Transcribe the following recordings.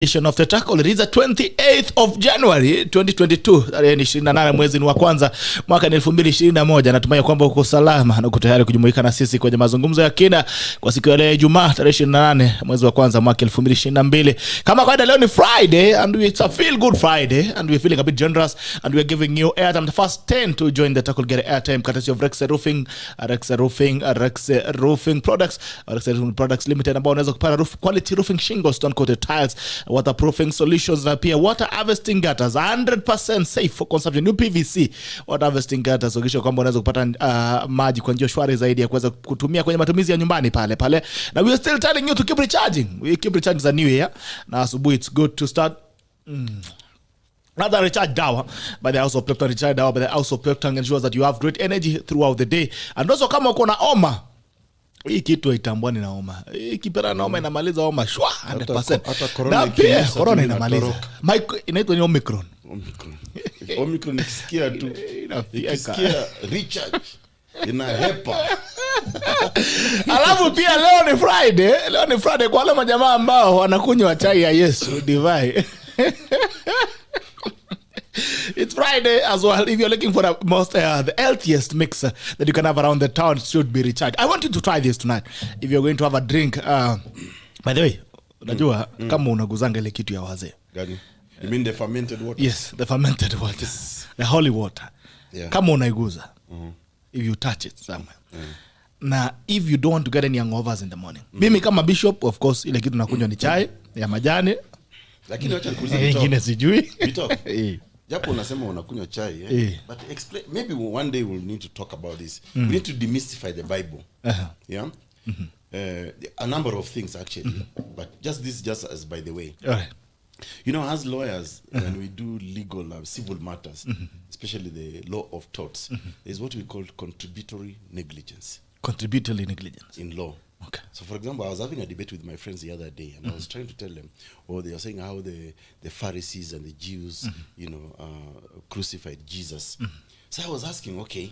Edition of the Tackle. It is the 28th of January 2022. Tarehe 28 mwezi wa kwanza mwaka 2021. Natumai kwamba uko salama na uko tayari kujumuika na sisi kwenye mazungumzo ya kina kwa siku ya leo Ijumaa tarehe 28 mwezi wa kwanza mwaka 2022. Kama kawaida leo ni Friday and it's a feel good Friday and we're feeling a bit generous and we're giving you airtime. The first 10 to join the Tackle get airtime courtesy of Rex Roofing Products, Rex Roofing Products Limited, ambao unaweza kupata quality roofing shingles, stone coated tiles, waterproofing solutions na pia water harvesting gutters 100% safe for consumption. New PVC water harvesting gutters ukisha kwamba unaweza kupata maji kwa njia shwari zaidi ya kuweza kutumia kwenye matumizi ya nyumbani pale. Na we are still telling you to keep recharging. We keep recharging the new year. Na asubuhi it's good to start Another recharge dawa by the House of Peptang. Recharge dawa by the House of Peptang ensures that you have great energy throughout the day. And also kama uko na homa, hii kitu haitambwani na homa. Hii kipera na homa inamaliza homa shwa 100%. Hata corona corona inamaliza. Inaitwa ni Omicron. Omicron ikisikia tu. Ikisikia recharge. Inahepa. Alafu pia leo ni Friday. Leo ni Friday kwa wale majamaa ambao wanakunywa chai ya Yesu divai. It's Friday as well. If you're looking for the healthiest mix that you can have around the town, it should be recharged. I want you to try this tonight. If you're going to have a drink, by the way, unajua kama unaguzanga ile kitu ya wazee. Gani? You mean the fermented water? Yes, the fermented water. The holy water. Yeah. Kama unaiguza. If you touch it somewhere. Na if you don't want to get any hangovers in the morning. Mimi kama bishop, of course, ile kitu nakunywa ni chai ya majani. Lakini acha nikuulize vitu. Ingine sijui. Vitu. Japo unasema unakunywa chai, but explain, maybe one day we'll need to talk about this. We need to demystify the Bible. Yeah? A number of things actually, but just as by the way. All right. You know, as lawyers, when we do legal civil matters, especially the law of torts, there's what we call contributory negligence. Contributory negligence in law. Okay. So, for example, I was having a debate with my friends the other day, and I was trying to tell them, they are saying how the Pharisees and the Jews, crucified Jesus. So I was asking, okay,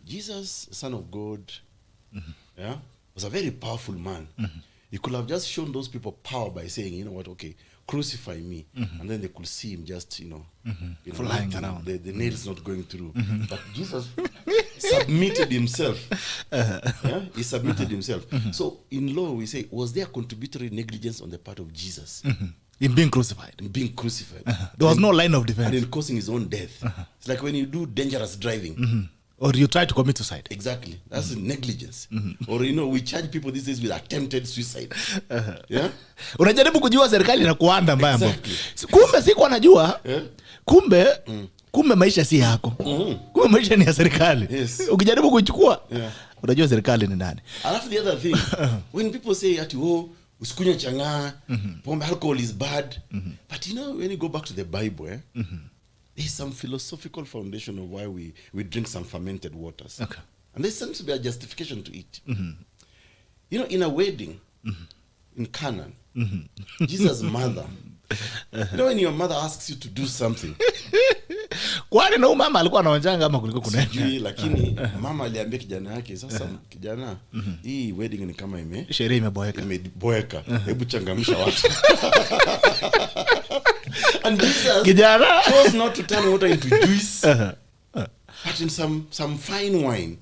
Jesus, Son of God, was a very powerful man. He could have just shown those people power by saying, you know what, okay, crucify me, and then they could see him just, flying around, the nails not going through. But Jesus submitted himself. He submitted himself. So in law we say, was there contributory negligence on the part of Jesus in being crucified? In being crucified. There was no line of defense. And in causing his own death. It's like when you do dangerous driving. Or you try to commit suicide. Exactly. That's negligence. Or we charge people these days with attempted suicide. Unajaribu kujua serikali na kuanda mbaya mbaya. Exactly. Kumbe siku anajua. Kumbe maisha si yako. Kumbe maisha ni ya serikali. Yes. Ukijaribu kuchukua, unajua serikali ni nani. Alafu the other thing, when people say ati usikunywe chang'aa, pombe, alcohol is bad. But when you go back to the Bible, there's some philosophical foundation of why we drink some fermented waters. Okay. And there seems to be a justification to it. In a wedding in Canaan, Jesus' mother, when your mother asks you to do something, kwani na mama alikuwa anaonjanga ama kuliko kuna sijui, lakini mama aliambia kijana yake, sasa kijana, hii wedding ni kama sheria imeboeka. Hebu changamsha watu. And Jesus chose not to turn water into juice, but in some fine wine.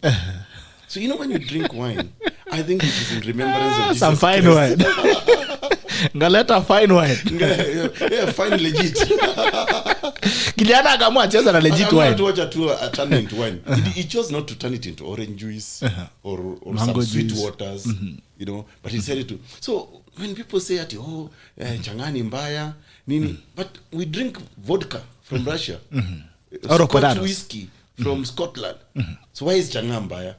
So when you drink wine, I think it is in remembrance of Jesus. Some fine wine. Ngaleta fine wine. Yeah, fine legit. Kijana akamua cheza na legit wine. Turn into wine. He chose not to turn it into orange juice or some sweet waters, but he said it to. So when people say ati changani mbaya nini, but we drink vodka from Russia, Scotch whiskey from Scotland. So why is changani mbaya?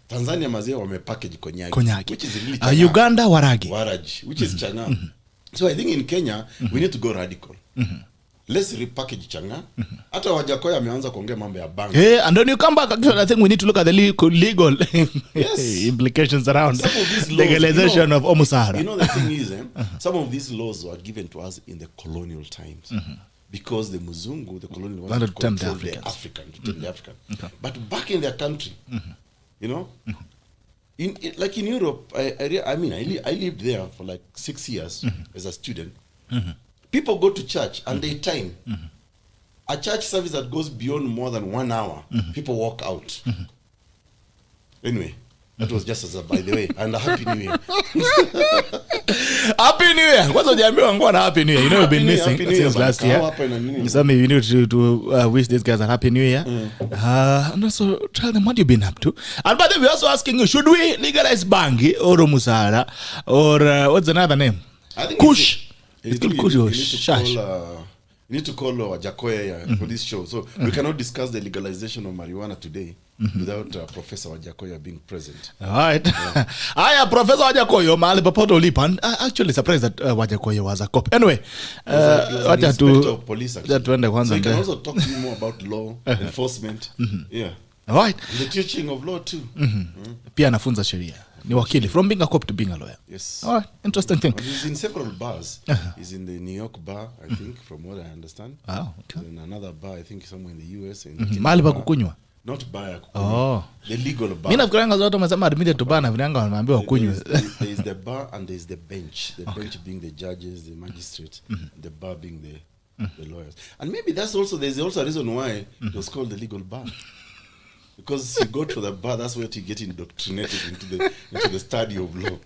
Tanzania mazee wamepackage konyagi, which is really Uganda waragi, which is changani. So I think in Kenya we need to go radical. Let's repackage changa. Hata Wajakoya ameanza kuongea mambo ya bank. And then you come back, I think we need to look at the legal implications around legalization of Omusahara. The thing is, some of these laws were given to us in the colonial times. Because the Muzungu, the colonial, wanted to control the African. Okay. But back in their country, like in Europe, I lived there for like 6 years as a student. people go to church and they time. A church service that goes beyond more than 1 hour, people walk out. Anyway, that was just as a by the way, and a happy new year. Happy new year. What's the ambient one? Happy new year. You know, we've been missing since last year. So maybe you need to wish these guys a happy new year. And also tell them what you've been up to. And by the way, we're also asking you, should we legalize bangi or musara or what's another name? I think Kush. It's called Kush or Shash. We need to call Wajakoya for this show. So we cannot discuss the legalization of marijuana today without Professor Wajakoya being present. All right. I am Professor Wajakoya, Mali Papoto Lipan. I'm actually surprised that Wajakoya was a cop. Anyway, what inspector of police actually. So you can also talk to you more about law enforcement. Yeah. All right. The teaching of law too. Pia anafunza sheria. Ni wakili, from being a cop to being a lawyer. Yes. All right, interesting thing. And he's in several bars. He's in the New York bar, I think, from what I understand. Oh, okay. In another bar, I think somewhere in the US. Mahali pa kukunywa. Not bar ya kukunywa. The legal bar. Mimi nafikirianga zote wamesema admitted to bar na vinanga wameambiwa kunywa. There is the bar and there is the bench. The bench being the judges, the magistrates, the bar being the lawyers. And maybe there's also a reason why it was called the legal bar. Because you go to the bar, that's where you get indoctrinated into the study of law.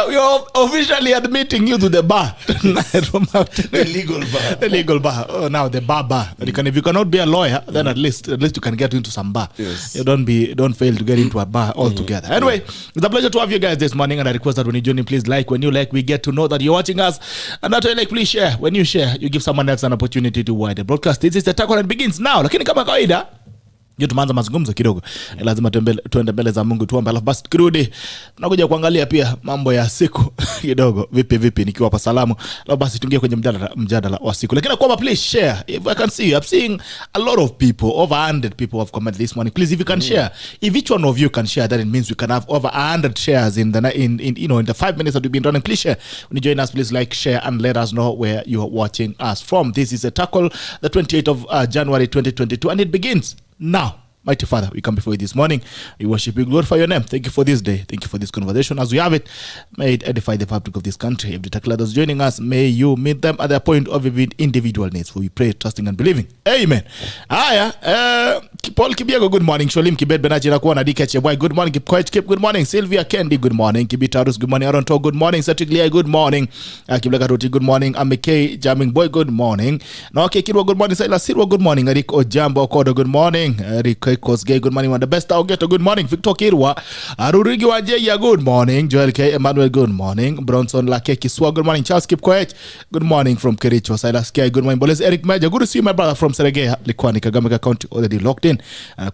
You're officially admitting you to the bar. The legal bar. The legal bar. Oh, now the bar. If you cannot be a lawyer, then at least you can get into some bar. Yes. You don't fail to get into a bar altogether. Anyway, it's a pleasure to have you guys this morning, and I request that when you join in, please like. When you like, we get to know that you're watching us. And that way, like, please share. When you share, you give someone else an opportunity to widen the broadcast. This is the tackle and begins now. Lakini kama kawaida, tumeanza mazungumzo kidogo. Lazima tuende mbele za Mungu tuombe, alafu basi tukirudi tunakuja kuangalia pia mambo ya siku kidogo. Vipi nikiwa hapa salamu. Alafu basi tuingie kwenye mjadala wa siku. Lakini kwamba please share. If I can see you, I'm seeing a lot of people, over 100 people have commented this morning. Please, if you can share, if each one of you can share, that it means we can have over 100 shares in the 5 minutes that we've been running. Please share. When you join us, please like, share, and let us know where you are watching us from. This is a tackle, the 28th of January 2022, and it begins now. Mighty Father, we come before you this morning. We worship you, glorify your name. Thank you for this day. Thank you for this conversation. As we have it, may it edify the fabric of this country. Every tackler that's joining us, may you meet them at their point of individual needs. For we pray, trusting and believing. Amen. Aya, Paul Kibiago, good morning. Sholim Kibet Benajira Kwana Dikache Boy, good morning. Kip Koech Kip, good morning. Sylvia Kendi, good morning. Kibitarus, good morning. Aronto, good morning. Satiglia, good morning. Kiblaka good morning. Amike Jamming Boy, good morning. Noke Kirwa, good morning. Saila Sirwa, good morning. Arik Ojambo Kodo, good morning. Arik Kosgei, good morning. The best Augeto, good morning. Victor Kirwa, Arurigi Wajeya, good morning. Joel K. Emmanuel, good morning. Bronson Lake Kiswa, good morning. Charles Kipkoech, good morning from Kericho. Silas K, good morning. Boles Eric Major, good to see you, my brother from Seregea, Likwani, Kakamega County, already locked in.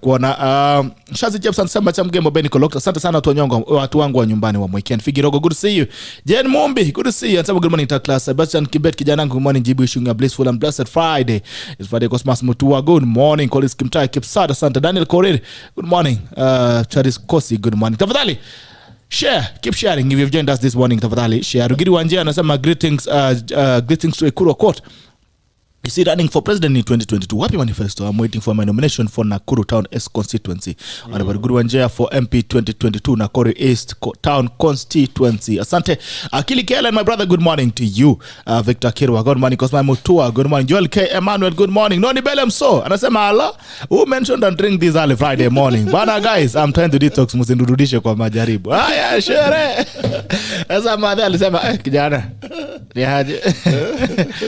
Kuona Shazi Jepson Samba Chamgemo Beniko locked. Asante sana watu wangu wa nyumbani wa weekend. Figirogo, good to see you. Jen Mumbi, good to see you. And good morning to class. Sebastian Kibet Kijanang, good morning. Jibu Shunga, blissful and blessed Friday. It's Friday Cosmas Mutua, good morning. Collins Kimtai, Kipsada Santa Daniel Korir, good morning. Charis Kosi, good morning. Tafadhali share, keep sharing. If you've joined us this morning, tafadhali share. Rugiri Wanje anasema greetings to EKURU AUKOT. You see, running for president in 2022. Wapi manifesto? I'm waiting for my nomination for Nakuru Town East constituency. Guru Wanjea for MP 2022 Nakuru East Town constituency. Asante. Akili Kela, my brother, good morning to you. Victor Kirwa, good morning. Cosma Mutua, good morning. Joel K. Emmanuel, good morning. Noni Belem so. Anasema Allah, who mentioned and drink this early Friday morning? Bana guys, I'm trying to detox. Musinurudishe kwa majaribu. Aya, shere. Asa madhe alisema, kijana. Nihaje.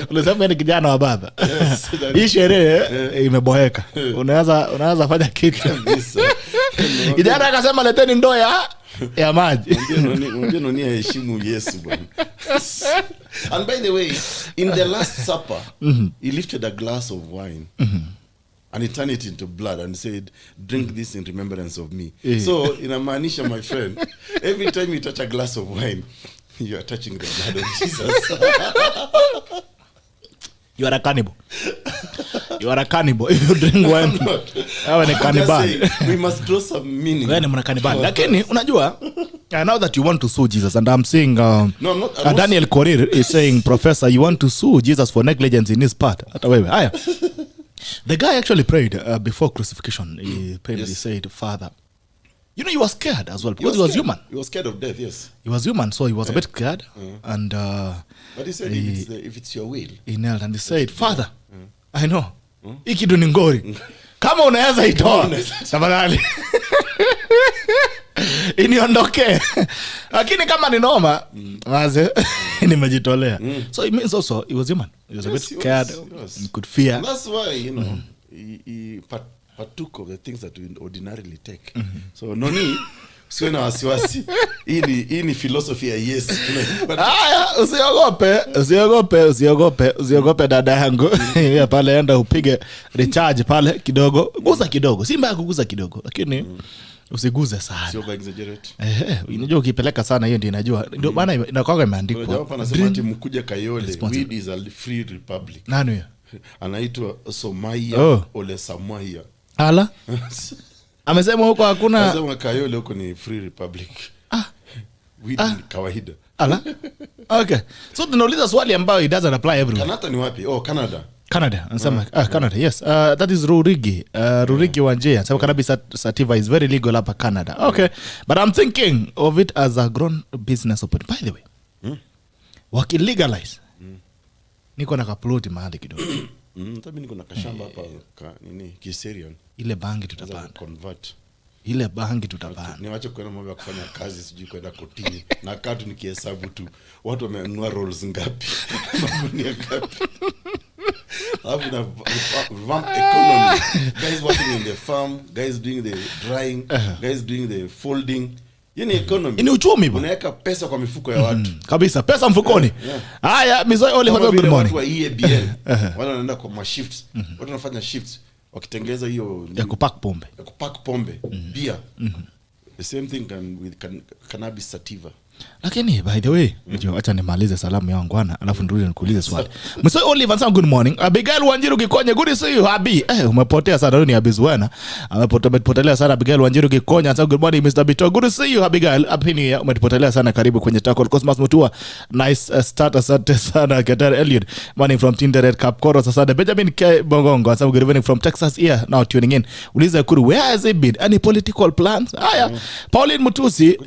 Ulisema ni kijana wa baba. Yes, hii sherehe imeboheka. Unaweza fanya kitu. Kijana akasema leteni ndoo ya maji. Ndio heshimu Yesu bwana. And by the way, in the last supper, he lifted a glass of wine. And he turned it into blood and said, drink this in remembrance of me. So inamaanisha, my friend, every time you touch a glass of wine, you are touching the blood of Jesus. You are a cannibal. You are a cannibal. If you drink wine, you are a cannibal. We must draw some meaning. Wewe ni mwana cannibal. Lakini unajua, now that you want to sue Jesus, and I'm saying no, I'm not, Daniel Korir is saying, Professor, you want to sue Jesus for negligence in his part. Hata wewe. Haya. The guy actually prayed before crucifixion. He prayed, yes. He said, Father, You know, he was scared as well because he was human. He was scared of death, yes. He was human, so he was a bit scared. And but he said, if it's your will. He knelt and he said, Father, I know. Hiki kitu ni ngori. Kama unaweza itoa. Tafadhali. Iniondoke. Lakini kama ni noma, waze nimejitolea. So it means also he was human. He was a bit scared. He could fear. And that's why, you know, he partook of the things that we ordinarily take. So no need. Sio na wasiwasi. Hii ni philosophy ya yes. Usiogope dada yangu. Ya pale enda upige recharge pale kidogo. Guza kidogo. Si mbaya kuguza kidogo, lakini usiguze sana. Sio exaggerate. Unajua ukipeleka sana hiyo ndio inajua. Ndio maana inakuwa imeandikwa. Ndio hapa nasema ati mkuja Kayole, weed is a free republic. Nani huyo? Anaitwa Somaya Ole Samoya. Ala? Amesema huko hakuna. Amesema Kayole huko ni free republic. Weed ni kawaida. Ala? Okay. So tunauliza swali ambayo it doesn't apply everywhere. Canada ni wapi? Canada. Canada. Anasema Canada. Yes. That is Rurigi. Rurigi Wanje. Anasema cannabis sativa is very legal hapa Canada. Okay. But I'm thinking of it as a grown business opportunity. By the way. Wakilegalize. Niko na kaploti mahali kidogo. Tabi niko na kashamba hapa Kiserian. Ile bangi tutapanda. Convert. Ile bangi tutapanda. Niwache kwenda mambo ya kufanya kazi, sijui kwenda kotini. Na katu nikihesabu tu watu wamenunua rolls ngapi. Magunia ngapi. Have a revamp economy. Guys working in the farm, guys doing the drying, guys doing the folding. Yeni economy. Ni uchumi bwana. Unaweka pesa kwa mifuko ya watu. Kabisa, pesa mfukoni. Haya, Mizoi Oli hapa good morning. Watu wa EABL. Wale wanaenda kwa shifts. Watu wanafanya shifts wakitengeza hiyo ya kupack pombe. Beer. The same thing with cannabis sativa. Lakini by the way, acha nimalize salamu yangu bwana, alafu nirudi nikuulize swali. Msoi Oliver sana good morning. Abigail Wanjiru Gikonye, good to see you Abi. Umepotea sana leo ni Abizwana. Umepotelea sana Abigail Wanjiru Gikonye. Sana good morning Mr. Bito. Good to see you Abigail. Happy New Year. Umepotelea sana, karibu kwenye Tackle Cosmos Mutua. Nice start, asante sana Katara Elliot. Morning from Tinderet Kapkoro. Sasa Benjamin K Bongongo. Sana good evening from Texas here. Now tuning in. Uliza EKURU, where has it been? Any political plans? Haya. Pauline Mutusi,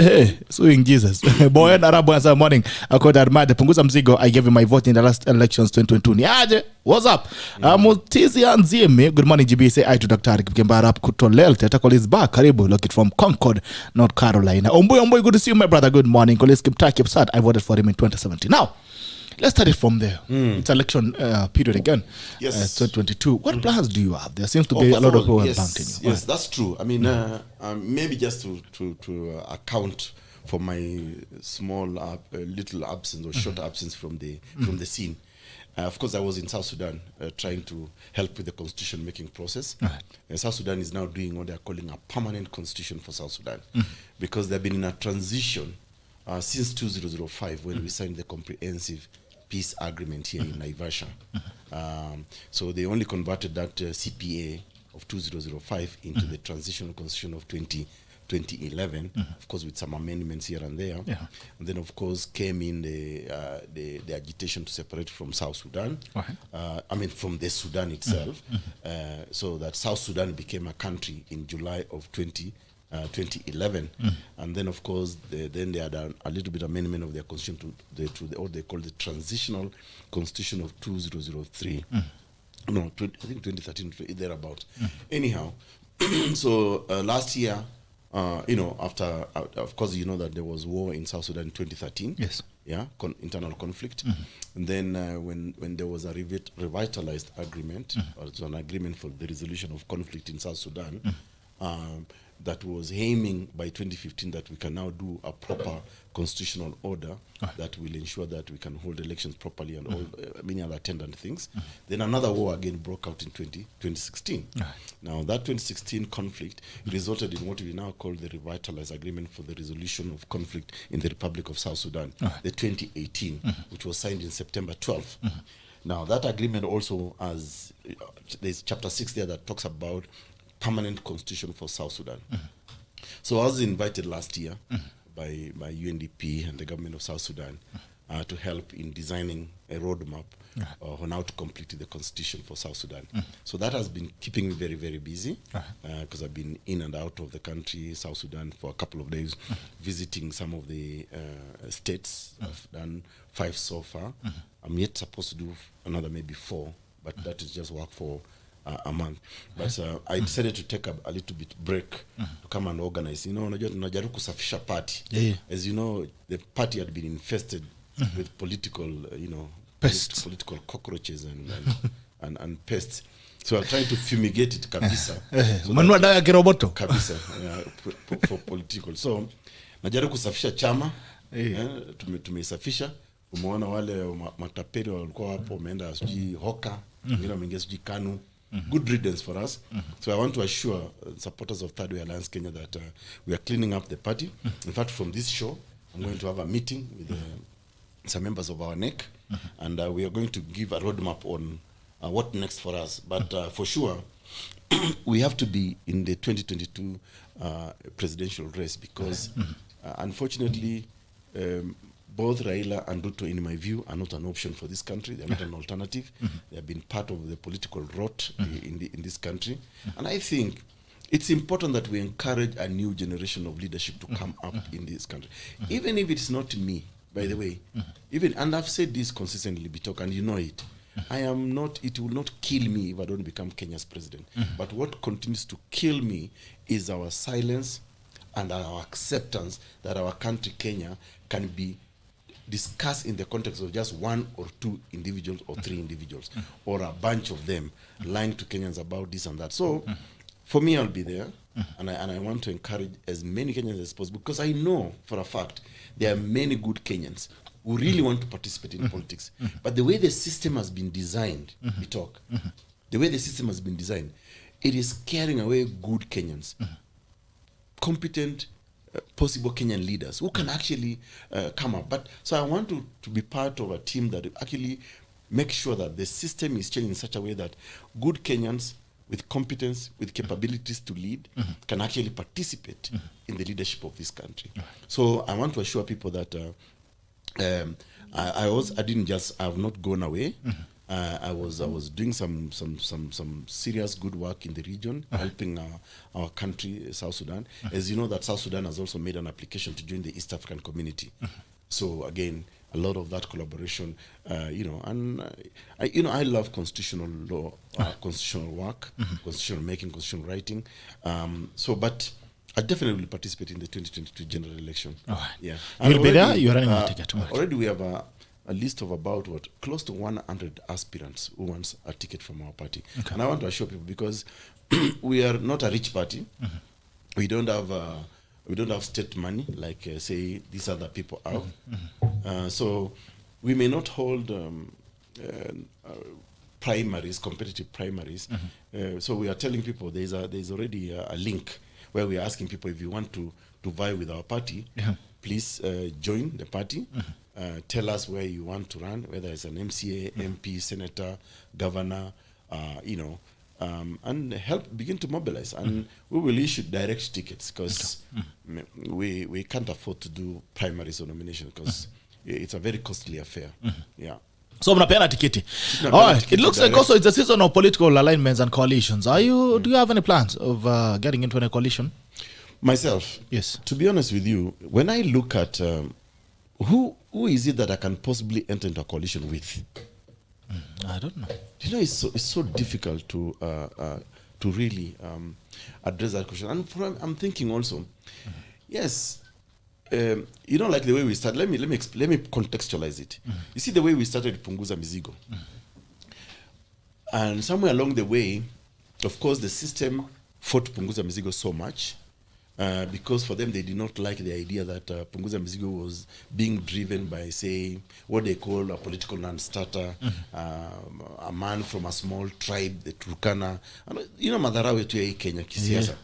suing Jesus. Boy Arabu and some morning AUKOT Armada punguza mzigo, I gave you my vote in the last elections 2022. Ni aje? What's up? Mutizia Nzieme, good morning GB, say I to Dr. Kipkembara Kutolel Tackle is back, karibu look it from Concord, North Carolina. Omboy, good to see you my brother, good morning. Kolis Kipsat, I voted for him in 2017. Now let's start it from there. It's election period again. Yes. 2022. What plans do you have? There seems to be a lot of people banking you. Yes, that's true. I mean, maybe just to account for my small little absence or short absence from the scene. Of course, I was in South Sudan trying to help with the constitution making process. South Sudan is now doing what they are calling a permanent constitution for South Sudan, because they've been in a transition since 2005 when we signed the comprehensive peace agreement here in Naivasha. So they only converted that CPA of 2005 into the transitional constitution of 2011, of course, with some amendments here and there. And then, of course, came in the agitation to separate from South Sudan. I mean, from the Sudan itself, so that South Sudan became a country in July of 2011. And then, of course, then they had a little bit amendment of their constitution to what they call the transitional constitution of 2003. No, I think 2013, thereabout. Anyhow, so last year, after, of course, you know that there was war in South Sudan in 2013. Yes. Yeah, internal conflict. And then when there was a revitalized agreement, or it's an agreement for the resolution of conflict in South Sudan, that was aiming by 2015 that we can now do a proper constitutional order that will ensure that we can hold elections properly and all many other attendant things. Then another war again broke out in 2016. Now that 2016 conflict resulted in what we now call the Revitalized Agreement for the Resolution of Conflict in the Republic of South Sudan, the 2018, which was signed in September 12th. Now that agreement also has, there's chapter 6 there that talks about permanent constitution for South Sudan. So I was invited last year by UNDP and the government of South Sudan to help in designing a roadmap on how to complete the constitution for South Sudan. So that has been keeping me very, very busy because I've been in and out of the country, South Sudan, for a couple of days, visiting some of the states. I've done 5 so far. I'm yet supposed to do another maybe 4, but that is just work for a month. But I decided to take a little bit break to come and organize. You know, tunajaribu kusafisha party. As you know, the party had been infested with political, political cockroaches and pests. So I'm trying to fumigate it kabisa. Manua dawa ya kiroboto. Kabisa, for political. So najaribu kusafisha chama. Tumeisafisha. Umeona wale matapeli walikuwa hapo wameenda siji hoka, wengine wameingia siji KANU. Good riddance for us. So I want to assure supporters of Thirdway Alliance Kenya that we are cleaning up the party. In fact, from this show, I'm going to have a meeting with some members of our NEC, and we are going to give a roadmap on what next for us. But for sure, we have to be in the 2022 presidential race because, unfortunately, both Raila and Ruto, in my view, are not an option for this country. They're not an alternative. They have been part of the political rot in this country. And I think it's important that we encourage a new generation of leadership to come up in this country. Even if it's not me, by the way, and I've said this consistently, Bitok, and you know it, it will not kill me if I don't become Kenya's president. But what continues to kill me is our silence and our acceptance that our country, Kenya, can be discussed in the context of just 1 or 2 individuals or 3 individuals or a bunch of them lying to Kenyans about this and that. So for me, I'll be there, and I want to encourage as many Kenyans as possible because I know for a fact there are many good Kenyans who really want to participate in politics. But the way the system has been designed, we talk, the way the system has been designed, it is scaring away good Kenyans, competent, possible Kenyan leaders who can actually come up. But so I want to be part of a team that actually make sure that the system is changed in such a way that good Kenyans with competence, with capabilities to lead, can actually participate in the leadership of this country. So I want to assure people that I have not gone away. I was doing some serious good work in the region, helping our country, South Sudan. As you know, that South Sudan has also made an application to join the East African Community. So again, a lot of that collaboration, and I love constitutional law, constitutional work, constitutional making, constitutional writing. But I definitely will participate in the 2022 general election. Yeah, you'll be there. You're running a ticket. Already we have a list of about close to 100 aspirants who wants a ticket from our party. And I want to assure people because we are not a rich party. We don't have state money like say these other people have. So we may not hold primaries, competitive primaries. So we are telling people there's already a link where we are asking people if you want to vie with our party, please join the party. Tell us where you want to run, whether it's an MCA, MP, senator, governor, and help begin to mobilize. And we will issue direct tickets because we can't afford to do primaries or nominations because it's a very costly affair. Yeah. So mnapeana tiketi. All right. It looks like also it's a season of political alignments and coalitions. Do you have any plans of getting into a coalition? Myself? Yes. To be honest with you, when I look at who is it that I can possibly enter into a coalition with? I don't know. You know, it's so difficult to really address that question. And I'm thinking also, yes, like the way we start. Let me contextualize it. You see, the way we started Punguza Mizigo, and somewhere along the way, of course, the system fought Punguza Mizigo so much. Because for them, they did not like the idea that Punguza Mizigo was being driven by, say, what they call a political non-starter, a man from a small tribe, the Turkana, Madharawe to Kenya, kisiasa.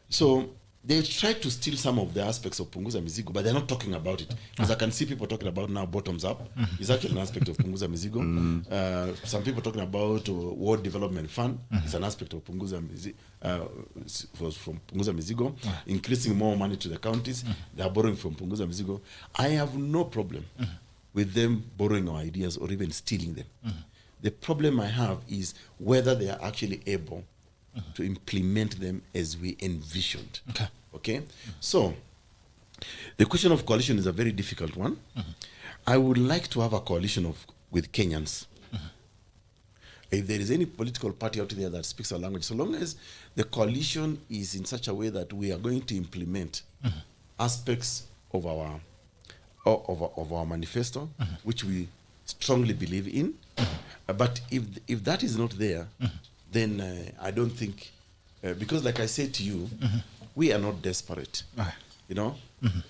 So they tried to steal some of the aspects of Punguza Mizigo, but they're not talking about it. Because I can see people talking about now bottoms up. It's actually an aspect of Punguza Mizigo. Some people talking about World Development Fund. It's an aspect of Punguza Mizigo. From Punguza Mizigo, increasing more money to the counties. They are borrowing from Punguza Mizigo. I have no problem with them borrowing our ideas or even stealing them. The problem I have is whether they are actually able to implement them as we envisioned. Okay? So, the question of coalition is a very difficult one. I would like to have a coalition with Kenyans. If there is any political party out there that speaks our language, so long as the coalition is in such a way that we are going to implement aspects of our manifesto, which we strongly believe in. But if that is not there, then I don't think, because like I said to you, we are not desperate. You know,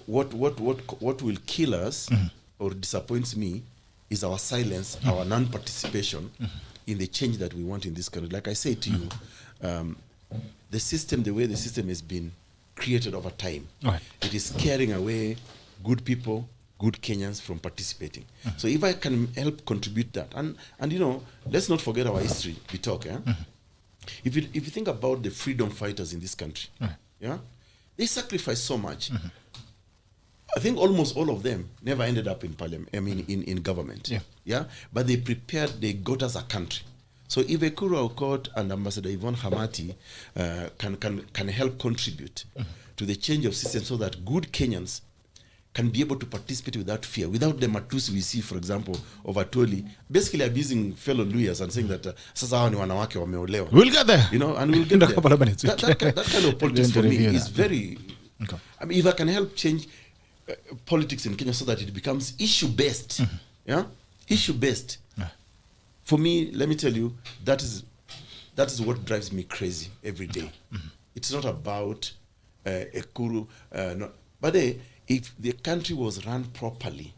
what will kill us or disappoints me is our silence, our non-participation in the change that we want in this country. Like I said to you, the system, the way the system has been created over time, it is scaring away good people, good Kenyans from participating. So if I can help contribute that, and you know, let's not forget our history. We talk, If you think about the freedom fighters in this country, they sacrificed so much. I think almost all of them never ended up in parliament. I mean, in government. But they prepared. They got us a country. So if EKURU, AUKOT, and Ambassador YVONNE KHAMATI can help contribute to the change of system, so that good Kenyans can be able to participate without fear, without the matusi we see, for example, of Atoli, basically abusing fellow lawyers and saying that sasa hao ni wanawake wameolewa. We'll get there. You know, and we'll get there. That kind of politics for me is very... I mean, if I can help change politics in Kenya so that it becomes issue-based, issue-based, for me, let me tell you, that is what drives me crazy every day. It's not about EKURU, but if the country was run properly,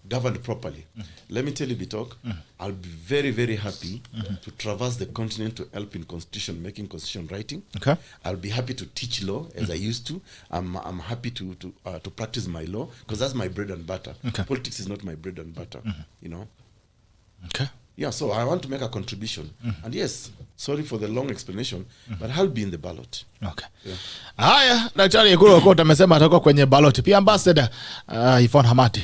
governed properly, let me tell you, Bitok, I'll be very, very happy to traverse the continent to help in constitution making, constitution writing. I'll be happy to teach law as I used to. I'm happy to practice my law, because that's my bread and butter. Politics is not my bread and butter, you know. Yeah, so I want to make a contribution. And yes, sorry for the long explanation, but I'll be in the ballot. Haya, Daktari EKURU AUKOT amesema atakuwa kwenye ballot. Pia Ambassador YVONNE KHAMATI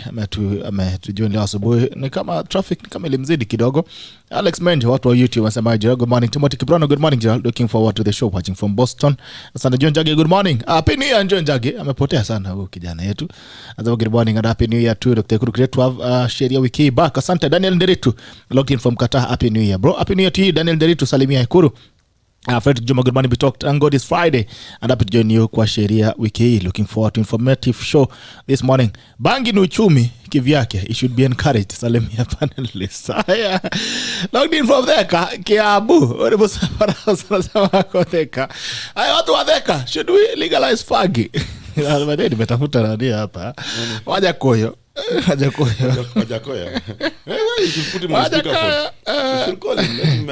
ametujoin leo asubuhi. Ni kama traffic ni kama ilimzidi kidogo. Alex Menjo, watu wa YouTube wanasema good morning. Timothy Kiprono, good morning Gerald. Looking forward to the show, watching from Boston. Asante John Jage, good morning. Happy New Year John Jage. Amepotea sana huyo kijana yetu. Asante good morning and happy New Year to Dr. EKURU. Great to have Sheria Wiki Hii back. Asante Daniel Nderitu, logged in from Qatar. Happy New Year bro. Happy New Year to you Daniel Nderitu, salimia EKURU. Fred Juma, good morning. We talked and God is Friday and happy to join you kwa Sheria Wiki Hii. Looking forward to informative show this morning. Bangi ni uchumi kivyake, it should be encouraged. Salimia panelists. Logged in from there Kiabu. Watu wa Theka, should we legalize fagi? Nimetafuta radia hapa. Wajakoyo. Wajakoyo. You should put him on speakerphone. You should call him. Let him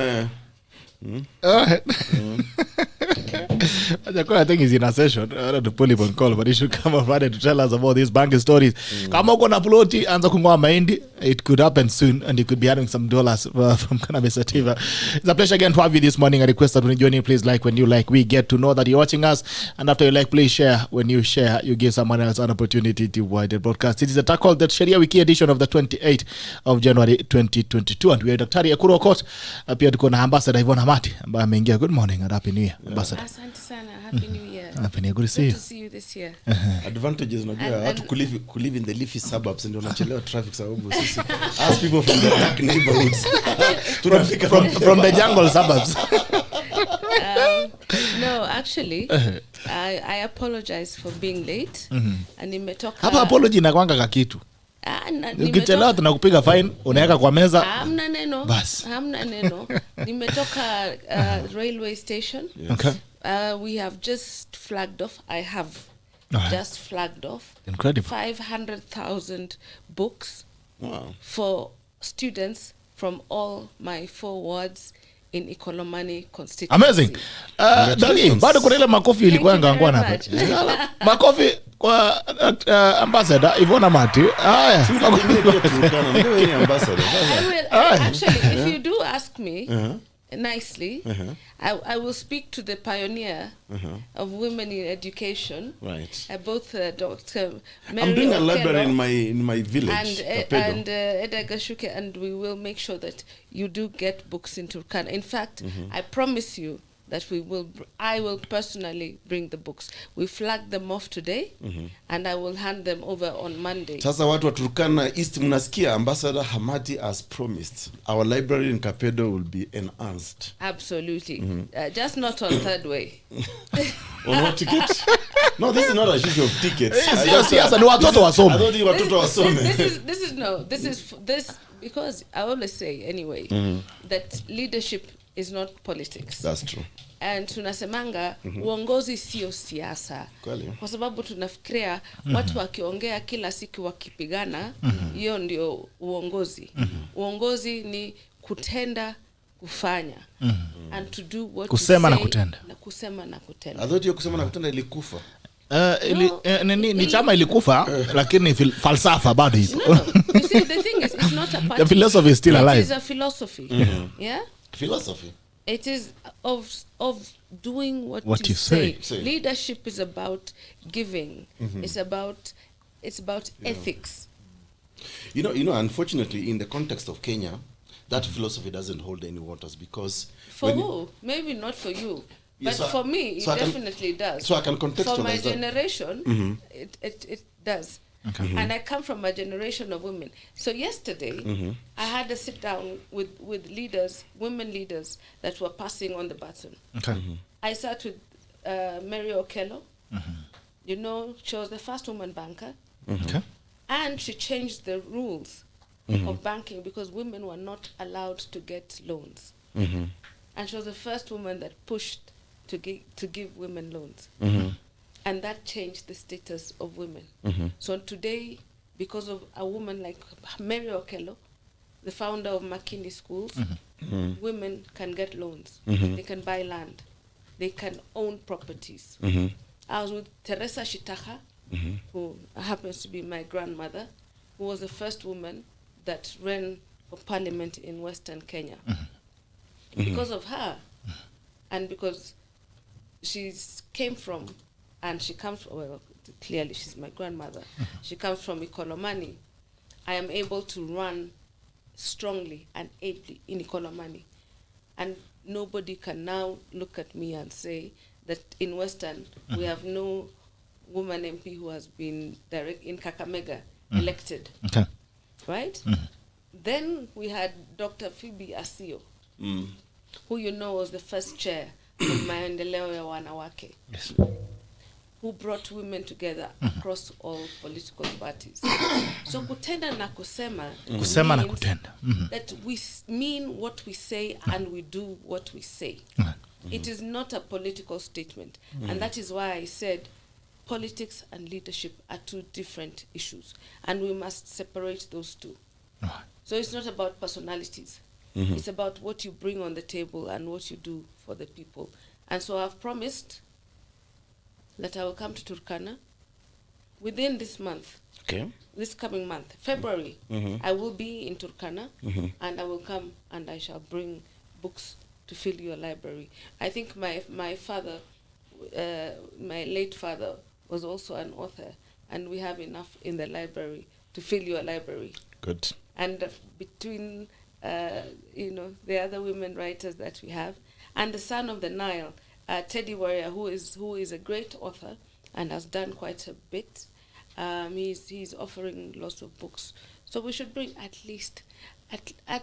I think he's in a session. I don't know to pull him on call, but he should come on Friday to tell us about these banking stories. Kama uko na ploti, anza kungoa mahindi. It could happen soon, and you could be having some dollars from Cannabis Sativa. It's a pleasure again to have you this morning. I request that when you join in, please like when you like. We get to know that you're watching us, and after you like, please share. When you share, you give someone else an opportunity to watch the broadcast. It is a talk called the Sheria Wiki edition of the 28th of January 2022, and we are Daktari EKURU AUKOT. Pia tuko na Ambassador YVONNE KHAMATI ambaye ameingia. Good morning and happy new year, Ambassador. Asante sana, happy new year. Happy new year, good to see you. Good to see you this year. Advantages unajua watu kulive in the leafy suburbs ndio wanachelewa traffic sababu sisi as people from the dark neighborhoods from the jungle suburbs. No, actually I apologize for being late. And nimetoka hapa apology na kwanga kakitu. Ukichelewa tunakupiga fine, unaweka kwa meza. Hamna neno. Bas. Hamna neno. Nimetoka railway station. Okay. We have just flagged off. I have just flagged off. Incredible. 500,000 books. Wow. For students from all my 4 wards in IKOLOMANI constituency. Amazing. Dagi, bado kuna ile makofi ilikuwa ngangwana hapa. Makofi kwa Ambassador YVONNE KHAMATI. Haya. Actually, if you do ask me, nicely. I will speak to the pioneer of women in education. Right. Both Dr. Mary I'm doing a library Okello in my village, and Eda Gashuke, and we will make sure that you do get books in Turkana. In fact, I promise you that I will personally bring the books. We flag them off today, and I will hand them over on Monday. Sasa watu wa Turkana East, mnasikia Ambassador Khamati has promised our library in Kapedo will be enhanced. Absolutely. Just not on THIRDWAY. On what ticket? No, this is not a issue of tickets. Yes, and watoto wasome. I don't think watoto wasome. This is because I always say anyway that leadership is not politics. That's true. And tunasemanga uongozi sio siasa. Kwa sababu tunafikiria watu wakiongea kila siku wakipigana, hiyo ndio uongozi. Uongozi ni kutenda, kufanya. And to do what kusema you na say, kutenda. na kusema na kutenda. I thought you kusema na kutenda ilikufa. Ni chama ilikufa lakini falsafa bado iko. No. You see, the thing is, it's not a party. The philosophy is still alive. It is a philosophy. Yeah? Philosophy. It is of doing what you say. Leadership is about giving. It's about ethics. You know, unfortunately, in the context of Kenya, that philosophy doesn't hold any waters because for who? Maybe not for you. But for me, it definitely does. So I can contextualize for my that. Generation, it does. Okay. And I come from a generation of women. So yesterday, I had a sit down with leaders, women leaders that were passing on the baton. Okay. I sat with Mary Okello. You know, she was the first woman banker. Okay. And she changed the rules of banking because women were not allowed to get loans. And she was the first woman that pushed to give women loans. And that changed the status of women. So today, because of a woman like Mary Okello, the founder of Makini Schools, women can get loans. They can buy land. They can own properties. I was with Teresa Shitaha, who happens to be my grandmother, who was the first woman that ran for parliament in Western Kenya. Because of her, and because she came from, and she comes from, well, clearly she's my grandmother. She comes from IKOLOMANI. I am able to run strongly and ably in IKOLOMANI. And nobody can now look at me and say that in Western, we have no woman MP who has been direct in Kakamega elected. Okay. Right? Then we had Dr. Phoebe Asio, who you know was the first chair of Maendeleo ya Wanawake. Yes. Who brought women together across all political parties. So kutenda na kusema na kutenda. That we mean what we say and we do what we say. It is not a political statement. And that is why I said politics and leadership are two different issues. And we must separate those two. So it's not about personalities. It's about what you bring on the table and what you do for the people. And so I've promised that I will come to Turkana within this month. Okay. This coming month, February, I will be in Turkana, and I will come and I shall bring books to fill your library. I think my father, my late father, was also an author, and we have enough in the library to fill your library. Good. And between the other women writers that we have, and the son of the Nile, Teddy Warrior, who is a great author and has done quite a bit. He's offering lots of books. So we should bring at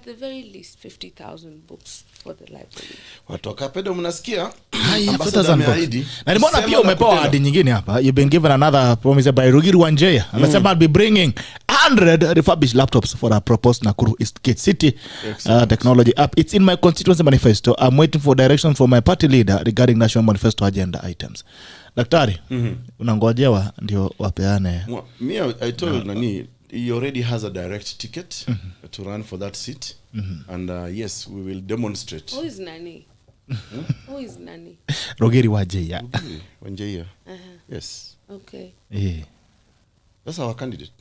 the very least 50,000 books for the library. Watoka pedo mnasikia? Na nimeona pia umepewa ahadi nyingine hapa. You've been given another promise by Rugiru Wanjeya. Amesema I'll be bringing 100 refurbished laptops for a proposed Nakuru East Gate City technology app. It's in my constituency manifesto. I'm waiting for direction from my party leader regarding national manifesto agenda items. Daktari, unangojewa ndio wapeane. I told Nani, he already has a direct ticket to run for that seat. And yes, we will demonstrate. Who is Nani? Who is Nani? Rogeri Wanjeya. Wanjeya. Yes. Okay. Yeah. That's our candidate.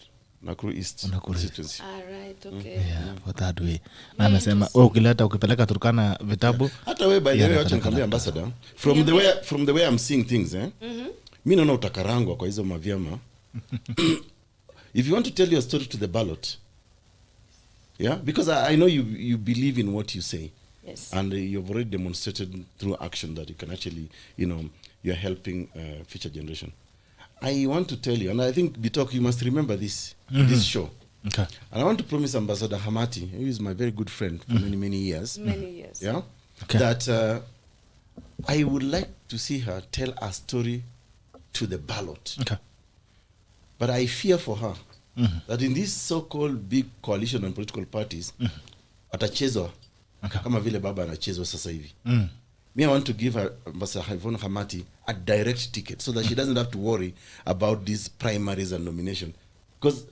Nakuru East Nakuru. constituency. All right, okay. Yeah, for that way. Na amesema ukipeleka Turkana vitabu. Hata wewe by the way acha nikwambie ambassador, from the way I'm seeing things mimi naona utakarangwa kwa hizo mavyama. If you want to tell your story to the ballot, yeah, because I know you believe in what you say. Yes. And you've already demonstrated through action that you can actually, you're helping future generation. I want to tell you, and I think Bitok, you must remember this show. Okay. And I want to promise Ambassador KHAMATI, who is my very good friend for many years. Many years. Yeah. Okay. That I would like to see her tell a story to the ballot. Okay. But I fear for her that in this so-called big coalition and political parties, atachezwa kama vile baba anachezwa sasa hivi. Me, I want to give her, Ambassador YVONNE KHAMATI, a direct ticket so that she doesn't have to worry about these primaries and nomination. Because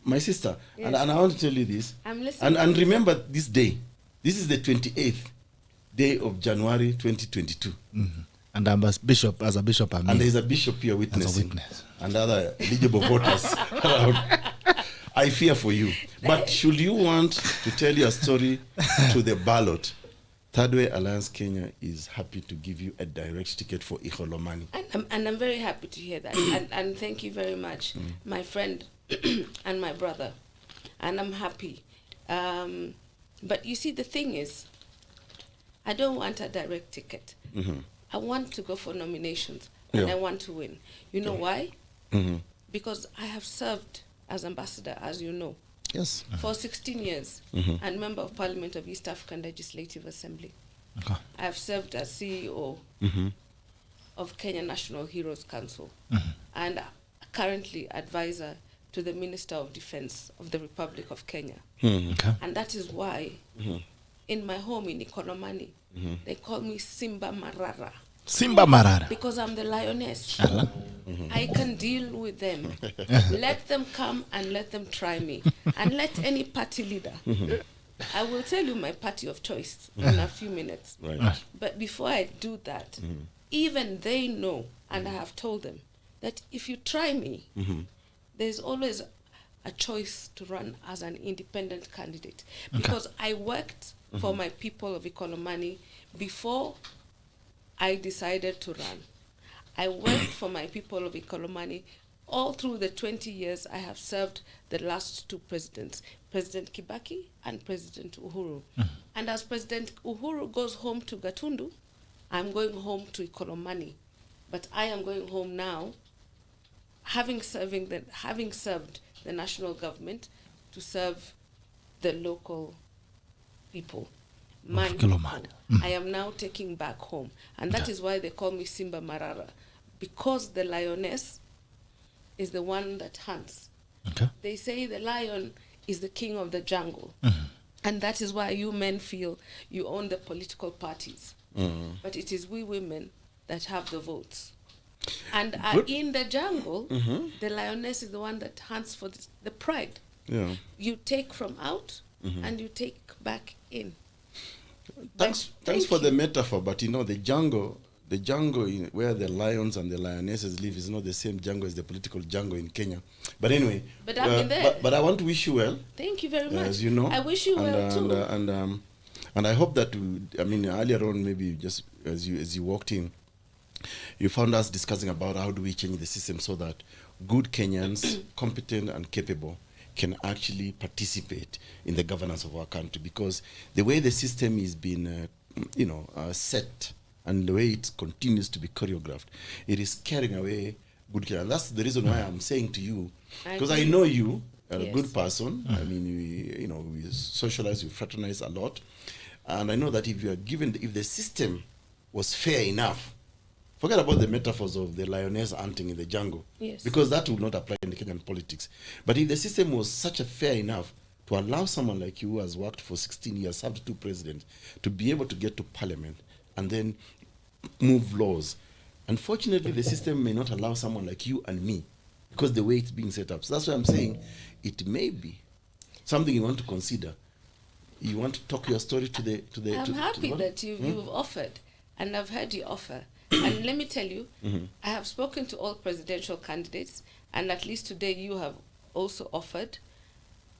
my sister, yes. and I want to tell you this, I'm listening. and remember this day. This is the 28th day of January 2022. And I'm as a bishop, and there is a bishop here witnessing, witness. and other eligible voters around. I fear for you. But should you want to tell your story to the ballot, THIRDWAY Alliance Kenya is happy to give you a direct ticket for IKOLOMANI. And I'm very happy to hear that. and thank you very much, my friend and my brother. And I'm happy. But you see, the thing is, I don't want a direct ticket. I want to go for nominations, and I want to win. You know why? Because I have served as ambassador, as you know, Yes. for 16 years, and member of Parliament of East African Legislative Assembly. Okay. I have served as CEO of Kenya National Heroes Council, and currently advisor to the Minister of Defense of the Republic of Kenya. Okay. And that is why in my home in IKOLOMANI, they call me Simba Marara. Simba Marara. Because I'm the lioness. I can deal with them. Let them come and let them try me. And let any party leader. I will tell you my party of choice in a few minutes. Right. But before I do that, even they know, and I have told them, that if you try me, there's always a choice to run as an independent candidate. Because I worked for my people of IKOLOMANI before I decided to run. I worked for my people of IKOLOMANI all through the 20 years I have served the last two presidents, President Kibaki and President Uhuru. And as President Uhuru goes home to Gatundu, I'm going home to IKOLOMANI. But I am going home now, having served the national government to serve the local people. My people. I am now taking back home. And that is why they call me Simba Marara. Because the lioness is the one that hunts. Okay. They say the lion is the king of the jungle. And that is why you men feel you own the political parties. But it is we women that have the votes. And in the jungle, the lioness is the one that hunts for the pride. Yeah. You take from out and you take back in. Thanks for the metaphor, but the jungle where the lions and the lionesses live is not the same jungle as the political jungle in Kenya. But anyway, But I've been there. But I want to wish you well. Thank you very much. As you know, I wish you well too. And I hope that earlier on, maybe just as you walked in, you found us discussing about how do we change the system so that good Kenyans, competent and capable, can actually participate in the governance of our country. Because the way the system is being, set, and the way it continues to be choreographed, it is carrying away good Kenyans. And that's the reason why I'm saying to you, because I know you are a good person. I mean, we socialize, we fraternize a lot, and I know that if the system was fair enough, forget about the metaphors of the lioness hunting in the jungle, because that will not apply in the Kenyan politics. But if the system was such a fair enough to allow someone like you who has worked for 16 years, served two presidents, to be able to get to parliament and then move laws. Unfortunately, the system may not allow someone like you and me, because the way it's being set up. So that's why I'm saying it may be something you want to consider. You want to talk your story to the. I'm happy that you've offered, and I've heard your offer. And let me tell you, I have spoken to all presidential candidates, and at least today you have also offered,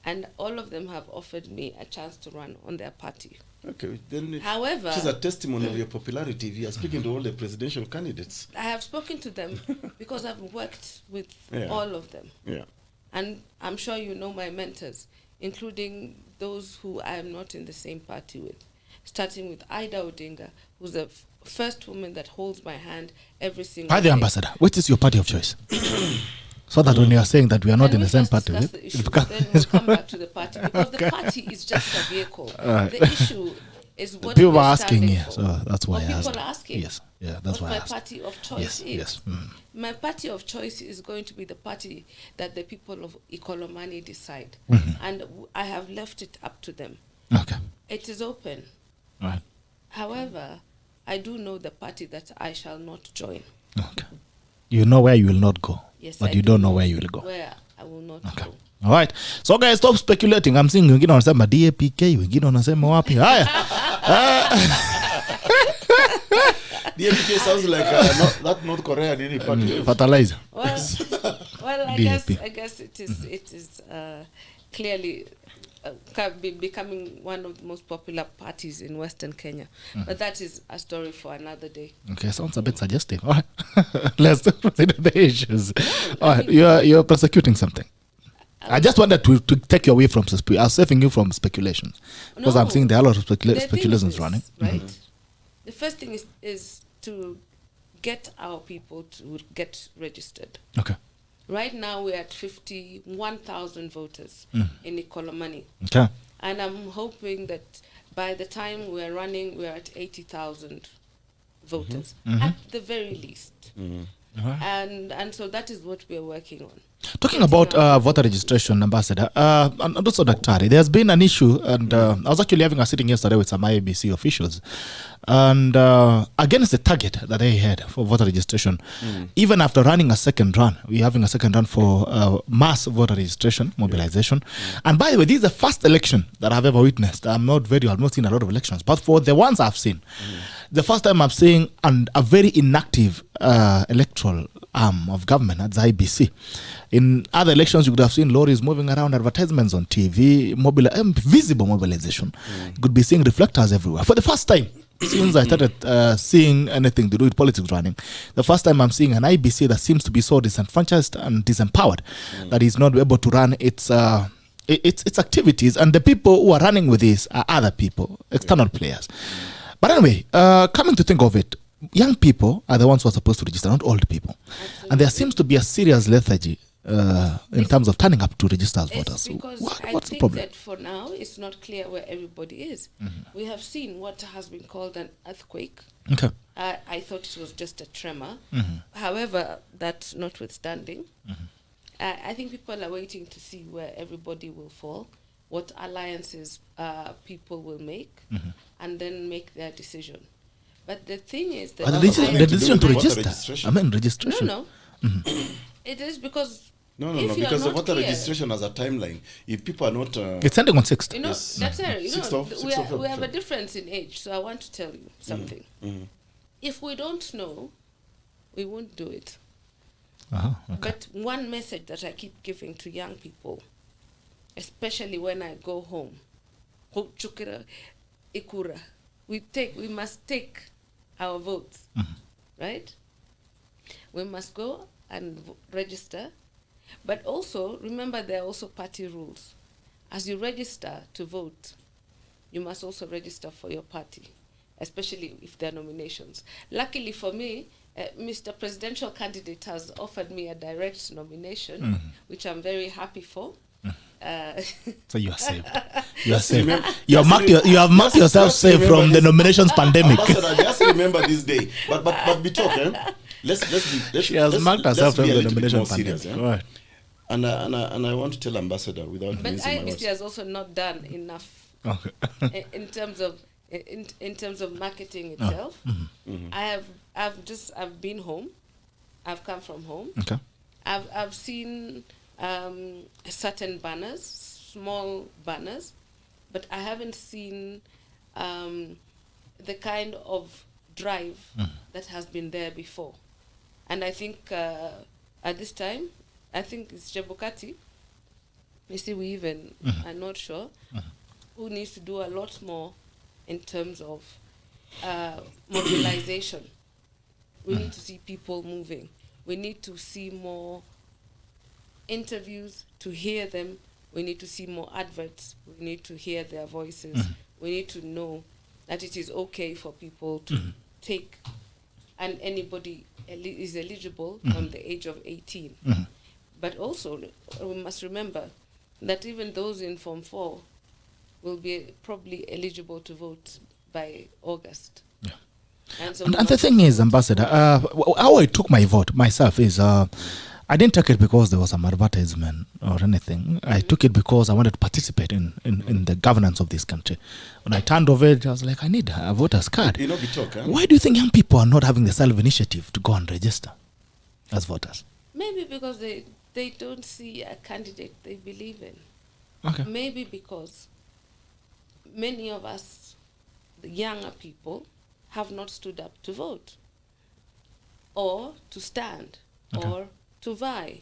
and all of them have offered me a chance to run on their party. Okay, then However, which is a testimony of your popularity if you are speaking to all the presidential candidates. I have spoken to them because I've worked with Yeah. all of them. Yeah. And I'm sure you know my mentors, including those who I am not in the same party with, starting with Ida Odinga, who's the first woman that holds my hand every single By the day. ambassador, which is your party of choice? So that when you are saying that we are not Can in we the same first party, discuss the issue, then we'll come back to the party, because the party is just a vehicle. Right. The issue is what people we're are asking standing here, for. so that's why What I people asked. are asking. Yes, yeah, that's what why I my asked. party of choice Yes, is. yes. My party of choice is going to be the party that the people of IKOLOMANI decide. And I have left it up to them. Okay, It is open. right. However, I do know the party that I shall not join. Okay. You know where you will not go, Yes, but I you do don't know where you will go. Where I will not Okay. go. All right. So guys, stop speculating. I'm seeing wengine wanasema DAPK, wengine wanasema wapi. Haya. DMK sounds like that North Korea really party. Fertilizer. Well, I guess it is clearly becoming one of the most popular parties in Western Kenya. But that is a story for another day. Okay, sounds a bit suggestive. All right. Let's consider the issues. All right. You're prosecuting something. I just wanted to take you away from I was saving you from speculations, because I'm seeing there are a lot of speculations running. Right. The first thing is to get our people to get registered. Okay. Right now we're at 51,000 voters in IKOLOMANI. Okay. And I'm hoping that by the time we're running, we're at 80,000 voters, at the very least. And so that is what we're working on. Talking about voter registration, Ambassador, and also Daktari, there's been an issue, and I was actually having a sitting yesterday with some IEBC officials, and against the target that they had for voter registration, even after running a second run, we're having a second run for mass voter registration, mobilization. And by the way, this is the first election that I've ever witnessed. I've not seen a lot of elections, but for the ones I've seen, the first time I'm seeing a very inactive electoral arm of government, that's IBC. In other elections, you could have seen lorries moving around, advertisements on TV, visible mobilization. You could be seeing reflectors everywhere. For the first time since I started seeing anything to do with politics running, the first time I'm seeing an IBC that seems to be so disenfranchised and disempowered that is not able to run its activities. And the people who are running with this are other people, external players. But anyway, coming to think of it, young people are the ones who are supposed to register, not old people. Absolutely. And there seems to be a serious lethargy in terms of turning up to register as voters. Because what's the I problem? think that for now, it's not clear where everybody is. We have seen what has been called an earthquake. Okay. I thought it was just a tremor. However, that notwithstanding, I think people are waiting to see where everybody will fall, what alliances people will make, and then make their decision. But the thing is that... the decision to register. I mean registration. No. It is because... No, because the voter registration has a timeline. If people are not... it's ending on 6th. You know, Yes. that's it. You know, we have a February. difference in age, so I want to tell you something. If we don't know, we won't do it. Okay. But one message that I keep giving to young people, especially when I go home, EKURU, we must take our votes, right? We must go and register, but also remember there are also party rules. As you register to vote, you must also register for your party, especially if there are nominations. Luckily for me, Mr. Presidential Candidate has offered me a direct nomination, which I'm very happy for. So you are saved. You are saved. You have marked yourself safe from the nominations pandemic. Just remember this day. But be talking. She has marked herself from the nomination pandemic. Serious, Right. And I want to tell Ambassador without But mincing my words. IBC has also not done enough Okay. in terms of marketing itself. I've been home. I've come from home. Okay. I've seen certain banners, small banners, but I haven't seen the kind of drive that has been there before. And I think at this time, I think it's Chebukati You see, we even are not sure who needs to do a lot more in terms of mobilization. We need to see people moving. We need to see more interviews to hear them. We need to see more adverts. We need to hear their voices. We need to know that it is okay for people to take, and anybody is eligible from the age of 18. But also, we must remember that even those in Form 4 will be probably eligible to vote by August. Yeah. And so and the thing is, Ambassador, how I took my vote myself is I didn't take it because there was some advertisement or anything. I took it because I wanted to participate in the governance of this country. When I turned over it, I was like, I need a voter's card. You know, we talk, huh? Why do you think young people are not having the self-initiative to go and register as voters? Maybe because they don't see a candidate they believe in. Okay. Maybe because many of us, the younger people, have not stood up to vote, or to stand, or to vie,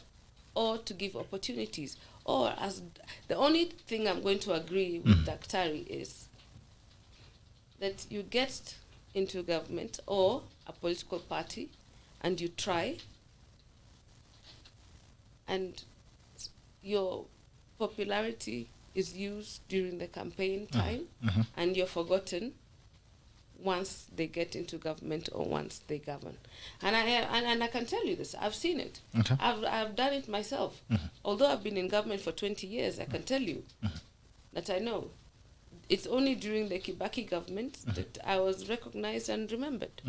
or to give opportunities. Or as the only thing I'm going to agree with Daktari is that you get into government or a political party and you try, and your popularity is used during the campaign time, and you're forgotten once they get into government or once they govern. And I can tell you this, I've seen it. Okay. I've done it myself. Although I've been in government for 20 years, I can tell you that I know. It's only during the Kibaki government that I was recognized and remembered.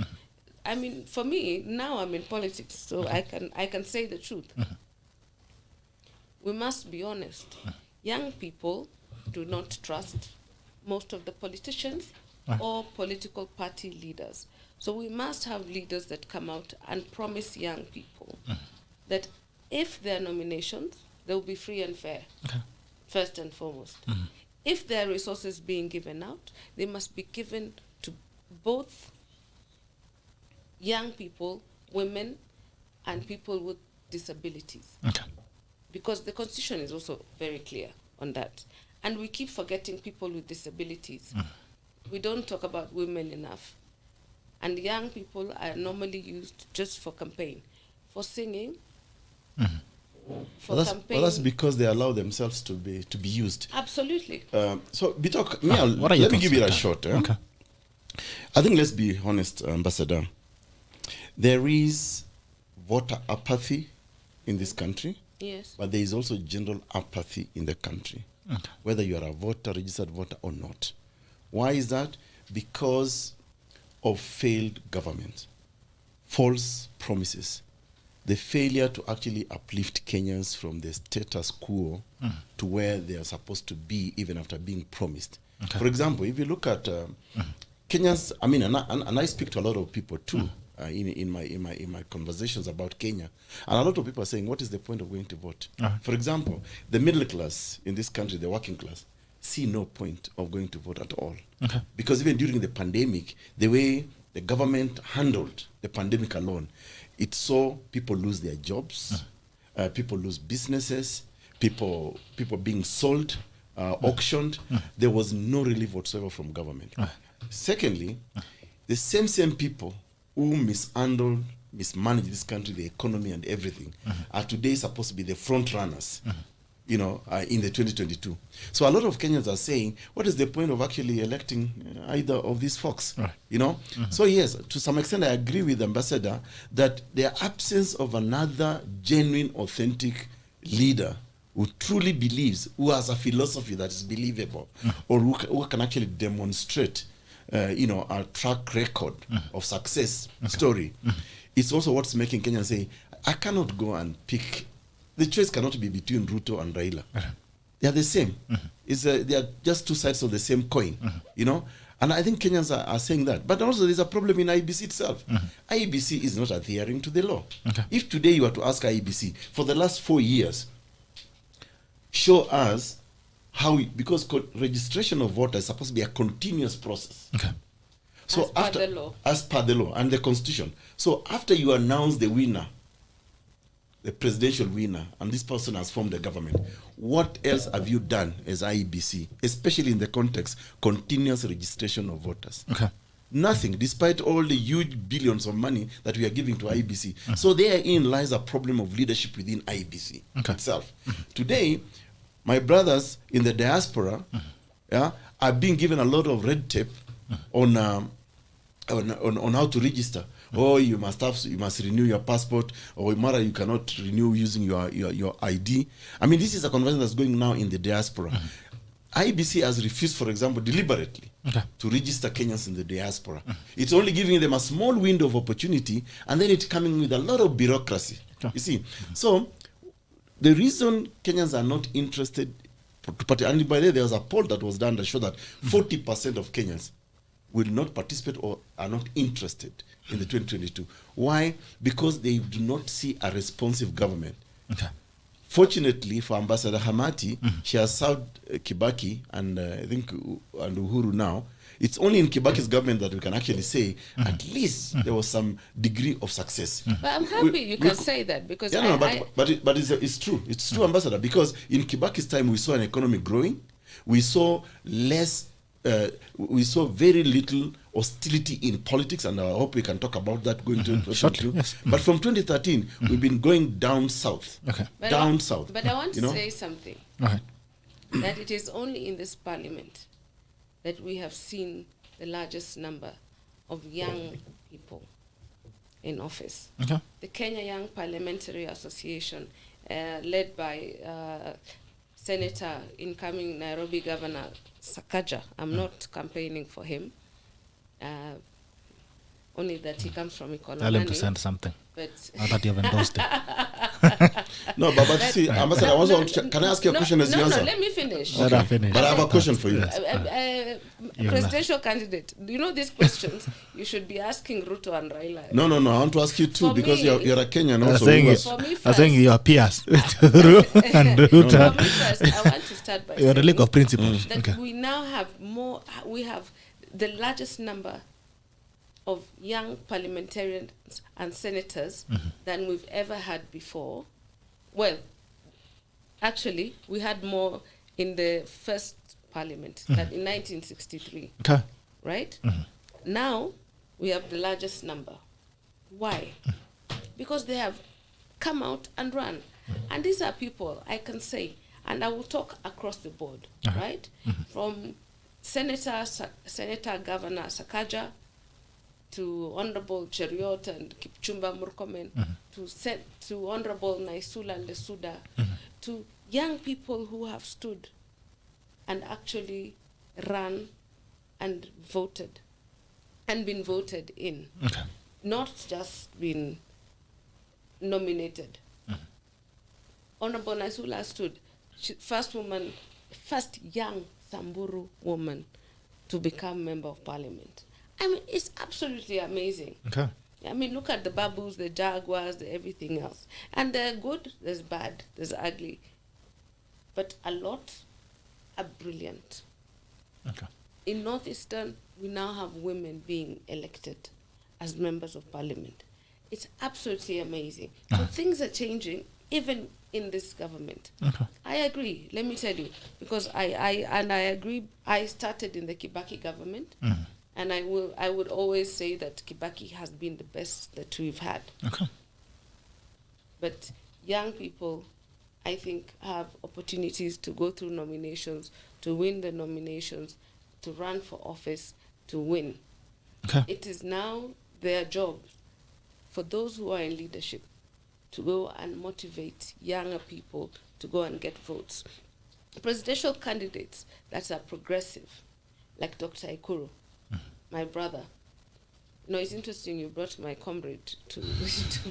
I mean, for me, now I'm in politics, so I can say the truth. We must be honest. Young people do not trust most of the politicians or political party leaders. So we must have leaders that come out and promise young people that if there are nominations, they will be free and fair, first and foremost. If there are resources being given out, they must be given to both young people, women, and people with disabilities. Because the Constitution is also very clear on that. And we keep forgetting people with disabilities. We don't talk about women enough. And young people are normally used just for campaign, for singing, for campaign. Well, that's because they allow themselves to be used. Absolutely. So, Bitok, let me give you a shot. Okay. I think let's be honest, Ambassador. There is voter apathy in this country. Yes. But there is also general apathy in the country, whether you are a voter, registered voter or not. Why is that? Because of failed government, false promises, the failure to actually uplift Kenyans from the status quo to where they are supposed to be even after being promised. For example, if you look at Kenyans, I mean, and I speak to a lot of people too, in my conversations about Kenya, and a lot of people are saying, what is the point of going to vote? For example, the middle class in this country, the working class, see no point of going to vote at all. Because even during the pandemic, the way the government handled the pandemic alone, it saw people lose their jobs, people lose businesses, people being sold, auctioned. There was no relief whatsoever from government. Secondly, the same people who mishandled, mismanaged this country, the economy and everything, are today supposed to be the front runners, in the 2022. So a lot of Kenyans are saying, what is the point of actually electing either of these folks? So yes, to some extent I agree with Ambassador that the absence of another genuine, authentic leader who truly believes, who has a philosophy that is believable, or who can actually demonstrate a track record of success story. It's also what's making Kenyans say, I cannot go and pick. The choice cannot be between Ruto and Raila. They are the same. They are just two sides of the same coin, And I think Kenyans are saying that. But also there's a problem in IEBC itself. IEBC is not adhering to the law. If today you were to ask IEBC, for the last 4 years, show us how, because registration of voters is supposed to be a continuous process. So as per the law and the Constitution. So after you announce the winner, the presidential winner, and this person has formed a government, what else have you done as IEBC, especially in the context continuous registration of voters? Okay. Nothing, despite all the huge billions of money that we are giving to IEBC. So therein lies a problem of leadership within IEBC itself. Today, my brothers in the diaspora are being given a lot of red tape on how to register. Oh, you must renew your passport, or Mara, you cannot renew using your ID. I mean, this is a conversation that's going now in the diaspora. IBC has refused, for example, deliberately to register Kenyans in the diaspora. It's only giving them a small window of opportunity, and then it's coming with a lot of bureaucracy. You see, so the reason Kenyans are not interested to participate, and by the way, there was a poll that was done that showed that 40% of Kenyans will not participate or are not interested in the 2022. Why? Because they do not see a responsive government. Fortunately for Ambassador KHAMATI, she has served Kibaki and I think and Uhuru now. It's only in Kibaki's government that we can actually say at least there was some degree of success. But I'm happy you can say that, because but it's true. It's true, Ambassador, because in Kibaki's time we saw an economy growing. We saw we saw very little hostility in politics, and I hope we can talk about that going to 2022. Yes. But from 2013, we've been going down south. Down south. But I want to say something. That it is only in this parliament that we have seen the largest number of young people in office. The Kenya Young Parliamentary Association, led by Senator, incoming Nairobi Governor Sakaja. I'm not campaigning for him. Only that he comes from IKOLOMANI. Tell him to send something. But I thought you have endorsed it. No, but see, Ambassador, I also want to can I ask you a question as you answer? No, let me finish. Let her finish. But I have a question for you. Presidential candidate, do you know these questions? You should be asking Ruto and Raila. No, I want to ask you too, For because me, you're a Kenyan I also. was saying your peers. And Ruto. For me first, I want to start by You're a league of principles. that we now have we have the largest number of young parliamentarians and senators than we've ever had before. Well, actually, we had more in the first parliament than in 1963. Right? Now, we have the largest number. Why? Because they have come out and run. And these are people, I can say, and I will talk across the board, right? From Senator Governor Sakaja, to Honorable Cheriot and Kipchumba Murkomen, to Honorable Naisula Lesuda, to young people who have stood and actually run and voted and been voted in, not just been nominated. Honorable Naisula stood, first young Samburu woman to become member of parliament. I mean, it's absolutely amazing. I mean, look at the babus, the jaguars, the everything else. And they're good, there's bad, there's ugly. But a lot are brilliant. In Northeastern, we now have women being elected as members of parliament. It's absolutely amazing. So things are changing, even in this government. I agree, let me tell you, because I agree, I started in the Kibaki government. And I would always say that Kibaki has been the best that we've had. But young people, I think, have opportunities to go through nominations, to win the nominations, to run for office, to win. It is now their job for those who are in leadership to go and motivate younger people to go and get votes. Presidential candidates that are progressive, like Dr. EKURU, my brother. No, it's interesting you brought my comrade to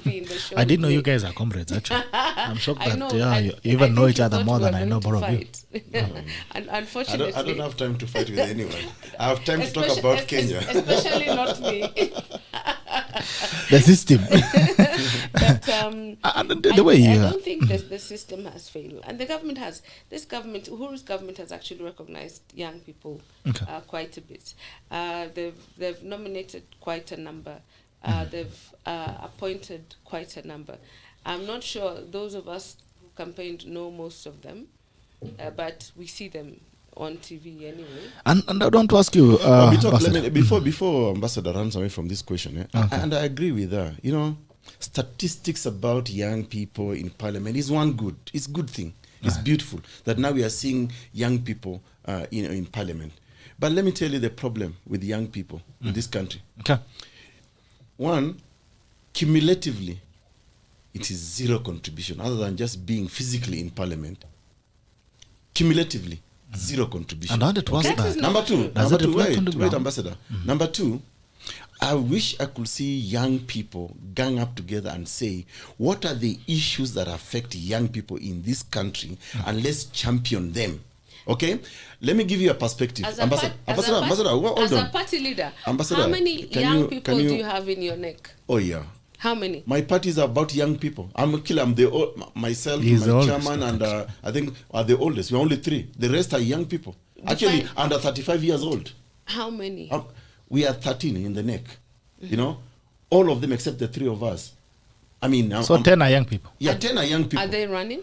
be in the show. I didn't know you guys are comrades, actually. I'm shocked that you even know each other more than I know both of you. And unfortunately, I don't have time to fight with anyone. I have time to talk about Kenya. Especially not me. The system. But the way I don't think that the system has failed. And the government has, Uhuru's government has actually recognized young people quite a bit. They've nominated quite a number. They've appointed quite a number. I'm not sure those of us who campaigned know most of them, but we see them on TV anyway. And I don't want to ask you, before Ambassador runs away from this question, and I agree with her. You know, statistics about young people in parliament is it's good thing. It's beautiful that now we are seeing young people in parliament. But let me tell you the problem with young people in this country. Okay. One, cumulatively, it is zero contribution other than just being physically in parliament. Cumulatively, zero contribution. And how it was that? Number two, wait, Ambassador. Number two, I wish I could see young people gang up together and say, what are the issues that affect young people in this country, and let's champion them. Okay? Let me give you a perspective. As Ambassador, hold as on. a party leader, Ambassador, how many young people do you have in your neck? Oh, yeah. How many? My party is about young people. Myself, He's my the chairman, and I think are the oldest. We're only 3. The rest are young people. Actually, under 35 years old. How many? We are 13 in the neck. You know, all of them except the 3 of us. I mean, 10 are young people. Yeah, 10 are young people. Are they running?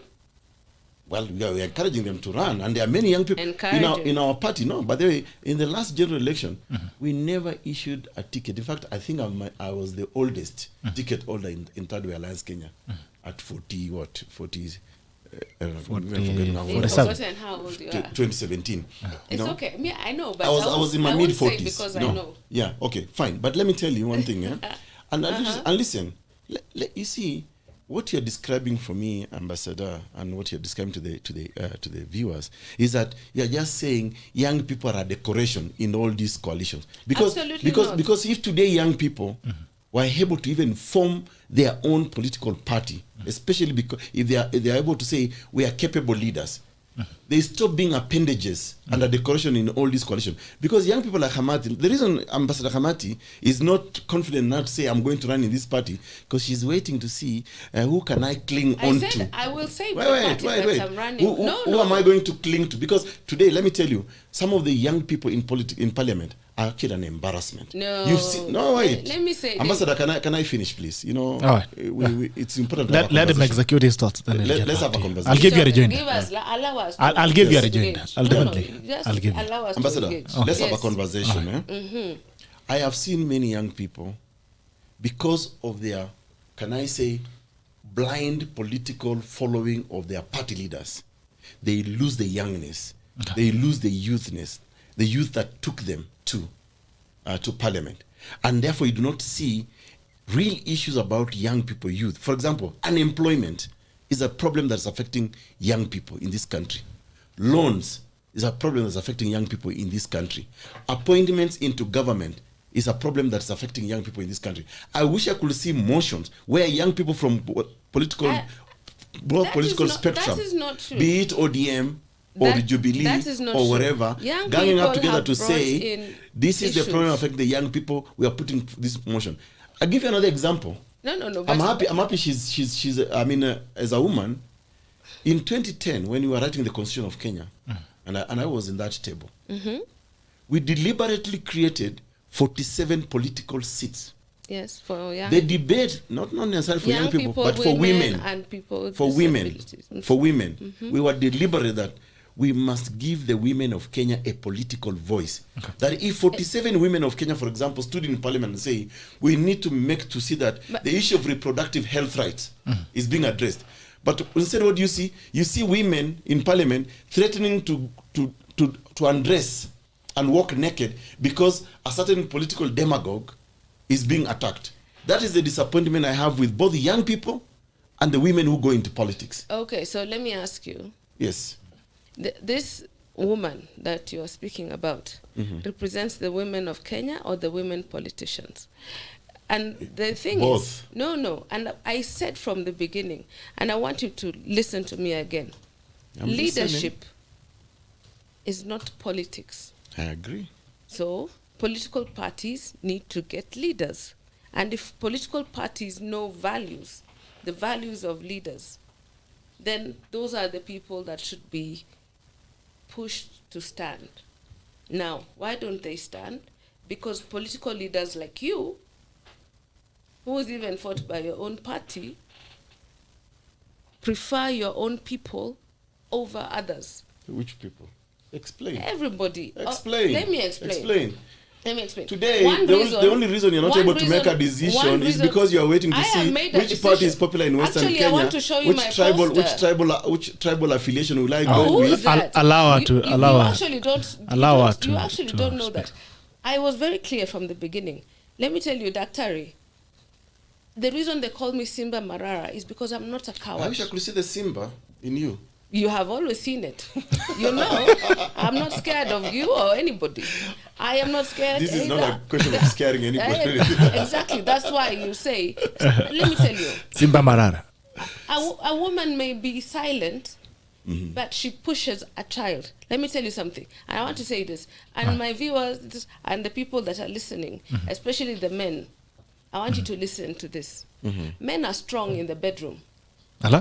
Well, we are encouraging them to run, and there are many young people in our party. No, but in the last general election, we never issued a ticket. In fact, I think I was the oldest ticket holder in THIRDWAY Alliance Kenya at 40. Forgotten how old you are. 2017. It's okay. Me, I know, but I was in my mid 40s because I know. Yeah. Okay. Fine. But let me tell you one thing. And listen. You see, what you're describing for me, Ambassador, and what you're describing to the viewers is that you're just saying young people are a decoration in all these coalitions. Because if today young people were able to even form their own political party, especially because if they are able to say we are capable leaders, they stop being appendages and a decoration in all these coalitions. Because young people like KHAMATI, the reason Ambassador KHAMATI is not confident enough to say I'm going to run in this party, because she's waiting to see who can I cling on to. I will say wait. I'm running. Who am I going to cling to? Because today, let me tell you, some of the young people in parliament are actually an embarrassment. No. You've seen, no, wait. Let me say, Ambassador, can I finish, please? You know, right. It's important. Let him execute his thoughts. Then let's have a conversation. I'll give you a rejoinder. Allow us. I'll give you a rejoinder. I'll definitely. I'll give you. Ambassador, let's have a conversation. I have seen many young people, because of their, can I say, blind political following of their party leaders, they lose the youngness, they lose the youthness, the youth that took them to parliament, and therefore you do not see real issues about young people, youth. For example, unemployment is a problem that's affecting young people in this country. Loans is a problem that's affecting young people in this country. Appointments into government is a problem that's affecting young people in this country. I wish I could see motions where young people from political spectrum, be it ODM or the Jubilee or whatever, ganging up together to say this is the problem affecting the young people. We are putting this motion. I'll give you another example. No. I'm happy. She's. I mean, as a woman, in 2010, when we were writing the Constitution of Kenya, and I was in that table, we deliberately created 47 political seats. Yes, for young. The debate, not necessarily for young people, but for women and people with for women. disabilities. For women, we were deliberate that we must give the women of Kenya a political voice. That if 47 women of Kenya, for example, stood in parliament and say, we need to see that the issue of reproductive health rights is being addressed. But instead, what do you see? You see women in parliament threatening to undress and walk naked because a certain political demagogue is being attacked. That is the disappointment I have with both the young people and the women who go into politics. Okay, so let me ask you. Yes. This woman that you're speaking about represents the women of Kenya or the women politicians? And the thing Both. is, no. And I said from the beginning, and I want you to listen to me again. Leadership is not politics. I agree. So political parties need to get leaders. And if political parties know values, the values of leaders, then those are the people that should be pushed to stand. Now, why don't they stand? Because political leaders like you, who was even fought by your own party, prefer your own people over others. Which people? Explain. Everybody. Explain. Let me explain. Let me explain. Today, the only reason you're not able to make a decision is because you are waiting to see which party is popular in Western Kenya. I want to show you my poster. Which tribal affiliation will I go with? Allow her to. You actually don't know that. I was very clear from the beginning. Let me tell you, Daktari, the reason they call me Simba Marara is because I'm not a coward. I wish I could see the Simba in you. You have always seen it. You know, I'm not scared of you or anybody. I am not scared. This is not a question of scaring anybody. Exactly. That's why you say, let me tell you. Simba Marara. A woman may be silent, but she pushes a child. Let me tell you something. And I want to say this. And my viewers and the people that are listening, especially the men, I want you to listen to this. Men are strong in the bedroom.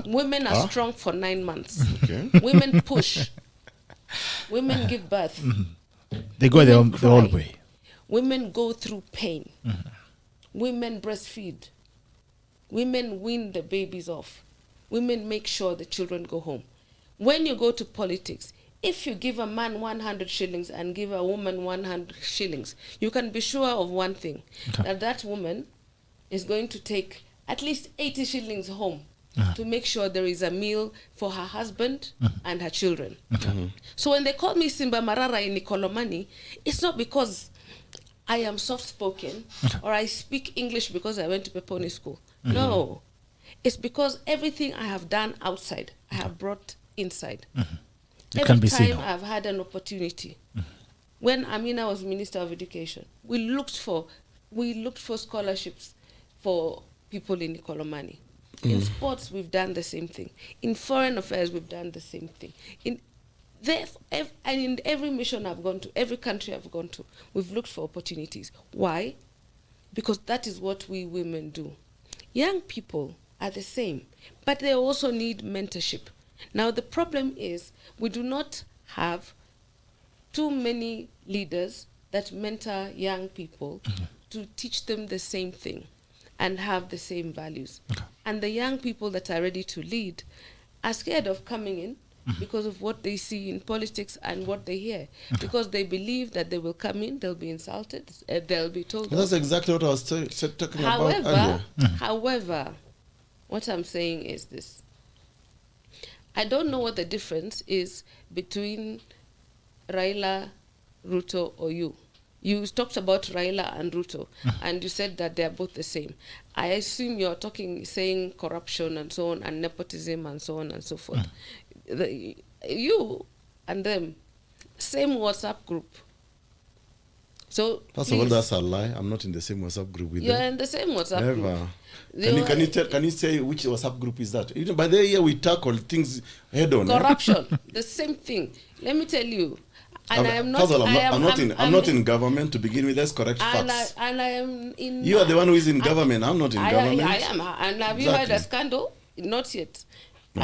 Women are strong for 9 months. Okay. Women push. Women give birth. They go the whole way. Women go through pain. Women breastfeed. Women wean the babies off. Women make sure the children go home. When you go to politics, if you give a man 100 shillings and give a woman 100 shillings, you can be sure of one thing, that woman is going to take at least 80 shillings home to make sure there is a meal for her husband and her children. So when they call me Simba Marara in IKOLOMANI, it's not because I am soft-spoken or I speak English because I went to Peponi school. No. It's because everything I have done outside, I have brought inside. Every time I've had an opportunity. When Amina was Minister of Education, we looked for scholarships for people in IKOLOMANI. In sports, we've done the same thing. In foreign affairs, we've done the same thing. And in every mission I've gone to, every country I've gone to, we've looked for opportunities. Why? Because that is what we women do. Young people are the same, but they also need mentorship. Now, the problem is we do not have too many leaders that mentor young people to teach them the same thing and have the same values. And the young people that are ready to lead are scared of coming in because of what they see in politics and what they hear. Because they believe that they will come in, they'll be insulted, they'll be told. That's exactly what I was talking about earlier. However, what I'm saying is this. I don't know what the difference is between Raila, Ruto, or you. You talked about Raila and Ruto, and you said that they are both the same. I assume you're saying corruption and so on, and nepotism and so on and so forth. You and them, same WhatsApp group. So first of all, that's a lie. I'm not in the same WhatsApp group with them. You're in the same WhatsApp group. Can you say which WhatsApp group is that? Even by the year we tackle things head on. Corruption, the same thing. Let me tell you. And I'm not in government to begin with. Let's correct facts. And I am in. You are the one who is in government. I'm not in government. I am. And have you heard a scandal? Not yet. No.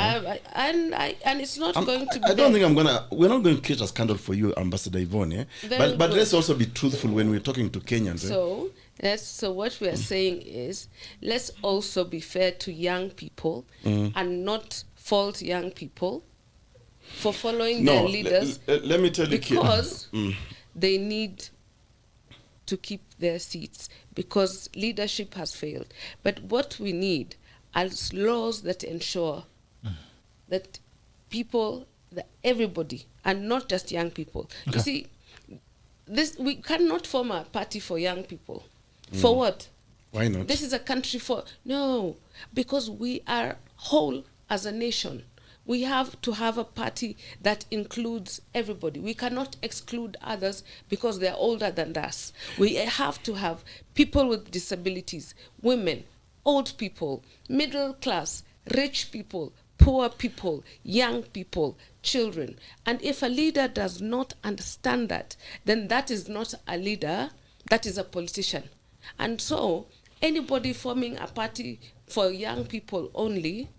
And it's not going to be. I don't think we're not going to create a scandal for you, Ambassador YVONNE. But let's also be truthful when we're talking to Kenyans. So what we are saying is, let's also be fair to young people and not fault young people for following their leaders. Let me tell you, because they need to keep their seats because leadership has failed. But what we need are laws that ensure that people, that everybody, and not just young people. You see, we cannot form a party for young people. For what? Why not? This is a country no, because we are whole as a nation. We have to have a party that includes everybody. We cannot exclude others because they're older than us. We have to have people with disabilities, women, old people, middle class, rich people, poor people, young people, children. And if a leader does not understand that, then that is not a leader, that is a politician. And so anybody forming a party for young people only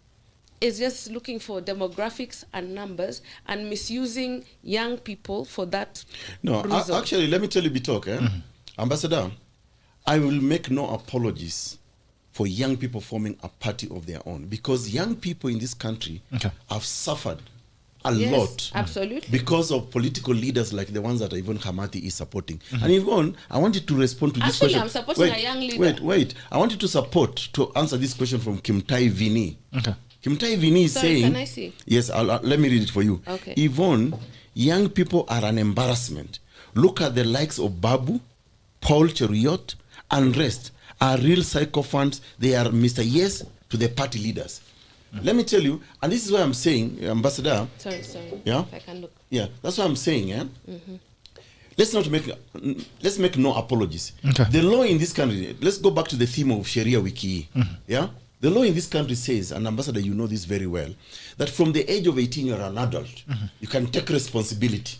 is just looking for demographics and numbers and misusing young people for that reason. Actually, let me tell you, Bitok, Ambassador, I will make no apologies for young people forming a party of their own, because young people in this country have suffered a lot, absolutely, because of political leaders like the ones that Yvonne KHAMATI is supporting. And Yvonne, I want you to respond to this question. I'm supporting a young leader. Wait. I want you to answer this question from Kimtai Vini. Kimtai Vini is saying... Can I see? Yes, let me read it for you. Okay. Yvonne, young people are an embarrassment. Look at the likes of Babu, Paul Cheruiyot, and rest are real sycophants. They are Mr. Yes to the party leaders. Let me tell you, and this is why I'm saying, Ambassador. Sorry. Yeah? If I can look. Yeah, that's what I'm saying. Yeah? Let's make no apologies. The law in this country, let's go back to the theme of Sheria Wiki Hii. Yeah? The law in this country says, and Ambassador, you know this very well, that from the age of 18, you're an adult. You can take responsibility.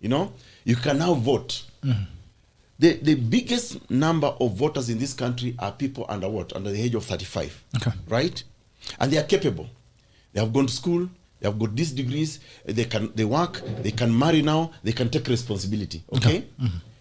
You know? You can now vote. The biggest number of voters in this country are people under what? Under the age of 35. Right? And they are capable. They have gone to school. They have got these degrees. They work. They can marry now. They can take responsibility. Okay?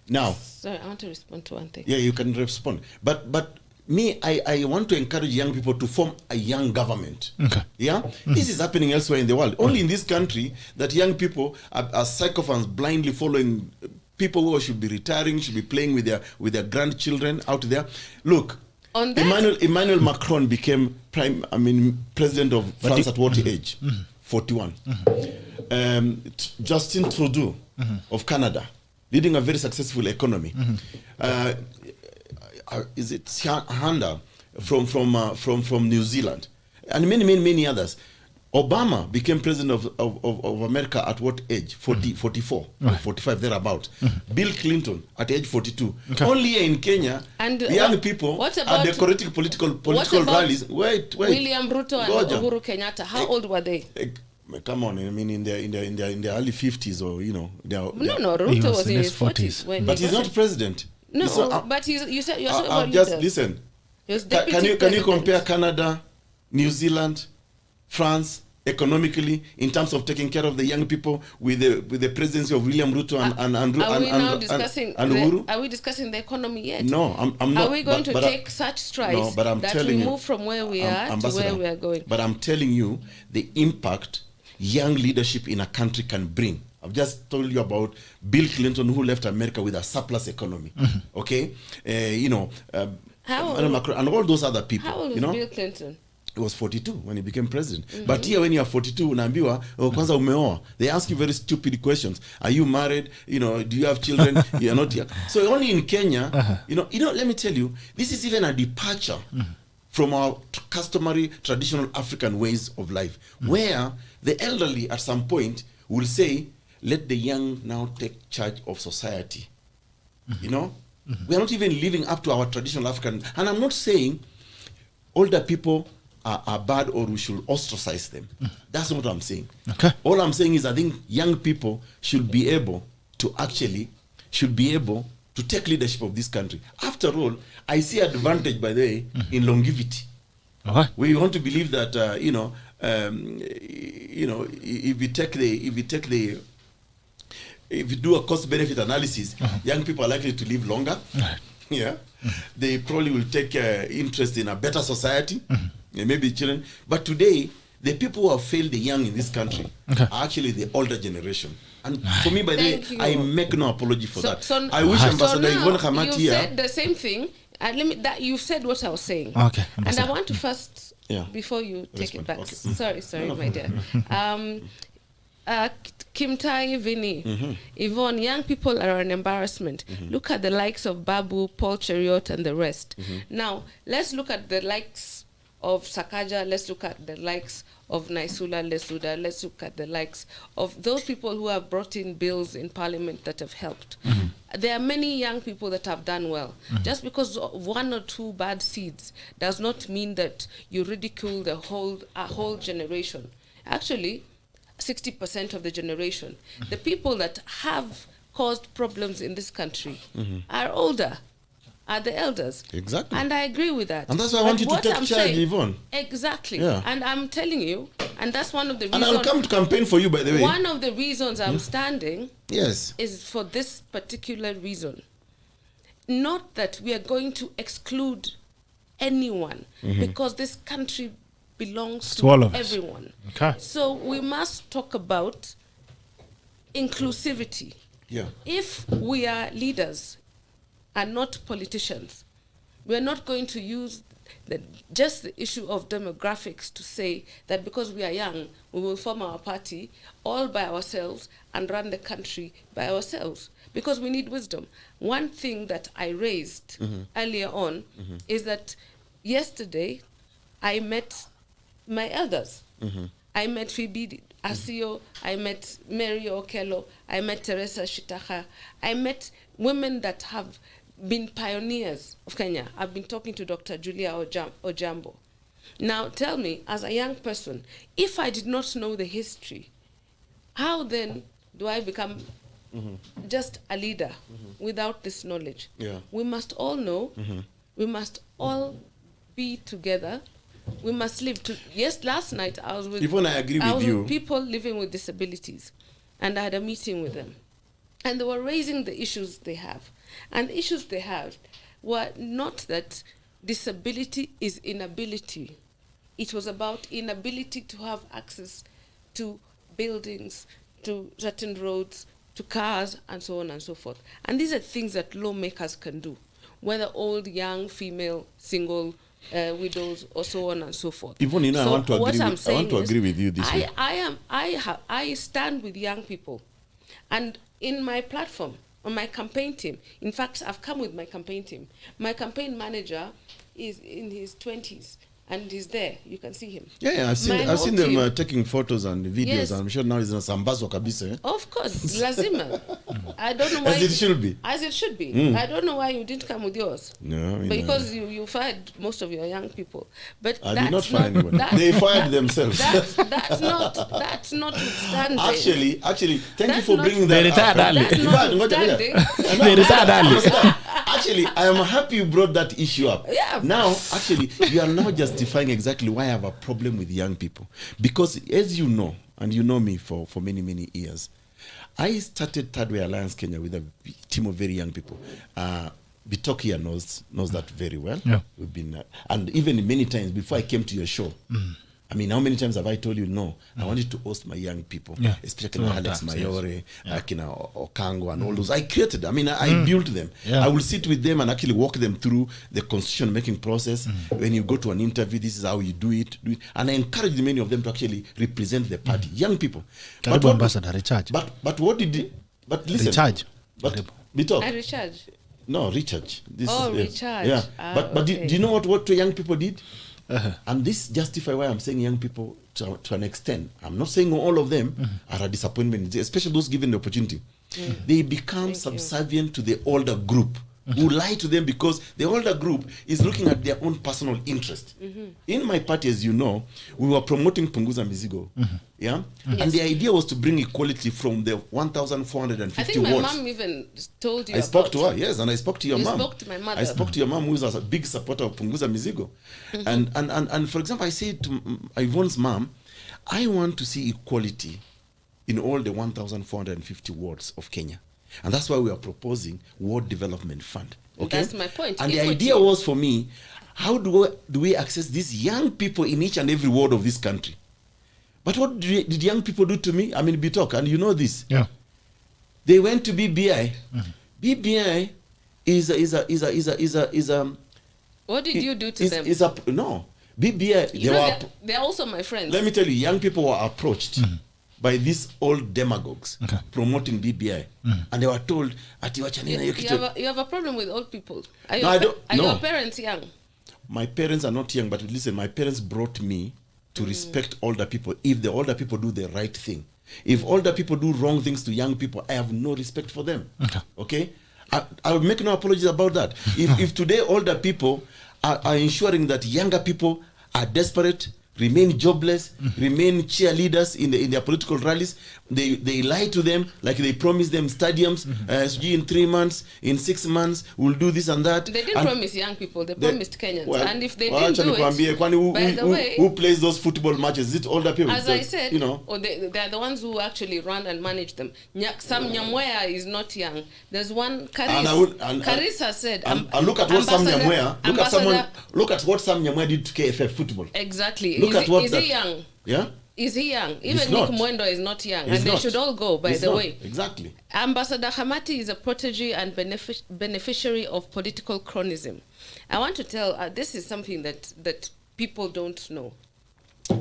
Now. Sorry, I want to respond to one thing. Yeah, you can respond. But me, I want to encourage young people to form a young government. Yeah? This is happening elsewhere in the world. Only in this country that young people are sycophants blindly following people who should be retiring, should be playing with their grandchildren out there. Look, Emmanuel Macron became president of France at what age? 41. Justin Trudeau of Canada, leading a very successful economy. Is it Handa from New Zealand, and many others. Obama became president of America at what age? 44 or 45, thereabout. Bill Clinton at age 42. Only here in Kenya, and young people are decorating political rallies. Wait. William Ruto and Uhuru Kenyatta, how old were they? Come on, I mean in their early 50s, or No, Ruto was in his 40s. But he's not president. No, but you said you're talking about just leaders. Listen. Can you compare Canada, New Zealand, France economically in terms of taking care of the young people with the presidency of William Ruto and Uhuru? Are we discussing the economy yet? No, I'm not. Are we going to take such strides that we move from where we are to where we are going? But I'm telling you the impact young leadership in a country can bring. I've just told you about Bill Clinton, who left America with a surplus economy. Okay, Macron and all those other people. How old was Bill Clinton? He was 42 when he became president. But here, when you are 42, unaambiwa, kwanza umeoa. They ask you very stupid questions. Are you married? Do you have children? You are not here. So only in Kenya, let me tell you, this is even a departure from our customary, traditional African ways of life, where the elderly at some point will say, let the young now take charge of society. We are not even living up to our traditional African. And I'm not saying older people are bad or we should ostracize them. That's not what I'm saying. All I'm saying is I think young people should be able to take leadership of this country. After all, I see advantage, by the way, in longevity. We want to believe that if you do a cost-benefit analysis, young people are likely to live longer. They probably will take interest in a better society, maybe children. But today, the people who have failed the young in this country are actually the older generation. And for me, by the way, I make no apology for that. I wish Ambassador Yvonne KHAMATI you said the same thing. You said what I was saying. Okay. And I want to first, before you take it back. Sorry, my dear. Kimtai Vini, Yvonne, young people are an embarrassment. Look at the likes of Babu, Paul Cheruiyot, and the rest. Now, let's look at the likes of Sakaja. Let's look at the likes of Naisula Lesuda. Let's look at the likes of those people who have brought in bills in parliament that have helped. There are many young people that have done well. Just because of one or two bad seeds does not mean that you ridicule a whole generation. Actually, 60% of the generation, the people that have caused problems in this country are older, are the elders. Exactly. And I agree with that. And that's why I want you to take charge, Yvonne. Exactly. Yeah. And I'm telling you, and that's one of the reasons. And I'll come to campaign for you, by the way. One of the reasons I'm standing is for this particular reason. Not that we are going to exclude anyone because this country belongs To all of us. everyone. Okay. So we must talk about inclusivity. Yeah. If we are leaders and not politicians, we're not going to use just the issue of demographics to say that because we are young, we will form our party all by ourselves and run the country by ourselves, because we need wisdom. One thing that I raised earlier on is that yesterday I met my elders. I met Phoebe Asio, I met Mary Okello, I met Teresa Shitaha, I met women that have been pioneers of Kenya. I've been talking to Dr. Julia Ojambo. Now tell me, as a young person, if I did not know the history, how then do I become just a leader without this knowledge? Yeah. We must all know, we must all be together, we must live to. Yes, last night I was with Yvonne, I agree with you. with people living with disabilities, and I had a meeting with them, and they were raising the issues they have. And the issues they have were not that disability is inability. It was about inability to have access to buildings, to certain roads, to cars, and so on and so forth. And these are things that lawmakers can do, whether old, young, female, single, widows, or so on and so forth. Yvonne, you know, So I want to what agree I'm with, I saying want to is, agree with you this way. I stand with young people, and in my platform, on my campaign team. In fact, I've come with my campaign team. My campaign manager is in his 20s, and he's there. You can see him. Yeah, I've seen them taking photos and videos. Yes. I'm sure now it's in Sambazo kabisa. Eh? Of course, lazima. I don't know why. As it should be. As it should be. I don't know why you didn't come with yours. No, Because you fired most of your young people. But I that's did not fire not, anyone. They fired themselves. That's notwithstanding. Actually, thank you That's for not- bringing They that retired up. early. That's In fact, notwithstanding. They retired early. Actually, I am happy you brought that issue up. Yeah. Now, actually, you are now justifying exactly why I have a problem with young people. Because as you know, and you know me for many, many years, I started THIRDWAY Alliance Kenya with a team of very young people. Bitok here knows that very well. Yeah. We've been, and even many times before I came to your show, I mean, how many times have I told you, no, I wanted to host my young people, Yeah. especially Alex Times, Mayore, Akina Okango, and all those. I created, I built them. Yeah. I will sit with them and actually walk them through the constitution-making process. When you go to an interview, this is how you do it. And I encourage many of them to actually represent the party, young people. Karibu Ambassador, recharge. But what did he, but listen. Recharge. But, Karibu. Bitok. I recharge. No, recharge. This Oh, is, recharge. Yeah. Ah, But do okay. you know what young people did? And this justify why I'm saying young people to an extent. I'm not saying all of them are a disappointment, especially those given the opportunity. They become subservient to the older group who lie to them because the older group is looking at their own personal interest. In my party, as you know, we were promoting Punguza Mizigo. Yeah? And the idea was to bring equality from the 1,450 I think my wards. mom even told you I spoke about to her, yes, and I spoke to your You mom. spoke to my mother. I spoke to your mom, who is a big supporter of Punguza Mizigo. And for example, I said to Yvonne's mom, I want to see equality in all the 1,450 wards of Kenya. And that's why we are proposing Ward Development Fund. Okay? That's my point. And the Equity. idea was for me, how do we access these young people in each and every ward of this country? But what did young people do to me? I mean, Bitok, and you know this. Yeah. They went to BBI. BBI is a What did you do to them? No. BBI, You know, they're also my friends. let me tell you, young people were approached by these old demagogues promoting BBI. And they were told, You have a problem with old people. Are, No, I don't- are no. your parents young? my parents are not young, but listen, my parents brought me to respect older people if the older people do the right thing. If older people do wrong things to young people, I have no respect for them. Okay? I will make no apologies about that. If today older people are ensuring that younger people are desperate remain jobless, remain cheerleaders in their political rallies. They lie to them, like they promise them stadiums, in 3 months, in 6 months, we'll do this and that. They didn't promise young people, they promised Kenyans. And if they didn't do it, by the way, who plays those football matches? Is it older people? As I said, they're the ones who actually run and manage them. Sam Nyamweya is not young. There's one, Karis has said. And look at what Sam Nyamweya, look at what Sam Nyamweya did to KFF football. Exactly. Is he young? Yeah? Is he young? Even Nick Mwendo is not young. He's and they not. should all go, by the way. Exactly. Ambassador KHAMATI is a protege and beneficiary of political chronism. I want to tell, this is something that people don't know.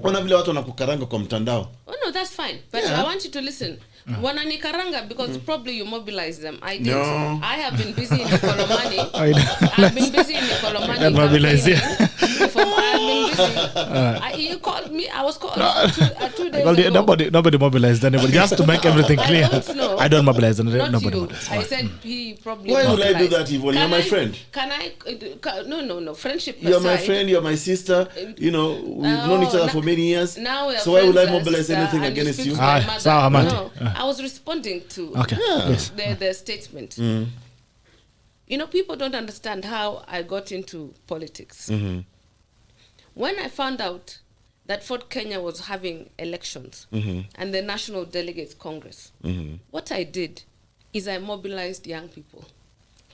Ona vile watu wanakukaranga kwa mtandao. Oh no, that's fine. But I want you to listen. Wananikaranga because probably you mobilize them. I did. No. I have been busy in Ikolomani. I've been busy in Ikolomani. Can't mobilize you. I've been busy. You called me. I was called 2 days ago. Nobody mobilized anybody. Just to make everything clear. I don't mobilize Not nobody. you. I said he probably. Why would mobilized. I do that, Yvonne? You're my friend. Can I? No. Friendship You're aside, my friend. You're my sister. We've known each other for many years. Now we are so why would I friends, mobilize anything and you against speak you? to my mother. Amati. I was responding to Yes. their statement. People don't understand how I got into politics. When I found out that Fort Kenya was having elections and the National Delegates Congress, what I did is I mobilized young people.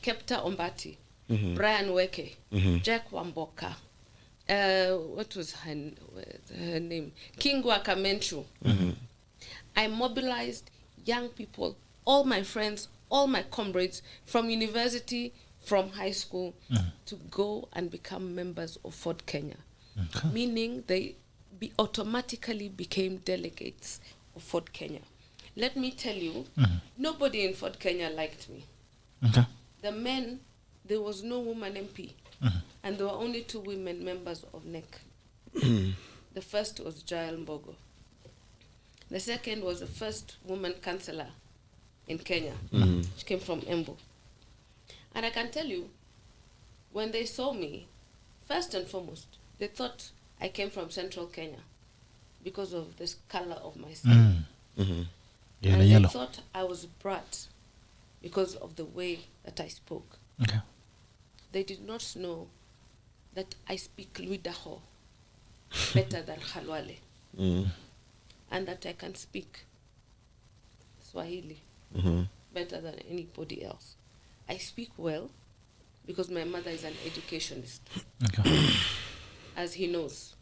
Kepta Ombati, Brian Weke, Jack Wamboka, what was her name? Kingwa Kamenchu. I mobilized young people, all my friends, all my comrades from university, from high school, to go and become members of Fort Kenya. Meaning they automatically became delegates of Fort Kenya. Let me tell you, nobody in Fort Kenya liked me. The men, there was no woman MP. And there were only 2 women members of NEC. The first was Jael Mbogo. The second was the first woman councillor in Kenya. She came from Embu. And I can tell you, when they saw me, first and foremost, they thought I came from Central Kenya because of the color of my skin. And they thought I was brought because of the way that I spoke. They did not know that I speak Luidaho better than Khalwale. And that I can speak Swahili better than anybody else. I speak well because my mother is an educationist, as he knows.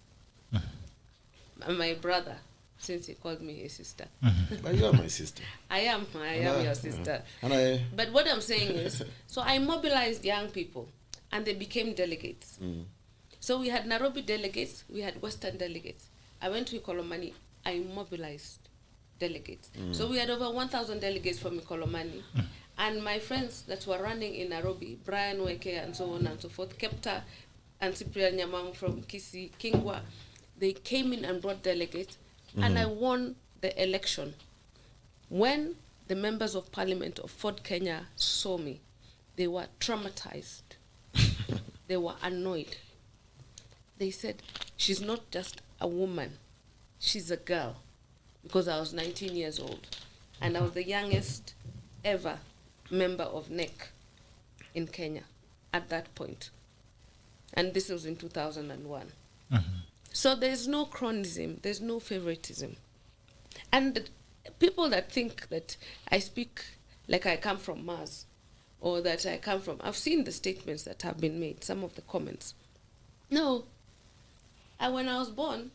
And my brother, since he called me his sister. But you are my sister. I am your sister. But what I'm saying is, so I mobilized young people and they became delegates. So we had Nairobi delegates, we had Western delegates. I went to Ikolomani, I mobilized delegates. So we had over 1,000 delegates from Ikolomani. And my friends that were running in Nairobi, Brian Weke and so on and so forth, Kepta and Cyprian Nyamam from Kisii, Kingwa, they came in and brought delegates. And I won the election. When the members of parliament of Fort Kenya saw me, they were traumatized. They were annoyed. They said, she's not just a woman, she's a girl. Because I was 19 years old. And I was the youngest ever member of NEC in Kenya at that point. And this was in 2001. So there's no chronism, there's no favoritism. And people that think that I speak like I come from Mars, or that I come from, I've seen the statements that have been made, some of the comments. No. When I was born,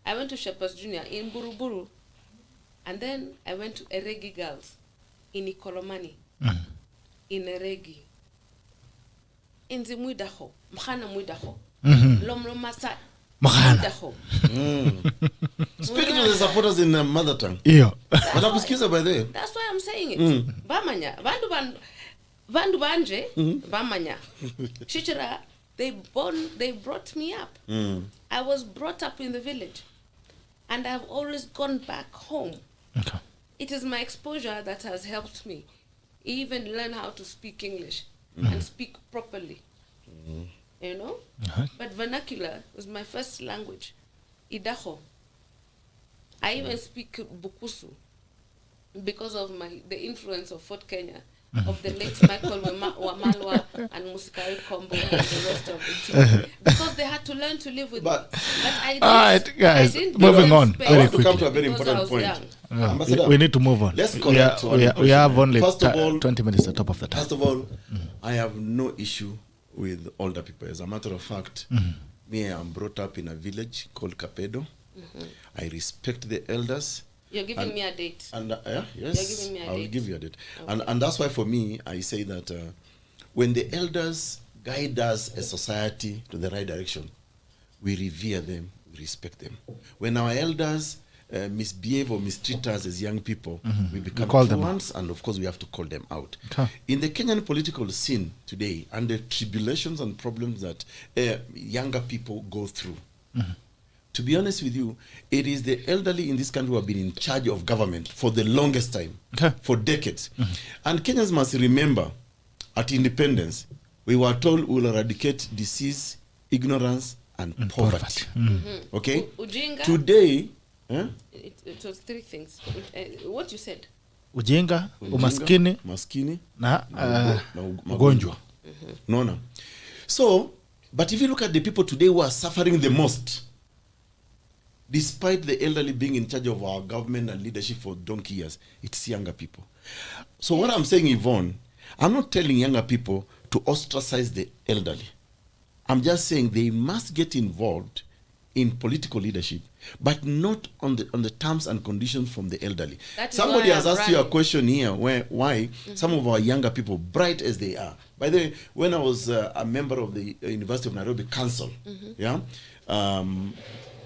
I went to Shepherd's Junior in Buruburu, and then I went to Eregi Girls in Ikolomani, in Eregi, in Zimuidaho, Mkhana Muidaho, Lomlomasa Muidaho. Speaking to the supporters in mother tongue. By the way. That's why I'm saying it. Bamanya, Vandu Banje, Bamanya, Chichira. They brought me up. I was brought up in the village. And I've always gone back home. It is my exposure that has helped me even learn how to speak English and speak properly. But vernacular was my first language Idaho. I even speak Bukusu because of the influence of Fort Kenya, of the late Michael Wamalwa and Musikari Kombo and the rest of the team. Because they had to learn to live with me. But I didn't, all right, guys, I didn't moving give them on space very I want to come to a very because I important was point. young. Ambassador, we need to move on. Let's we, correct one we question. have only First of all, 20 minutes at the top of the time. First of all, I have no issue with older people. As a matter of fact, me, I'm brought up in a village called Kapedo. I respect the elders. You're giving me a date. And yes, You're giving me a I will date. give you a date. Okay. And that's why for me, I say that when the elders guide us as society to the right direction, we revere them, we respect them. When our elders misbehave or mistreat us as young people, we become truants, and of course we have to call them out. Okay. In the Kenyan political scene today, and the tribulations and problems that younger people go through, to be honest with you, it is the elderly in this country who have been in charge of government for the longest time, for decades. And Kenyans must remember, at independence, we were told we will eradicate disease, ignorance, and poverty. Okay? Ujinga. Today, It was three things. What you said. Ujinga, umaskini, maskini, na magonjwa. No. So, but if you look at the people today who are suffering the most, despite the elderly being in charge of our government and leadership for donkey years, it's younger people. So what I'm saying, Yvonne, I'm not telling younger people to ostracize the elderly. I'm just saying they must get involved in political leadership, but not on the terms and conditions from the elderly. Somebody has asked you a question here, why some of our younger people, bright as they are. By the way, when I was a member of the University of Nairobi Council,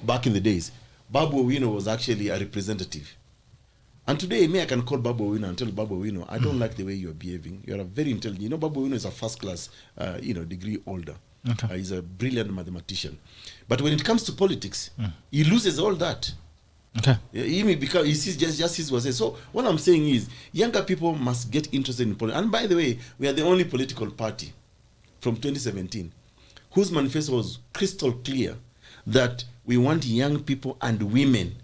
back in the days, Babu Owino was actually a representative. And today, I can call Babu Owino and tell Babu Owino, I don't like the way you're behaving. You're a very intelligent. You know, Babu Owino is a first-class, degree holder. Okay. He's a brilliant mathematician. But when it comes to politics, he loses all that. Okay. Because he sees justice was there. So what I'm saying is, younger people must get interested in politics. And by the way, we are the only political party from 2017 whose manifesto was crystal clear that we want young people and women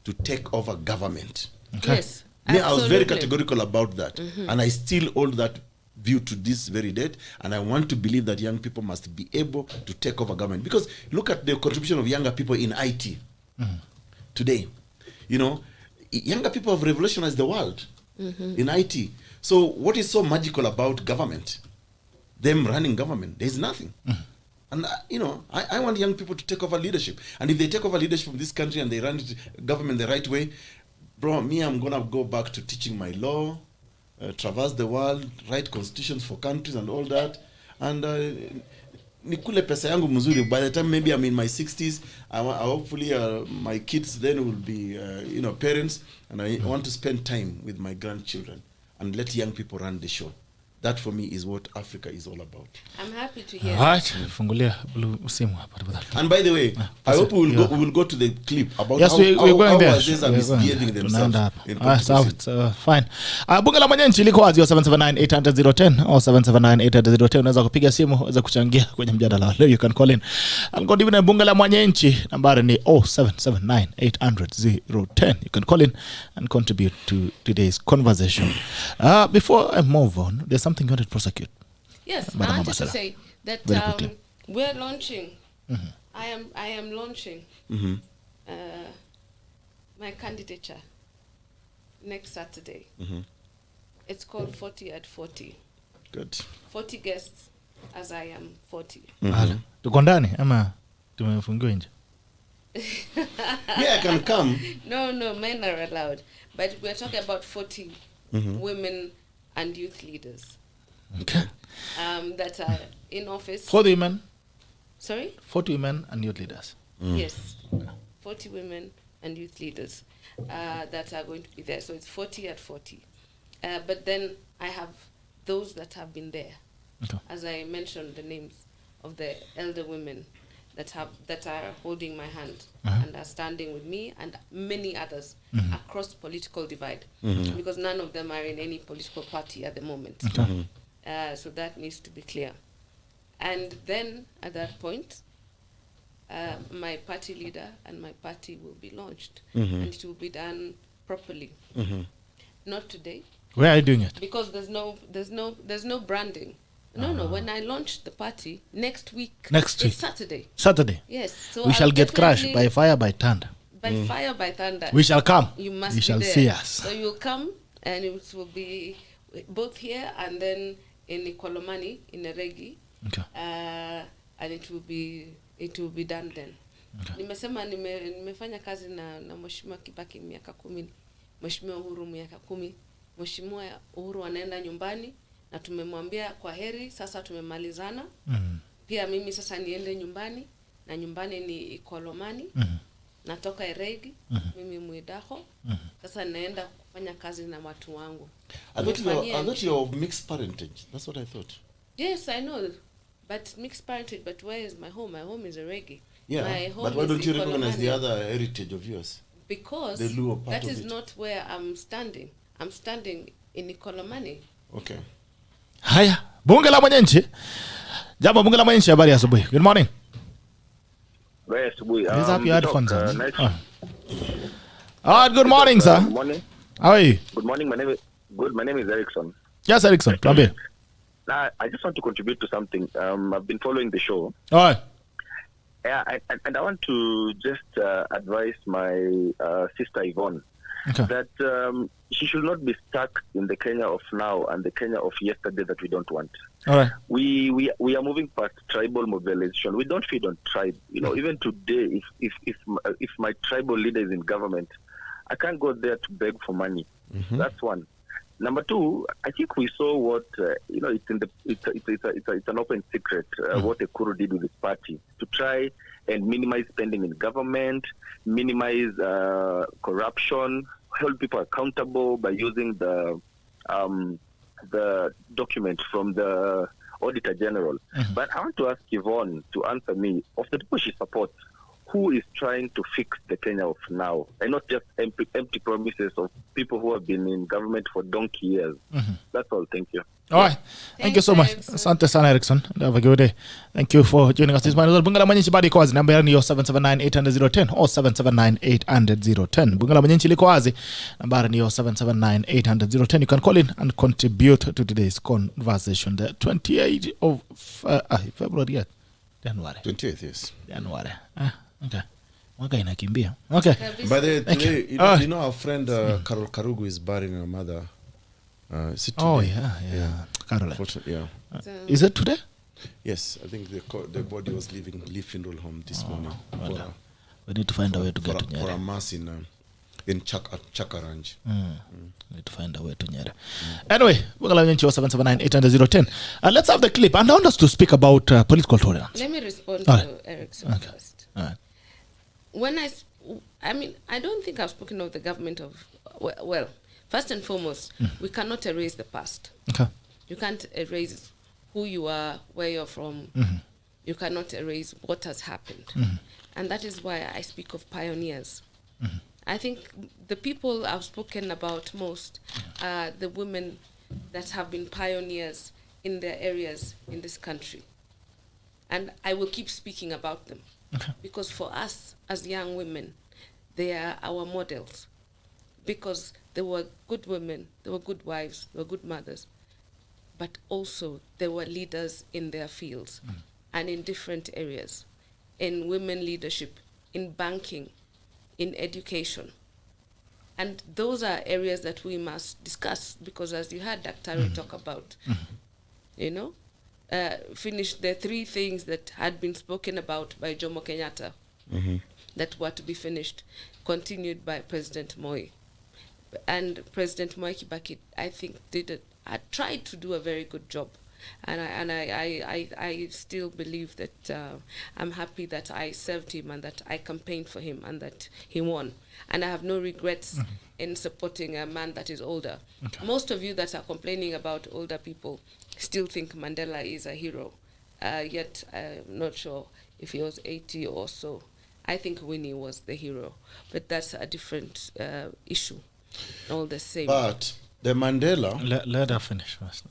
to take over government. Okay. Yes, I was very categorical about that. And I still hold that view to this very date. And I want to believe that young people must be able to take over government. Because look at the contribution of younger people in IT today. You know, younger people have revolutionized the world in IT. So what is so magical about government? Them running government? There's nothing. And, I want young people to take over leadership. And if they take over leadership from this country and they run government the right way, bro, I'm going to go back to teaching my law, traverse the world, write constitutions for countries and all that. And nikule pesa yangu mzuri. By the time maybe I'm in my 60s, hopefully my kids then will be, parents. And I want to spend time with my grandchildren and let young people run the show. That for me is what Africa is all about. I'm happy to hear. Right. Fungulia blue simu hapa. And by the way, I hope we will go to the clip about yes, how going there. are misbehaving themselves. So fine. Bunge la Mwananchi liko wazi 0779800010 au 0798800010. Unaweza kupiga simu, unaweza kuchangia kwenye mjadala leo. You can call in. Algodi na Bunge la Mwananchi nambari ni 0779800010. You can call in and contribute to today's conversation. Before I move on, there's something you wanted to prosecute. Yes, Madam I wanted to Ambassador. say that we're launching. I am launching my candidature next Saturday. It's called 40 at 40. Good. 40 guests as I am 40. Tuko ndani ama tumefungiwa nje? Yeah, I can come. No, men are allowed. But we're talking about 40 women and youth leaders. Okay. That are in office. 40 women? Sorry? 40 women and youth leaders. Yes. 40 women and youth leaders that are going to be there. So it's 40 at 40. But then I have those that have been there. Okay. As I mentioned, the names of the elder women that are holding my hand and are standing with me and many others across political divide, because none of them are in any political party at the moment. Okay. So that needs to be clear. And then at that point, my party leader and my party will be launched, and it will be done properly. Not today. Where are you doing it? Because there's no branding. No. When I launch the party next week, it's Saturday. Saturday. Yes. So we shall get crushed by fire, by thunder. By fire, by thunder. We shall come. You must. You be shall there. see us. So you'll come, and it will be both here and then in IKOLOMANI in Eregi. Okay. And it will be done then. Okay. Nimesema nimefanya kazi na Mheshimiwa Kibaki miaka 10, Mheshimiwa Uhuru miaka 10. Mheshimiwa Uhuru anaenda nyumbani na tumemwambia kwa heri, sasa tumemalizana. Pia mimi sasa niende nyumbani, na nyumbani ni IKOLOMANI. Natoka Eregi, mimi Mwidaho. Sasa naenda kufanya kazi na watu wangu. I thought you're of mixed parentage. That's what I thought. Yes, I know. But mixed parentage, but where is my home? My home is Eregi. Yeah, but why don't you recognize the other heritage of yours? Because that is not where I'm standing. I'm standing in IKOLOMANI. Okay. Haya, bunge la mwananchi. Jambo bunge la mwananchi, habari asubuhi. Good morning. Very asubuhi. Raise up your headphones. Nice. Good morning, sir. Good morning. How are you? Good morning. My name is Erickson. Yes, Erickson. Tuambie. Now, I just want to contribute to something. I've been following the show. All right. Yeah, and I want to just advise my sister Yvonne that she should not be stuck in the Kenya of now and the Kenya of yesterday that we don't want. All right. We are moving past tribal mobilization. We don't feed on tribe. You know, even today, if my tribal leader is in government, I can't go there to beg for money. That's one. Number two, I think we saw what it's an open secret what EKURU did with his party to try and minimize spending in government, minimize corruption, hold people accountable by using the document from the Auditor General. But I want to ask Yvonne to answer me, of the people she supports, who is trying to fix the Kenya of now, and not just empty promises of people who have been in government for donkey years. That's all. Thank you. All right. Thank you so much. Asante sana Erickson. Have a good day. Thank you for joining us this morning. Bunge la mwananchi bado iko wazi. Namba ni 07798010 au 07798010. Bunge la mwananchi liko wazi. Namba ni 07798010. You can call in and contribute to today's conversation. The 28th of February. January. 28th, yes. January. Okay. Mwaka inakimbia. Okay. By the way, you know our friend Carol Karugu is burying her mother. Is it today? Oh yeah. Caroline. Yeah. Is it today? Yes, I think the body was leaving funeral home this morning. We need to find a way to get to Nyeri. For a mass in Chakaranj. We need to find a way to Nyeri. Anyway, we're going to 779-800-10. Let's have the clip. And I want us to speak about political tolerance. Let me respond to Erickson first. All right. When I don't think I've spoken of the government of, well, first and foremost, we cannot erase the past. Okay. You can't erase who you are, where you're from. You cannot erase what has happened. And that is why I speak of pioneers. I think the people I've spoken about most are the women that have been pioneers in their areas in this country. And I will keep speaking about them. Okay. Because for us as young women, they are our models. Because they were good women, they were good wives, they were good mothers, but also they were leaders in their fields and in different areas, in women leadership, in banking, in education. And those are areas that we must discuss, because as you heard Dr. talk about, finish the 3 things that had been spoken about by Jomo Kenyatta that were to be finished, continued by President Moi. And President Mwai Kibaki, I think, tried to do a very good job. And I still believe that I'm happy that I served him and that I campaigned for him and that he won. And I have no regrets in supporting a man that is older. Okay. Most of you that are complaining about older people still think Mandela is a hero. Yet I'm not sure if he was 80 or so. I think Winnie was the hero. But that's a different issue. All the same. But the Mandela... Let her finish first.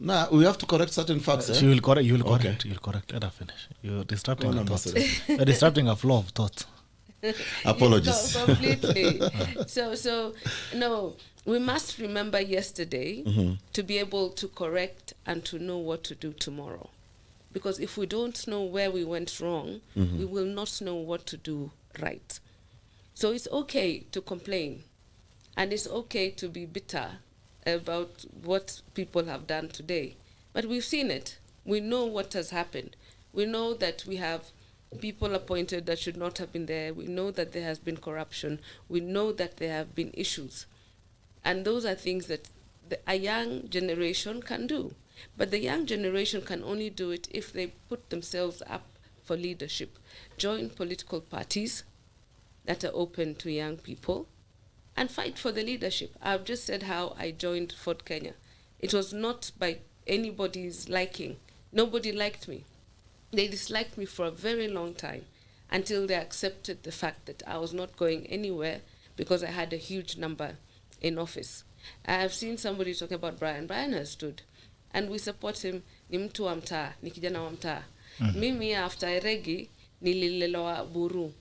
Nah, we have to correct certain facts. She will correct. You will Okay. correct. You'll correct. Let her finish. You're disrupting Go her on, thoughts. Ambassador. You're disrupting her flow of thoughts. Apologies. Completely. So no, we must remember yesterday to be able to correct and to know what to do tomorrow. Because if we don't know where we went wrong, we will not know what to do right. So it's okay to complain, and it's okay to be bitter about what people have done today. But we've seen it. We know what has happened. We know that we have people appointed that should not have been there. We know that there has been corruption. We know that there have been issues. And those are things that a young generation can do. But the young generation can only do it if they put themselves up for leadership, join political parties that are open to young people, and fight for the leadership. I've just said how I joined Ford Kenya. It was not by anybody's liking. Nobody liked me. They disliked me for a very long time until they accepted the fact that I was not going anywhere because I had a huge number in office. I have seen somebody talking about Brian. Brian has stood, and we support him. Ni mtu wa mtaa, ni kijana wa mtaa. Mimi after Eregi nililelewa Buru.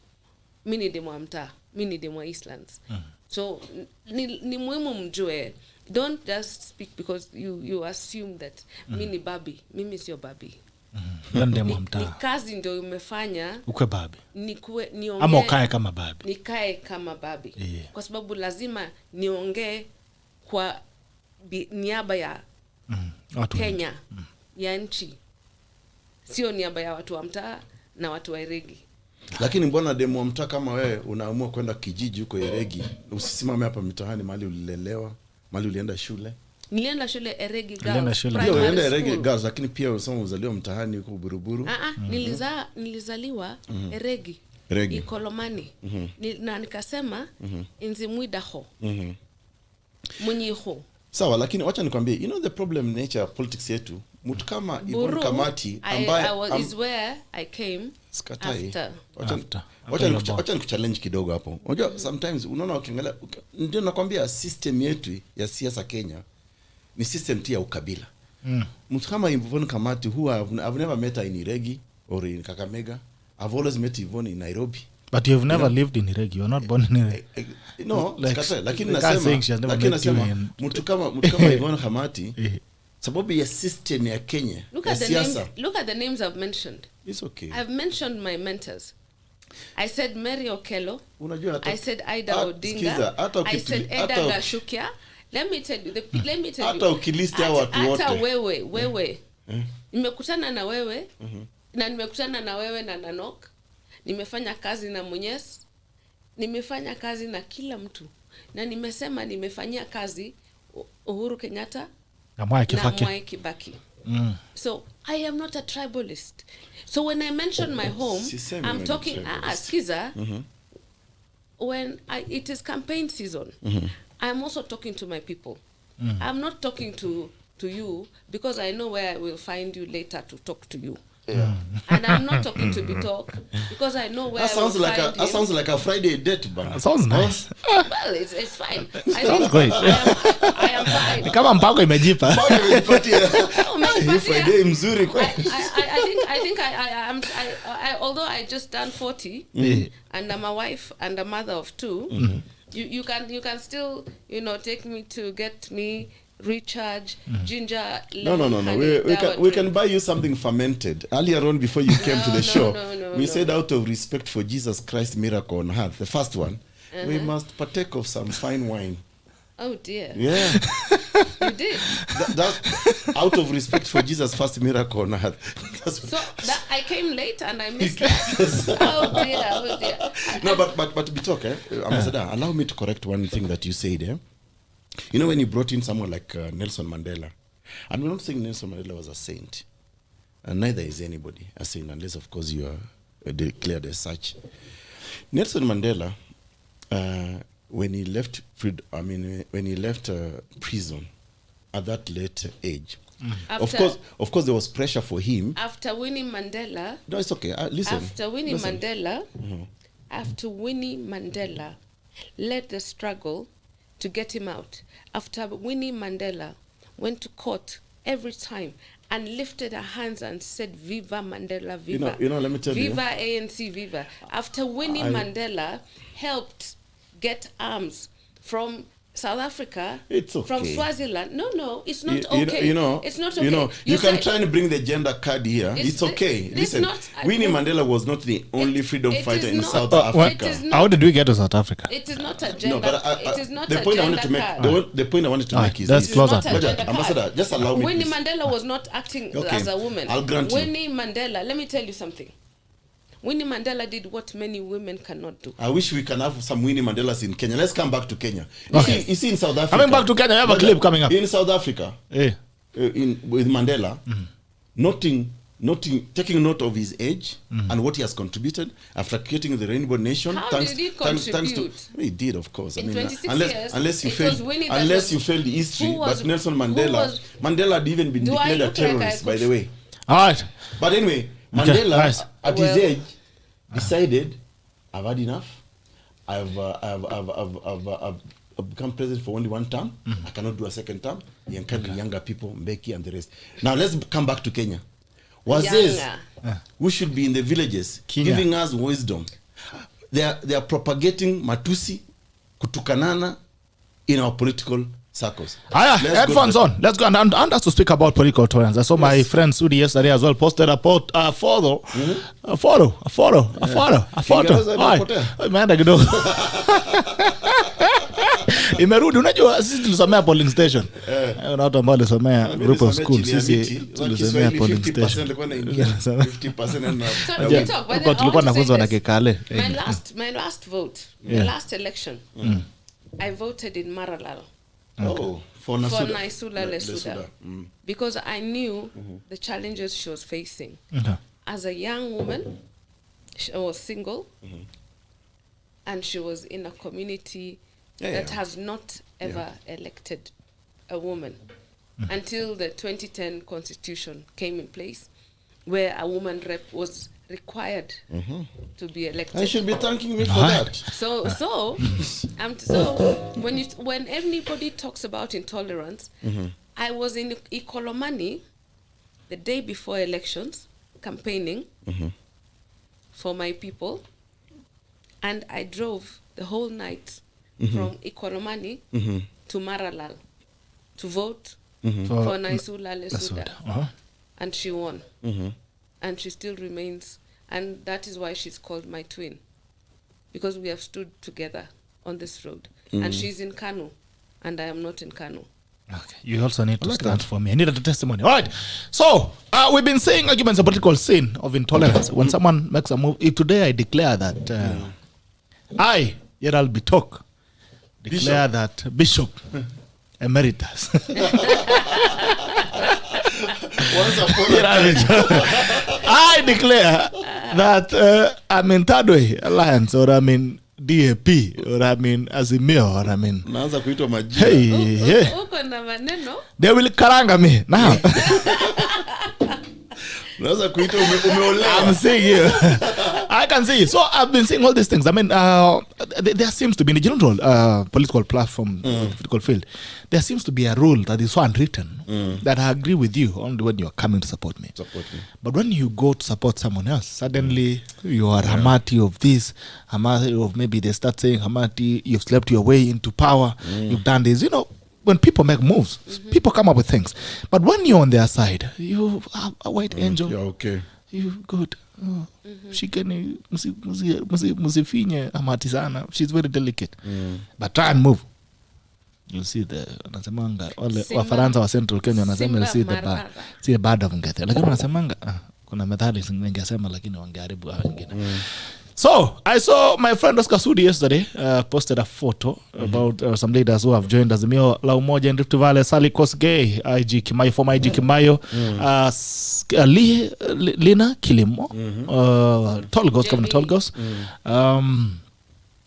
Mimi ni demu wa mtaa, mimi ni demu wa Eastlands. So ni muhimu mjue. Don't just speak because you assume that mimi ni babi. Mimi sio babi. Ni kazi ndio umefanya ukwe babi. Niongee ama ukae kama babi. Nikae kama babi. Yeah. Kwa sababu lazima niongee kwa niaba ya Kenya, ya nchi. Sio niaba ya watu wa mtaa na watu wa Eregi. Lakini mbona demu wa mtaa kama wewe unaamua kwenda kijiji huko Eregi, usisimame hapa mitaani mahali ulilelewa, mahali ulienda shule? Nilienda shule Eregi Girls. Nilienda Eregi Girls, lakini pia unasema uzaliwa mtaani huko Buruburu. Nilizaliwa Eregi. IKOLOMANI. Na nikasema Nzimwidaho. Munyiho. Sawa, lakini wacha nikwambie, you know the problem nature of politics yetu, mtu kama Yvonne KHAMATI ambaye is where I came after. Wacha nikuchallenge kidogo hapo. Unajua sometimes unaona ukiangalia, ndio nakwambia system yetu ya siasa Kenya ni system ya ukabila. Mtu kama Yvonne KHAMATI who I've never met her in Iregi or in Kakamega. I've always met Yvonne in Nairobi. But you've never lived in Iregi. You're not born in Iregi. No, lakini nasema mtu kama Yvonne KHAMATI sababu ya system ya Kenya. Look at the names I've mentioned. It's okay. I've mentioned my mentors. I said Mary Okello. I said Ida Odinga. I said Eda Gashukia. Let me tell you. Hata ukilist hao watu wote. Hata wewe. Nimekutana na wewe. Na nimekutana na wewe na Nanok. Nimefanya kazi na Munyes. Nimefanya kazi na kila mtu. Na nimesema nimefanyia kazi Uhuru Kenyatta na Mwai Kibaki. So I am not a tribalist. So when I mention my home, I'm talking skiza. When it is campaign season, I'm also talking to my people. I'm not talking to you because I know where I will find you later to talk to you. Yeah. And I'm not talking to be talk because I know where I will find you. That sounds like a Friday date, but sounds nice. Well, it's fine. Sounds great. I am fine. Kama mpango imejipa. Friday mzuri kwa. I think I although I just turned 40 and I'm a wife and a mother of 2, you can still, take me to get me recharge, ginger, lemon. No. We can buy you something fermented. Earlier on, before you came to the show, we said out of respect for Jesus Christ miracle on earth, the first one, we must partake of some fine wine. Oh dear. Yeah. You did. That out of respect for Jesus' first miracle on earth. I came late and I missed that. Oh dear. No, but to be talk, Ambassador, allow me to correct one thing that you said, You know, when you brought in someone like Nelson Mandela, and we're not saying Nelson Mandela was a saint, and neither is anybody a saint, unless, of course, you are declared as such. Nelson Mandela, when he left prison at that late age, of course, there was pressure for him. After Winnie Mandela. No, it's okay. Listen. After Winnie Mandela led the struggle to get him out. After Winnie Mandela went to court every time and lifted her hands and said, Viva Mandela, Viva. You know, let me tell you. Viva ANC, Viva. After Winnie Mandela helped get arms from South Africa, it's okay. From Swaziland. No, it's not okay. It's not okay. You can try and bring the gender card here. It's okay. Listen, Winnie Mandela was not the only freedom fighter in South Africa. How did we get to South Africa? It is not a gender. It is not the a point gender card. The point I wanted to make is that's closer. Ambassador, just allow me. Winnie Mandela was not acting as a woman. I'll grant you. Winnie Mandela, let me tell you something. Winnie Mandela did what many women cannot do. I wish we can have some Winnie Mandelas in Kenya. Let's come back to Kenya. Okay. You see in South Africa. Coming back to Kenya, I have a clip coming up. In South Africa, with Mandela, taking note of his age and what he has contributed after creating the Rainbow Nation. How did he contribute? He did, of course. In 26 years, unless you failed history, but Nelson Mandela had even been declared a terrorist, by the way. All right. But anyway, Mandela, at his age, decided, I've had enough. I've become president for only one term. I cannot do a second term. He encouraged younger people, Mbeki and the rest. Now let's come back to Kenya. Wazes who should be in the villages giving us wisdom. They are propagating matusi, kutukanana in our political circles. Headphones on. Let's go and us to speak about political tolerance. I saw my friend Sudi yesterday as well posted a photo. A photo. Imeenda kidogo. Imerudi. Unajua sisi tulisomea polling station. Una watu ambao walisomea group of schools. Sisi tulisomea polling station. 50% tulikuwa nafunzwa na Kekale. My last vote, the last election, I voted in Maralal. For Naisula Lesuda. Because I knew the challenges she was facing. As a young woman, she was single, and she was in a community that has not ever elected a woman until the 2010 constitution came in place, where a woman rep was required to be elected. I should be thanking me for that. So when anybody talks about intolerance, I was in IKOLOMANI the day before elections, campaigning for my people, and I drove the whole night from IKOLOMANI to Maralal to vote for Naisula Lesuda, and she won. And she still remains, and that is why she's called my twin, because we have stood together on this road. And she's in Kanu, and I am not in Kanu. Okay, you also need to stand for me. I need a testimony. All right. So we've been saying arguments a political sin of intolerance. When someone makes a move, if today I declare that I, Gerald Bitok, declare that Bishop Emeritus. I declare that I'm in THIRDWAY Alliance, or I'm in DAP, or I'm in Azimio, or I'm in... They will karanga me now. I'm saying you. I can see. So I've been saying all these things. I mean, there seems to be in the general political platform, political field, there seems to be a rule that is so unwritten that I agree with you only when you are coming to support me. But when you go to support someone else, suddenly you are Khamati of this, Khamati of maybe they start saying Khamati, you've slept your way into power, you've done this, when people make moves, people come up with things. But when you're on their side, you have a white angel. You're okay. You good. She can musifinye amati sana. She's very delicate. But try and move. You'll see the wanasemanga wale Wafaransa wa Central Kenya wanasema you'll see the bad of ngete. Lakini wanasemanga kuna methali zingesema lakini wangeharibu wengine. So, I saw my friend Oscar Sudi yesterday posted a photo about some leaders who have joined Azimio La Umoja in Rift Valley. Sally Kosgei, IG Kimayo, former IG Kimayo, Lina Kilimo, Tolgos, Governor Tolgos.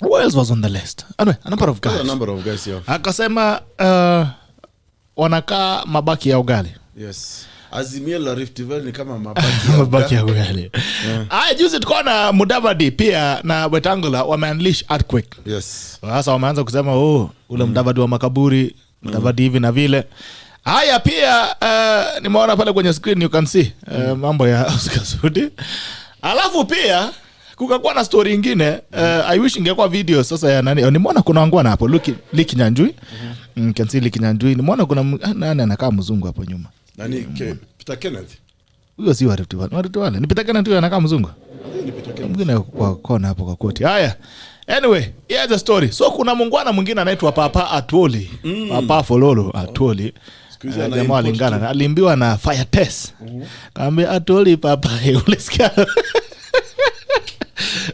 Who else was on the list? Anyway, a number of guys. Yeah. Akasema wanakaa mabaki ya ugali. Yes. Azimio la Rift Valley ni kama mabaki ya ugali. Juzi tuko na Mudavadi pia na Wetangula wame-unleash earthquake. Yes. Sasa wameanza kusema ule Mudavadi wa makaburi, Mudavadi hivi na vile. Haya pia nimeona pale kwenye screen you can see mambo ya Oscar Sudi. Alafu pia kukakuwa na story nyingine I wish ingekuwa video sasa ya nani. Nimeona kuna wangwana hapo Liki Nyanjui. Can see Liki Nyanjui. Nimeona kuna nani anakaa mzungu hapo nyuma. Nani Peter Kenneth? Huyo si wale. Ni Peter Kenneth huyo anakaa mzungu. Ni Peter Kenneth. Mwingine kwa kona hapo kwa koti. Haya. Anyway, here's the story. So kuna mungwana mwingine anaitwa Papa Atwoli. Papa Fololo Atwoli. Jamaa alingana. Alimbiwa na fire test. Kaambia Atwoli papa ulisikia.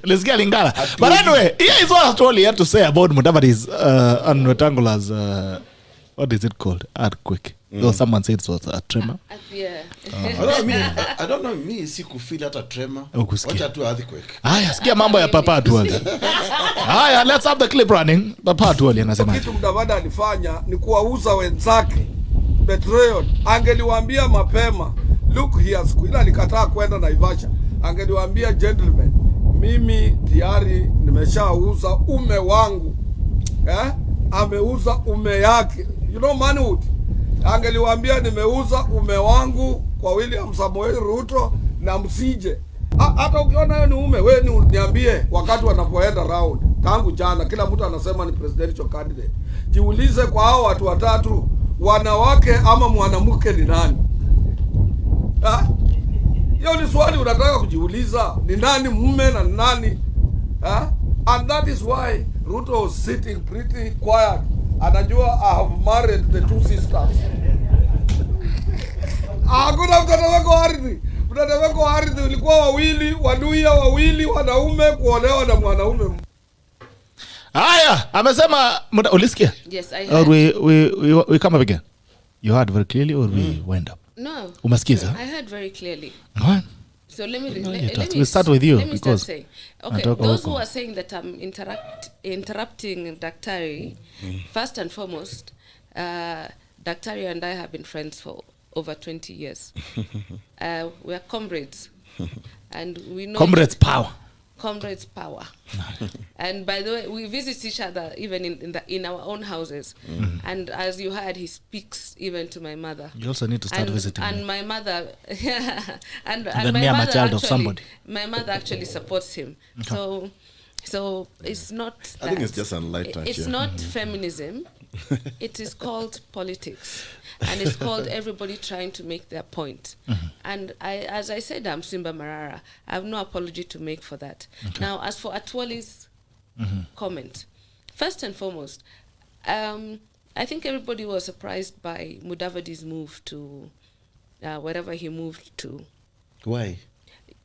Ulisikia lingana. But anyway, here is what Atwoli had to say about Mudavadi's Wetangula's what is it called? Earthquake. Though someone said it was a tremor. Yeah. I don't know me sikufeel hata tremor. Wacha tu earthquake. Haya, sikia mambo ya Papa Atwoli. Haya, let's have the clip running. Papa Atwoli anasema kitu Mudavadi alifanya ni kuwauza wenzake petrol. Angeliwaambia mapema, look here, siku ile alikataa kwenda Naivasha. Angeliwaambia gentlemen, mimi tayari nimeshauza ume wangu. Ameuza ume yake. You know Manhood. Angeliwaambia nimeuza ume wangu kwa William Samoei Ruto na msije. Hata ukiona hiyo ni ume, wewe ni niambie wakati wanapoenda round. Tangu jana kila mtu anasema ni presidential candidate. Jiulize kwa hao watu watatu, wanawake ama mwanamke ni nani? Hiyo ni swali unataka kujiuliza, ni nani mume na nani? And that is why Ruto was sitting pretty quiet. Anajua I have married the two sisters. Hakuna mtoto wako ardhi ulikuwa wawili, waduia wawili, wanaume kuolewa na mwanaume. Haya, amesema ulisikia? Yes, I heard. Or we come up again. You heard very clearly or we went up? No. Umesikiza? I heard very clearly. What? So let me we'll start with you because okay, those who are are saying that I'm interrupting Daktari, first and foremost, Daktari and I have been friends for over 20 years. We are comrades, and we know comrades power. Comrades power. And by the way, we visit each other even in our own houses. And as you heard, he speaks even to my mother. You also need to start visiting. And my mother, and my mother I'm a child actually, of somebody. My mother actually supports him. Okay. So it's not. I think it's just a light touch. It's not feminism. It is called politics, and it's called everybody trying to make their point. And as I said, I'm Simba Marara. I have no apology to make for that. Okay. Now, as for Atwoli's comment, first and foremost, I think everybody was surprised by Mudavadi's move to wherever he moved to. Why?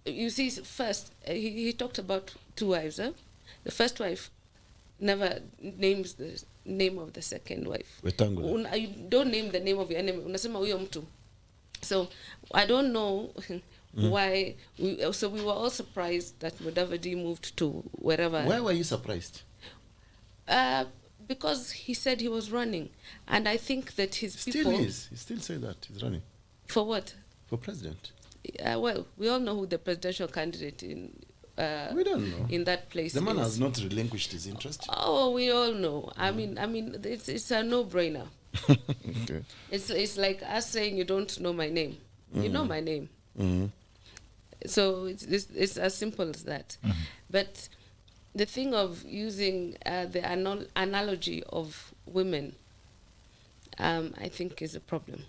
You see, first he talked about two wives. The first wife never names the name of the second wife. You don't name the name of your enemy. Unasema huyo mtu. So I don't know why. So we were all surprised that Mudavadi moved to wherever. Why were you surprised? Because he said he was running, and I think that his people. Still is. He still say that he's running. For what? For president. Well, we all know who the presidential candidate we don't know. In that place. The man has not relinquished his interest. Oh, we all know. I mean, it's a no-brainer. Okay. It's like us saying you don't know my name. You know my name. So it's as simple as that. But the thing of using the analogy of women, I think is a problem.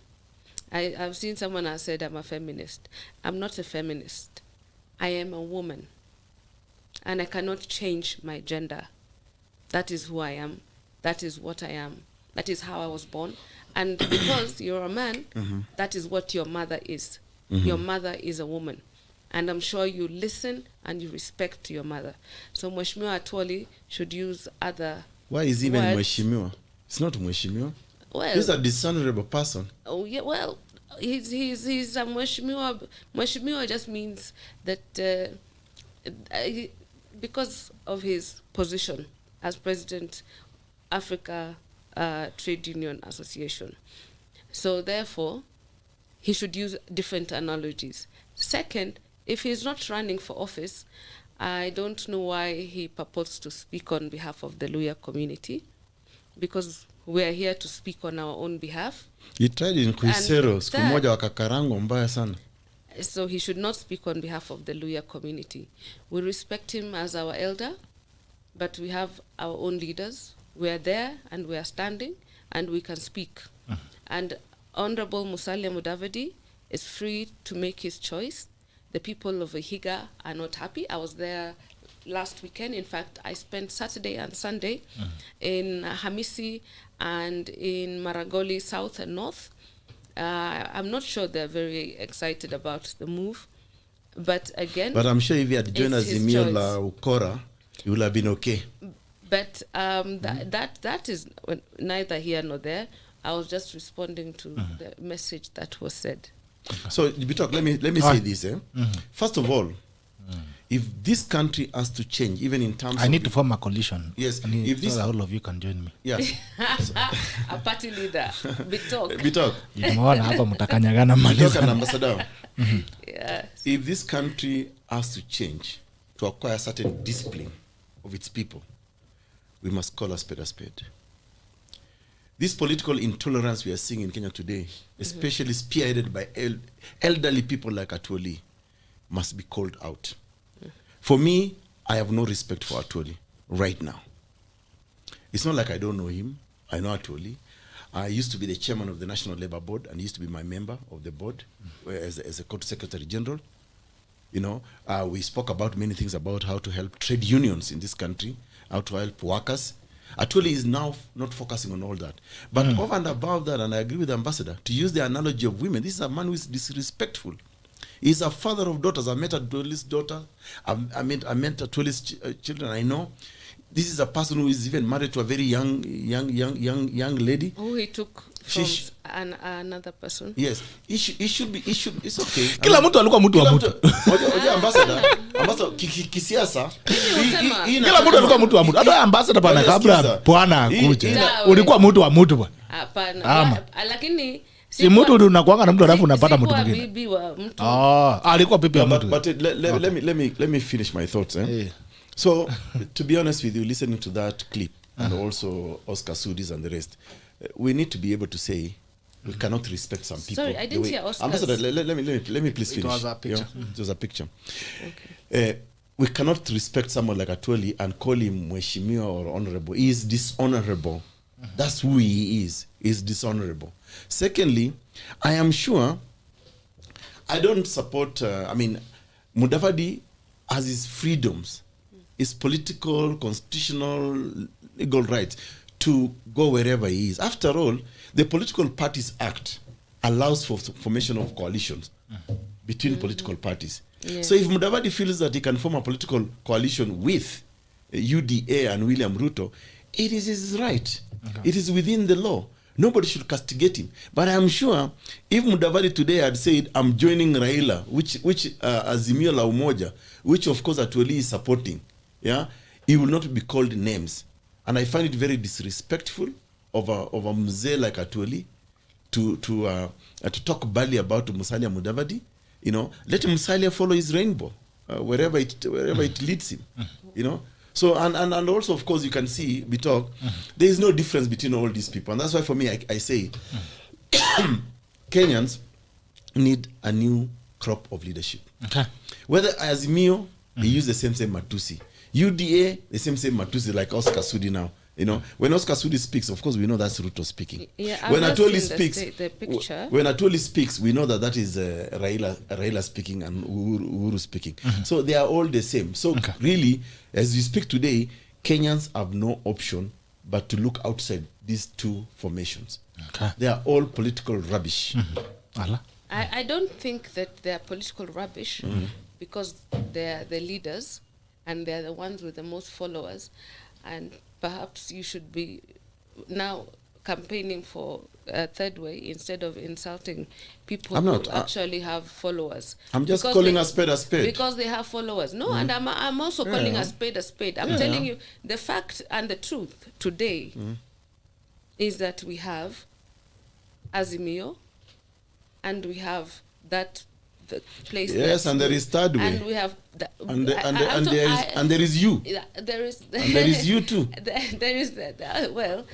I've seen someone has said I'm a feminist. I'm not a feminist. I am a woman. And I cannot change my gender. That is who I am. That is what I am. That is how I was born. And because you're a man, that is what your mother is. Your mother is a woman. And I'm sure you listen and you respect your mother. So Mheshimiwa Atwoli should use other Why is even words. Mheshimiwa? It's not Mheshimiwa. Well, he's a dishonorable person. Oh yeah, well, he's a Mheshimiwa. Mheshimiwa just means that because of his position as President, Africa Trade Union Association. So therefore, he should use different analogies. Second, if he's not running for office, I don't know why he purports to speak on behalf of the Luya community, because we are here to speak on our own behalf. He tried in Kuisero, siku moja wakakarango mbaya sana. So he should not speak on behalf of the Luhya community. We respect him as our elder, but we have our own leaders. We are there and we are standing and we can speak. And Honorable Musalia Mudavadi is free to make his choice. The people of Vihiga are not happy. I was there last weekend. In fact, I spent Saturday and Sunday in Hamisi and in Maragoli South and North. I'm not sure they're very excited about the move. But again, but I'm sure if he had joined Azimio la Ukora, it would have been okay. But that is neither here nor there. I was just responding to the message that was said. So, Bitok, let me say this. First of all, if this country has to change, even in terms I need to form a coalition. Yes. If this, all of you can join me. Yes. A party leader. Bitok. Bitok. Bitok and Ambassador. Yes. If this country has to change to acquire certain discipline of its people, we must call a spade a spade. This political intolerance we are seeing in Kenya today, especially spearheaded by elderly people like Atwoli, must be called out. For me, I have no respect for Atwoli right now. It's not like I don't know him. I know Atwoli. I used to be the chairman of the National Labour Board and he used to be my member of the board as a court secretary general. You know, we spoke about many things about how to help trade unions in this country, how to help workers. Atwoli is now not focusing on all that. But over and above that, and I agree with the ambassador, to use the analogy of women, this is a man who is disrespectful. He's a father of daughters. I met Atwoli's daughter. I met Atwoli's children. I know. This is a person who is even married to a very young lady. Who he took from another person. Yes, he should be. It's okay. Kila mtu alikuwa mtu wa mtu. Oje ambassador kisiasa. Kila mtu alikuwa mtu wa mtu. Hata ambassador bana kabla bwana akuja. Ulikuwa mtu wa mtu bwana. Hapana. Lakini si mtu unakuanga na mtu alafu unapata mtu mwingine. Bibi wa mtu. Alikuwa bibi wa mtu. But let me finish my thoughts. So, to be honest with you, listening to that clip and also Oscar Sudis and the rest, we need to be able to say we cannot respect some people. Sorry, I didn't hear Oscar. Ambassador, let me please finish. It was a picture. It was a picture. Okay. We cannot respect someone like Atwoli and call him Mheshimiwa or honorable. He is dishonorable. That's who he is. He's dishonorable. Secondly, I am sure I don't support, Mudavadi has his freedoms, his political, constitutional, legal rights to go wherever he is. After all, the Political Parties Act allows for formation of coalitions between political parties. Yeah. So if Mudavadi feels that he can form a political coalition with UDA and William Ruto, it is his right. Okay. It is within the law. Nobody should castigate him. But I'm sure if Mudavadi today had said, I'm joining Raila, which Azimio la Umoja, which of course Atwoli is supporting, he will not be called names. And I find it very disrespectful of a mzee like Atwoli to talk badly about Musalia Mudavadi. You know, let Musalia follow his rainbow wherever it leads him. You know. So and also of course you can see there is no difference between all these people, and that's why for me I say Kenyans need a new crop of leadership. Okay. Whether Azimio they use the same Matusi, UDA the same Matusi like Oscar Sudi now. You know, when Oscar Sudi speaks, of course we know that's Ruto speaking. Yeah, when Atwoli speaks, the picture. When Atwoli speaks, we know that is Raila speaking and Uhuru speaking. So they are all the same. So really, as we speak today, Kenyans have no option but to look outside these two formations. Okay. They are all political rubbish. I don't think that they are political rubbish because they are the leaders and they are the ones with the most followers. And perhaps you should be now campaigning for THIRDWAY instead of insulting people who actually have followers. I'm just calling a spade a spade. Because they have followers. No, and I'm also calling a spade a spade. I'm telling you, the fact and the truth today is that we have Azimio and we have that the place. Yes, and there is THIRDWAY. And we have and there is you. There is and there is you too. There is well,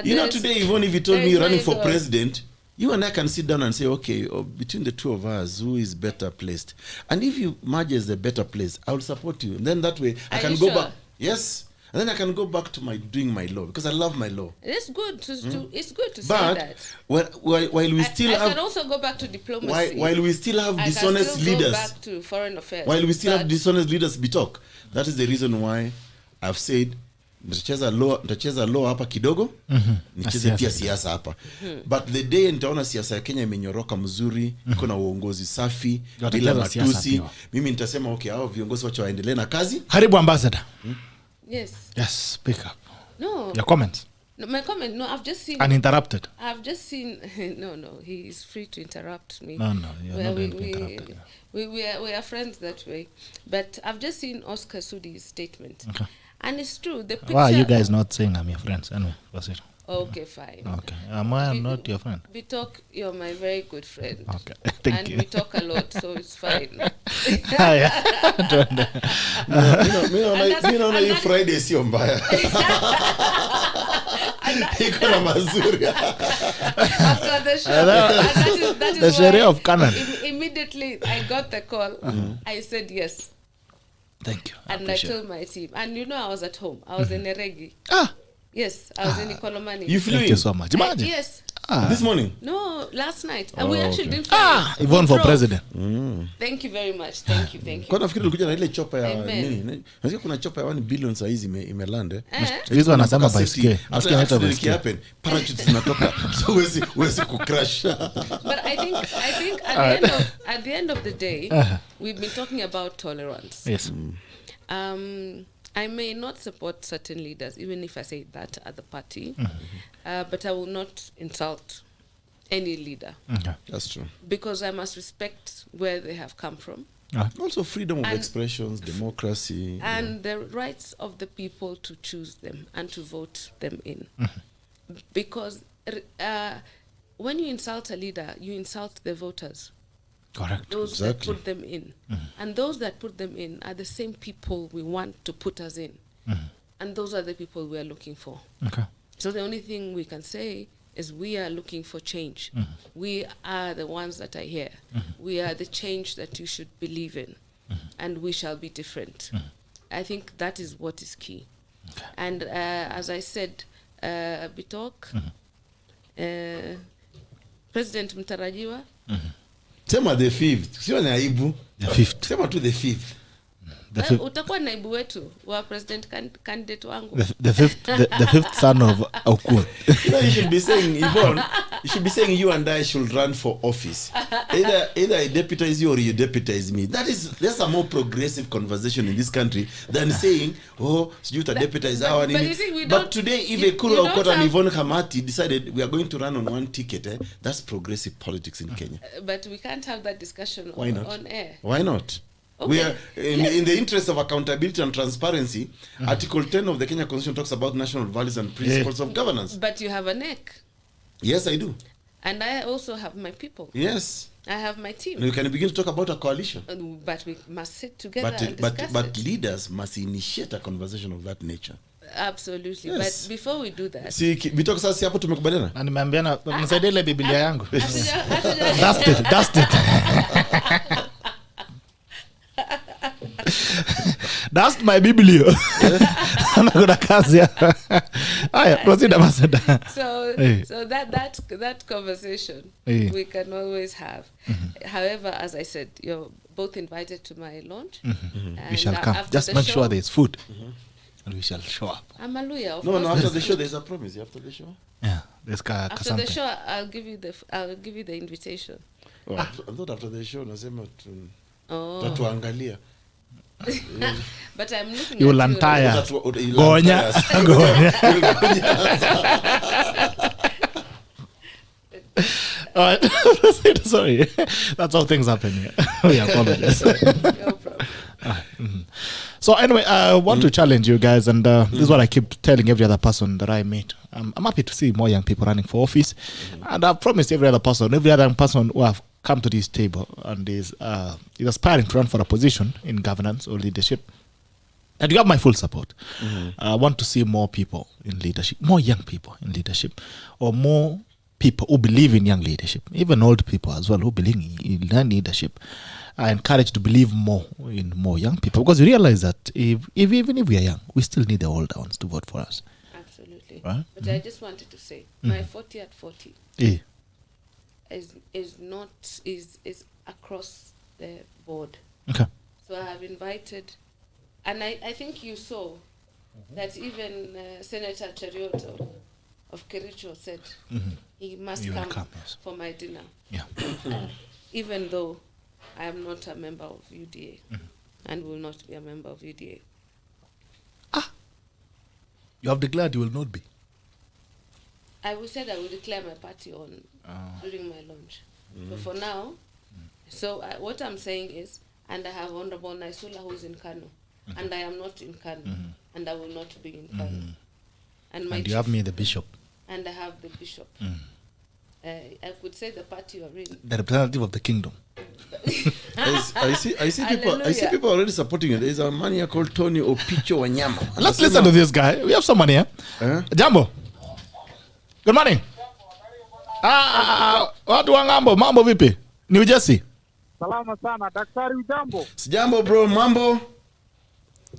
You know, today, Yvonne, if you told me you're running for God. president, you and I can sit down and say, okay, between the two of us, who is better placed? And if you merge as the better place, I will support you. And then that way, I Are can you go sure? back. Yes. And then I can go back to doing my law, because I love my law. It's good to it's good to say But that. while we still I have... can also go back to diplomacy. While we still have I dishonest can still leaders... go back to foreign affairs. While we still have But- dishonest leaders bitok. That is the reason why I've said nitacheza law hapa kidogo, nicheze pia siasa hapa. But the day nitaona siasa ya Kenya imenyoroka mzuri, iko na uongozi safi, bila matusi, mimi nitasema okay, hao viongozi wacha waendelee na kazi. Karibu ambassador. Yes. Yes, speak up. No. Your comments. No, my comment. No, I've just seen. Uninterrupted. I've just seen. No, he is free to interrupt me. No, you're not we, interrupted. we are friends that way. But I've just seen Oscar Sudi's statement. Okay. And it's true. The picture. Why are you guys not saying I'm your friends? Anyway, proceed. Okay, fine. Okay. I'm not your friend. Bitok, you're my very good friend. Okay. Thank and you. we talk a lot, so it's fine. Mimi naona hii Friday sio mbaya. Iko na mazuri. After the show, that is The Sheria why of Canaan. Immediately I got the call. I said yes. Thank you. And I told my team. And you know, I was at home. I was in Eregi. Ah, Yes, I was in IKOLOMANI. You flew thank in you so much. Imagine. Yes. this morning? No, last night. And we actually didn't fly. Yvonne We for drove. president. Thank you very much. Thank you. Kwa nafikiri ulikuja na ile chopa ya Amen. nini? Nasikia kuna chopa ya 1 billion saa hizi imelanda. Hizo wanasema by scale. Nasikia inaitwa by scale. Happen. Parachutes zinatoka. So huwezi kucrash. But I think at the end of the day, we've been talking about tolerance. Yes. I may not support certain leaders, even if I say that at the party, but I will not insult any leader. Okay. That's true. Because I must respect where they have come from. Also freedom of And- expressions, democracy. And the rights of the people to choose them and to vote them in. Because when you insult a leader, you insult the voters. Correct. Those Exactly. that put them in. And those that put them in are the same people we want to put us in. And those are the people we are looking for. Okay. So the only thing we can say is we are looking for change. We are the ones that are here. We are the change that you should believe in. And we shall be different. I think that is what is key. Okay. And as I said, Bitok, President Mtarajiwa, Sema the 5th. Sio ni aibu. The 5th. Sema tu the 5th. The fifth. utakuwa naibu wetu wa president candidate wangu. The fifth son of AUKOT. You know, you should be saying, Yvonne, you should be saying you and I should run for office. Either I deputize you or you deputize me. That's a more progressive conversation in this country than saying, oh, so you to deputize our but you see, we But don't- today, if you EKURU, don't AUKOT and have- YVONNE KHAMATI decided we are going to run on one ticket, that's progressive politics in Kenya. But we can't have that discussion Why not? on air. Why not? Okay. We are in the interest of accountability and transparency. Article 10 of the Kenya Constitution talks about national values and principles of governance. But you have a neck. Yes, I do. And I also have my people. Yes. I have my team. You can begin to talk about a coalition. But we must sit together and But discuss it. leaders must initiate a conversation of that nature. Absolutely. Yes. But before we do that, Si Bitok sasa hapo tumekubaliana? Na nimeambiana msaidie ile Biblia yangu. hatuja- Dust it. Dust my Biblio. Kuna kazi. Haya, proceed ambassador. Hey. So that conversation Hey. we can always have. However, as I said, you're both invited to my launch. We shall come. after Just the make show- sure there's food. And we shall show up. I'm a lawyer. Of No, course. after the show there's a promise. After the show? Yeah, there's After something. the show, I'll give you the invitation. Oh, I thought after the show nasema Oh, tatuangalia. but I'm looking You will at you. untie us. You'll Gonya. untie us. All right. Sorry. That's how things happen here. We apologize. No problem. So anyway, I want to challenge you guys, and this is what I keep telling every other person that I meet. I'm happy to see more young people running for office, and I've promised every other person who have come to this table and is aspiring to run for a position in governance or leadership, And you have my full support. I want to see more people in leadership, more young people in leadership, or more people who believe in young leadership, even old people as well who believe in leadership. I encourage to believe more in more young people, because you realize that even if we are young, we still need the older ones to vote for us. Absolutely. Right? But I just wanted to say, my 40 at 40 is across the board. Okay. So I have invited, and I think you saw that even Senator Cheriot of Kericho said he must come yes. for my dinner. Yeah. Even though I am not a member of UDA and will not be a member of UDA. You have declared you will not be. I will say that I will declare my party on during my launch. But for now, so what I'm saying is, and I have Honorable Naisula who is in Kano, and I am not in Kano, and I will not be in Kano. And you have me, the bishop. And I have the bishop. I could say the party you're in. The representative of the kingdom. I see people already supporting it. There's a man here called Tony Opicho Wanyama. Let's listen to this guy. We have someone here. Jambo. Good morning. Watu wa ngambo, mambo vipi? New Jersey. Salama sana, daktari ujambo? Sijambo bro, mambo?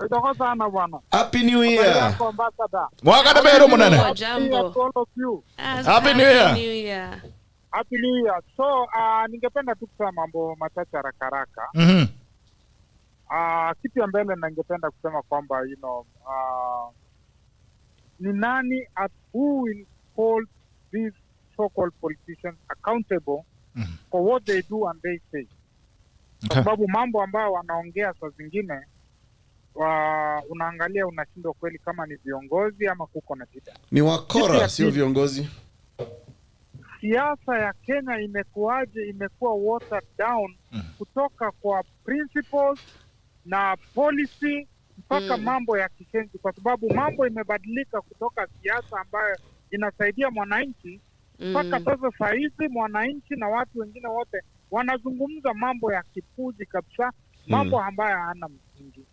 Itoka sana bwana. Happy New Year. Mwaka na bero munane. Happy New Year. Happy New Year. So, ningependa tu kusema mambo machache haraka haraka. Kitu ya mbele na ningependa kusema kwamba, ni nani who will hold these so-called politicians accountable for what they do and they say. Kwa sababu mambo ambayo wanaongea saa zingine, unaangalia unashindwa kweli kama ni viongozi ama kuko na shida. Ni wakora, sio viongozi. Siasa ya Kenya imekuwa watered down kutoka kwa principles na policy mpaka mambo ya kishenzi, kwa sababu mambo imebadilika kutoka siasa ambayo inasaidia mwananchi mpaka sasa saizi mwananchi na watu wengine wote wanazungumza mambo ya kipuzi kabisa, mambo ambayo hana msingi.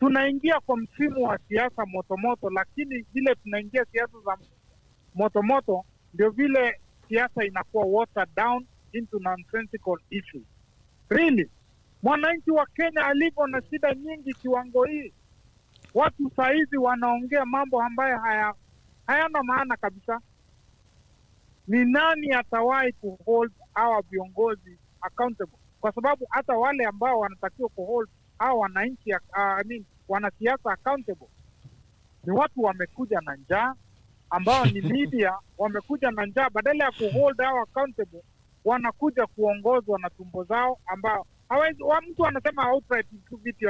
Tunaingia kwa msimu wa siasa motomoto, lakini vile tunaingia siasa za motomoto ndio vile siasa inakuwa watered down into nonsensical issues. Really, mwananchi wa Kenya alivyo na shida nyingi kiwango hii, watu saizi wanaongea mambo ambayo hayana maana kabisa. Ni nani atawahi kuhold hawa viongozi accountable? Kwa sababu hata wale ambao wanatakiwa kuhold hawa wananchi wanasiasa accountable ni watu wamekuja na njaa, ambao ni media wamekuja na njaa. Badala ya kuhold hawa accountable, wanakuja kuongozwa na tumbo zao, ambao hawezi. Mtu anasema outright vitu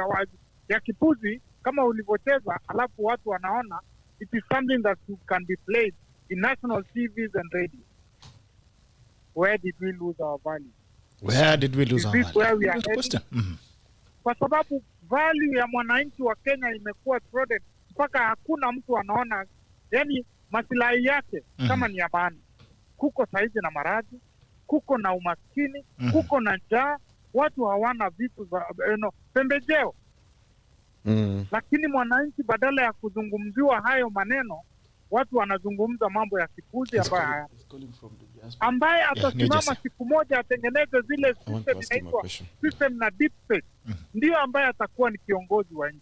ya kipuzi kama ulivyocheza, alafu watu wanaona it is something that can be played in national TVs and radio. Where did we lose our value? Where did we lose our value? Where we are heading? Kwa sababu value ya mwananchi wa Kenya imekuwa trodden mpaka hakuna mtu anaona masilahi yake kama ni ya maana. Kuko saizi na maradhi, kuko na umaskini, kuko na njaa, watu hawana vitu za pembejeo. Lakini mwananchi badala ya kuzungumziwa hayo maneno, watu wanazungumza mambo ya kipuzi ambaye atasimama siku moja atengeneze zile system inaitwa system na deep state, ndio ambaye atakuwa ni kiongozi wa nchi.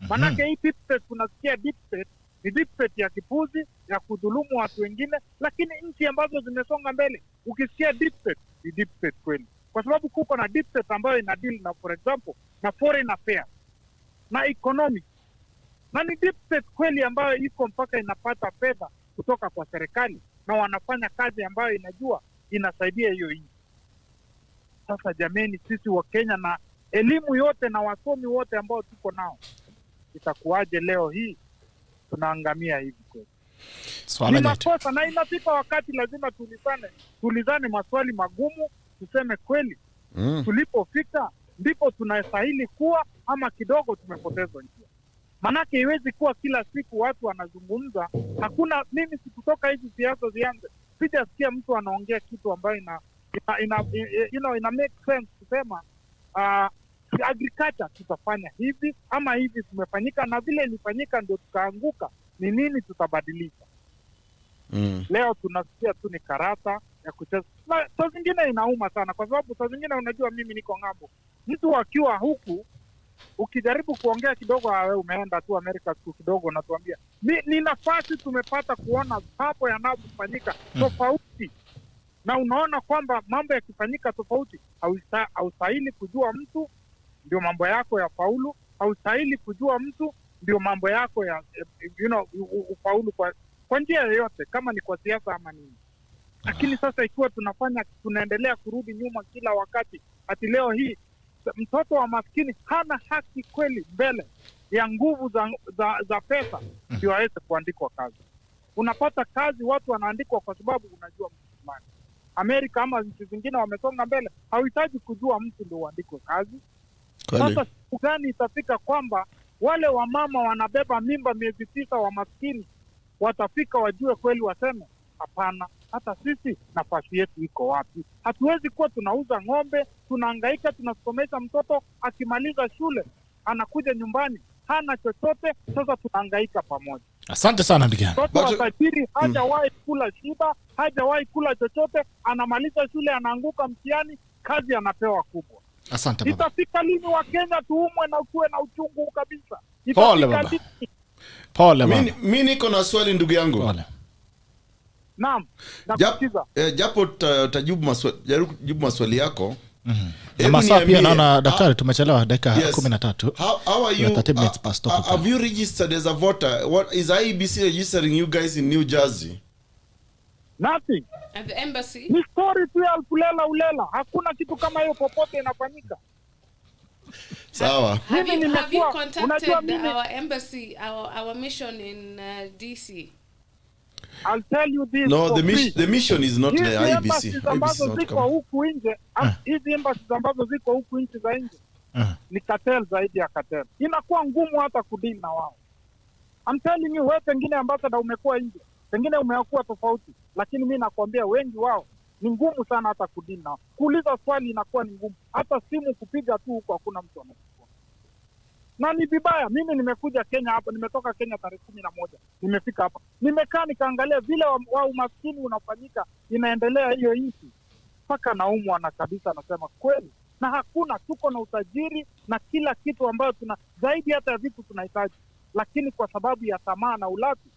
Manake hii deep state, tunasikia deep state ni deep state ya kipuzi, ya kudhulumu watu wengine, lakini nchi ambazo zimesonga mbele, ukisikia deep state, ni deep state kweli. Kwa sababu kuko na deep state ambayo ina deal na, for example, na foreign affairs na economic, na ni deep state kweli ambayo iko mpaka inapata fedha kutoka kwa serikali na wanafanya kazi ambayo inajua inasaidia hiyo nchi. Sasa jameni, sisi wa Kenya na elimu yote na wasomi wote ambao tuko nao, itakuwaje leo hii tunaangamia hivi kweli? Ni makosa, na inafika wakati lazima tulizane maswali magumu, tuseme kweli tulipofika ndipo tunastahili kuwa ama kidogo tumepotezwa njia. Manake iwezi kuwa kila siku watu wanazungumza, hakuna. Mimi sikutoka hizi siasa zianze, sijasikia mtu anaongea kitu ambayo ina make sense kusema agriculture tutafanya hivi ama hivi tumefanyika na vile ilifanyika ndio tukaanguka, ni nini tutabadilisha? Leo tunasikia tu ni karata ya kucheza. Saa zingine inauma sana kwa sababu saa zingine unajua mimi niko ng'ambo. Mtu akiwa huku ukijaribu kuongea kidogo, wewe umeenda tu Amerika siku kidogo na tuambia ni nafasi tumepata kuona hapo yanayofanyika tofauti, na unaona kwamba mambo yakifanyika tofauti haustahili kujua mtu ndio mambo yako ya faulu, haustahili kujua mtu ndio mambo yako ya ufaulu kwa njia yoyote, kama ni kwa siasa ama nini. Lakini sasa ikiwa tunaendelea kurudi nyuma kila wakati, ati leo hii mtoto wa maskini hana haki kweli mbele ya nguvu za pesa ndio aweze kuandikwa kazi. Unapata kazi watu wanaandikwa kwa sababu unajua mtu fulani. Amerika ama nchi zingine wamesonga mbele, hauhitaji kujua mtu ndio uandikwe kazi. Sasa siku gani itafika kwamba wale wamama wanabeba mimba miezi 9 wa maskini watafika wajue kweli, waseme hapana, hata sisi nafasi yetu iko wapi? Hatuwezi kuwa tunauza ng'ombe, tunahangaika, tunasomesha mtoto, akimaliza shule anakuja nyumbani hana chochote, sasa tunahangaika pamoja. Asante sana ndugu yangu. Mtoto wa tajiri hajawahi kula shiba, hajawahi kula chochote, anamaliza shule anaanguka mtihani, kazi anapewa kubwa. Asante baba. Itafika lini wa Kenya tuumwe na kuwe na uchungu kabisa? Pole baba. Pole baba. Mimi niko na swali ndugu yangu. Pole. Naam, nakusikiza. Japo tajibu maswali yako. Na masaa pia naona daktari tumechelewa dakika 13. How are you? 30 minutes past. Have you registered as a voter? What is IEBC registering you guys in New Jersey? Nothing. At the embassy? Ni story tu ya kulela ulela. Hakuna kitu kama hiyo popote inafanyika. Sawa. Have you contacted our embassy, our mission in DC? I'll tell you this. No, the mission is not the IBC. Hizi ambazo ziko huku nje, hizi embassies ambazo ziko huku nchi za nje, ni cartel zaidi ya cartel. Inakuwa ngumu hata kudili na wao. I'm telling you, wewe pengine ambassador umekuwa nje, pengine umekuwa tofauti, lakini mimi nakwambia wengi wao ni ngumu sana hata kudili nao. Kuuliza swali inakuwa ni ngumu. Hata simu kupiga tu huko hakuna mtu anachukua. Na ni vibaya. Mimi nimekuja Kenya hapa, nimetoka Kenya tarehe 11. Nimefika hapa. Nimekaa nikaangalia vile wa umaskini unafanyika, inaendelea hiyo nchi. Paka naumwa na kabisa, nasema kweli. Na hakuna, tuko na utajiri na kila kitu ambayo zaidi hata ya vitu tunahitaji. Lakini kwa sababu ya tamaa na ulafi,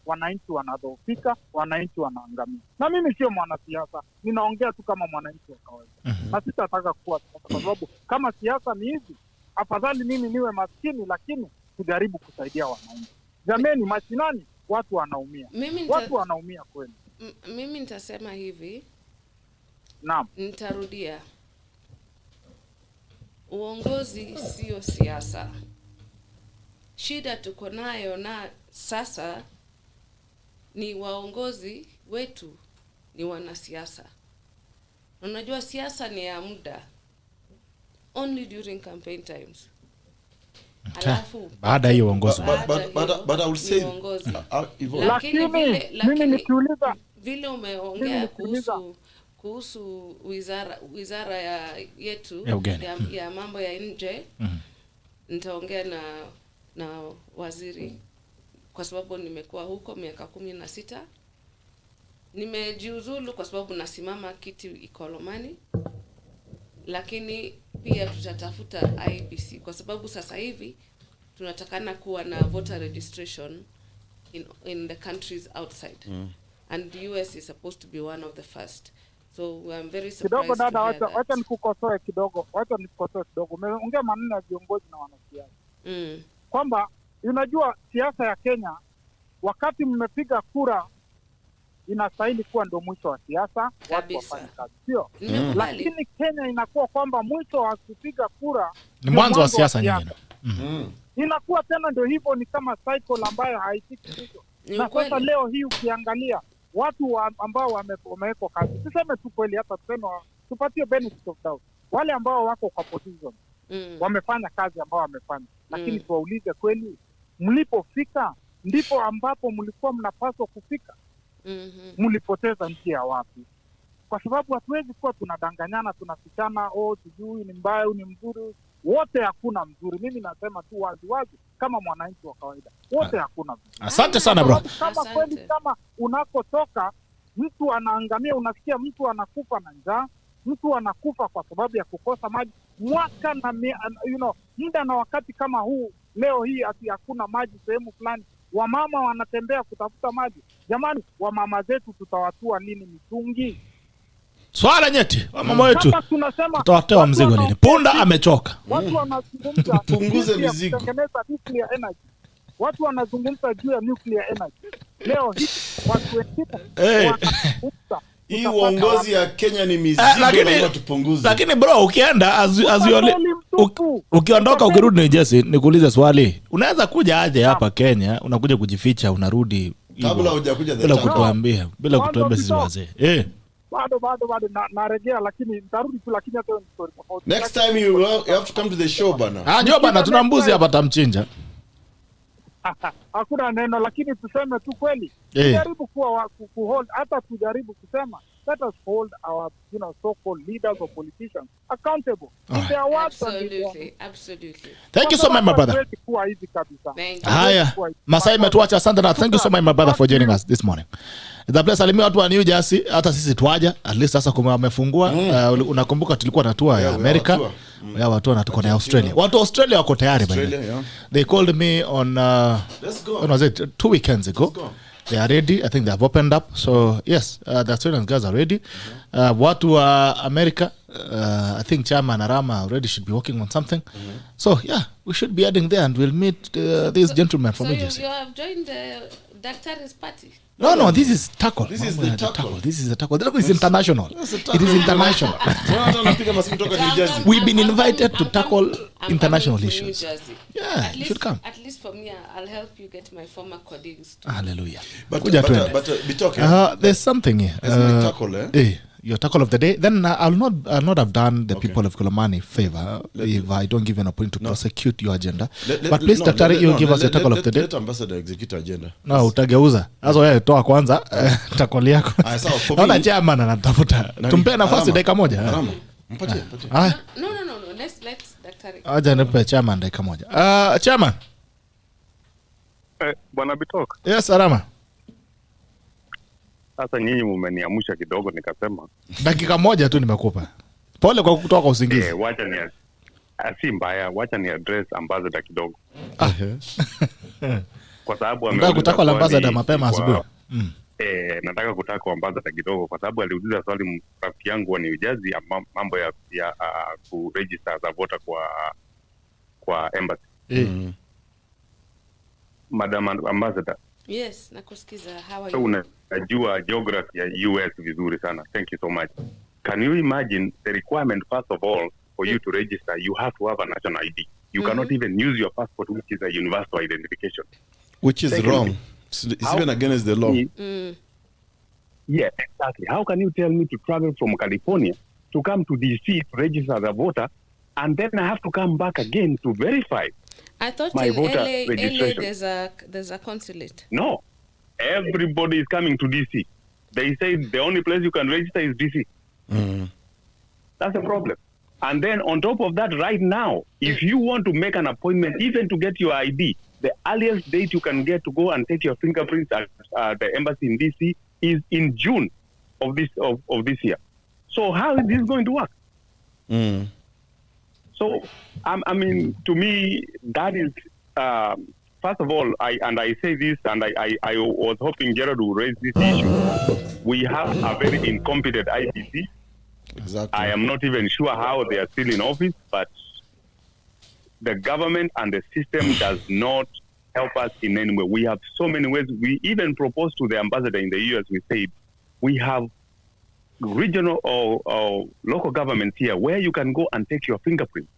wananchi wanadhoofika, wananchi wanaangamia. Na mimi sio mwanasiasa, ninaongea tu kama mwananchi wa kawaida. Na sitataka kuwa siasa kwa sababu kama siasa ni hizi, afadhali mimi niwe maskini lakini kujaribu kusaidia wananchi. Jameni, mashinani watu wanaumia. Watu wanaumia kweli. Mimi nitasema hivi. Naam. Nitarudia. Uongozi sio siasa. Shida tuko nayo na sasa ni waongozi wetu ni wanasiasa. Unajua siasa ni ya muda. Only during campaign times. Alafu baada hiyo uongozi. But I will say lakini mimi nikiuliza vile umeongea kuhusu wizara yetu ya mambo ya nje, nitaongea na waziri kwa sababu nimekuwa huko miaka 16. Nimejiuzulu kwa sababu nasimama kiti IKOLOMANI, lakini pia tutatafuta IBC kwa sababu sasa hivi tunatakana kuwa na voter registration in the countries outside. And the US is supposed to be one of the first. So I'm very surprised. Kidogo dada, wacha nikukosoe kidogo. Umeongea maneno ya viongozi na wanasiasa. Kwamba unajua siasa ya Kenya wakati mmepiga kura inastahili kuwa ndio mwisho wa siasa, watu wafanye kazi, sio? Lakini Kenya inakuwa kwamba mwisho wa kupiga kura ni mwanzo wa siasa nyingine. Inakuwa tena ndio hivyo, ni kama cycle ambayo haitiki mwisho. Na sasa leo hii ukiangalia watu ambao wamewekwa kazi, tuseme tu kweli, hata tuseme tupatie benefit of doubt, wale ambao wako kwa position wamefanya kazi ambao wamefanya, lakini tuwaulize kweli, mlipofika ndipo ambapo mlikuwa mnapaswa kufika? Mlipoteza njia wapi? Kwa sababu hatuwezi kuwa tunadanganyana, tunafichana, sijui ni mbaya au ni mzuri. wote hakuna mzuri. Mimi nasema tu wazi wazi kama mwananchi wa kawaida, wote hakuna mzuri. Asante sana bro. Kama kweli kama unakotoka mtu anaangamia, unasikia mtu anakufa na njaa, mtu anakufa kwa sababu ya kukosa maji mwaka na muda na wakati kama huu leo hii ati hakuna maji sehemu fulani, wamama wanatembea kutafuta maji. Jamani, wamama zetu tutawatua lini mitungi? Swala nyeti, mama wetu tutawatoa mzigo lini? Punda amechoka. Watu wanazungumza punguze mizigo, kutengeneza nuclear energy. Watu wanazungumza juu ya nuclear energy. Leo hii watu wengine hii uongozi ya Kenya ni mizigo, lazima tupunguze. Lakini bro, ukienda ukiondoka ukirudi Jersey, nikuulize swali. Unaweza kuja aje hapa Kenya, unakuja kujificha, unarudi kabla hujakuja bila kutuambia sisi wazee. Bado narejea, lakini nitarudi tu, lakini hata ni story tofauti. Next time you have to come to the show bana. Njoo bana, tuna mbuzi hapa tamchinja. Hakuna neno, lakini tuseme tu kweli. Tujaribu kuhold, hata tujaribu kusema let us hold our so-called leaders or politicians accountable. Absolutely. Thank you so much my brother. Haya, Masai metuacha, asante na thank you so much my brother for joining us this morning. The place alimia watu wa New Jersey, hata sisi tuaja at least sasa wamefungua. Unakumbuka tulikuwa na tour ya America. Ya watu wanatoka na Australia. Watu wa Australia wako tayari bwana. They called me on when was it 2 weekends ago. They are ready. I think they have opened up. So yes, the Australian guys are ready. Watu wa America, I think Chairman Arama already should be working on something. So yeah, we should be heading there and we'll meet these gentlemen from Egypt. So you have joined the Daktari's party? No, this is tackle. This is the tackle. This is the tackle. The tackle is international. It is international. We've been invited to tackle international issues. Yeah, you should come. At least for me, I'll help you get my former colleagues. Hallelujah. But be talking. There's something here. Tackle, your tackle of the day. Then I'll not have done the people of IKOLOMANI favor if I don't give you an opportunity to prosecute your agenda. But please, Daktari, you give us the tackle of the day. Let Ambassador execute agenda. No, utageuza. Sasa wewe toa kwanza tackle yako. Naona chairman anatafuta. Tumpe nafasi dakika moja. Mpatie. No. Let's Daktari. Acha nipe chairman dakika moja. Chairman. Bwana Bitok. Yes, salama. Sasa nyinyi mmeniamsha kidogo, nikasema dakika moja tu nimekupa. Pole kwa kutoka usingizi. Wacha ni si mbaya, wacha ni address Ambassador kidogo. Kwa sababu nataka kutaka Ambassador mapema asubuhi. Nataka kutaka Ambassador kidogo kwa sababu aliuliza swali rafiki yangu wa New Jersey mambo ya ku register as a voter kwa embassy. Madam Ambassador. Yes, nakusikiza. How are you? Unajua geography ya US vizuri sana. Thank you so much. Can you imagine the requirement, first of all, for you to register, you have to have a national ID. You cannot even use your passport, which is a universal identification. Which is wrong. It's even against the law. Yeah, exactly. How can you tell me to travel from California to come to DC to register as a voter, and then I have to come back again to verify I thought my in voter LA registration? there's a consulate. No. Everybody is coming to DC. They say the only place you can register is DC. That's a problem. And then on top of that, right now, if you want to make an appointment, even to get your ID, the earliest date you can get to go and take your fingerprints at the embassy in DC is in June of this year. So how is this going to work? So, I mean, to me, that is, first of all, I say this, and I was hoping Gerard would raise this issue. We have a very incompetent IBC. Exactly. I am not even sure how they are still in office, but the government and the system does not help us in any way. We have so many ways. We even proposed to the ambassador in the US, we said, we have regional or local governments here where you can go and take your fingerprint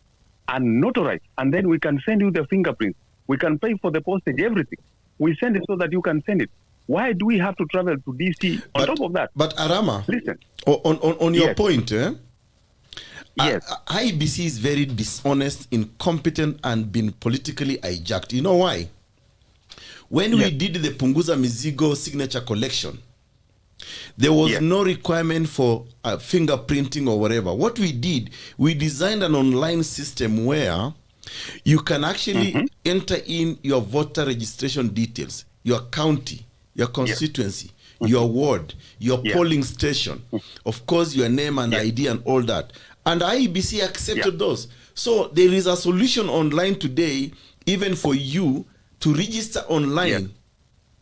and notarize, and then we can send you the fingerprints. We can pay for the postage, everything. We send it so that you can send it. Why do we have to travel to DC on top of that? But Arama, listen. On your point, yes. IBC is very dishonest, incompetent, and been politically hijacked. You know why? When we did the Punguza Mizigo signature collection, there was no requirement for fingerprinting or whatever. What we did, we designed an online system where you can actually enter in your voter registration details, your county, your constituency, your ward, your polling station, of course, your name and ID and all that. And IEBC accepted those. So there is a solution online today, even for you to register online.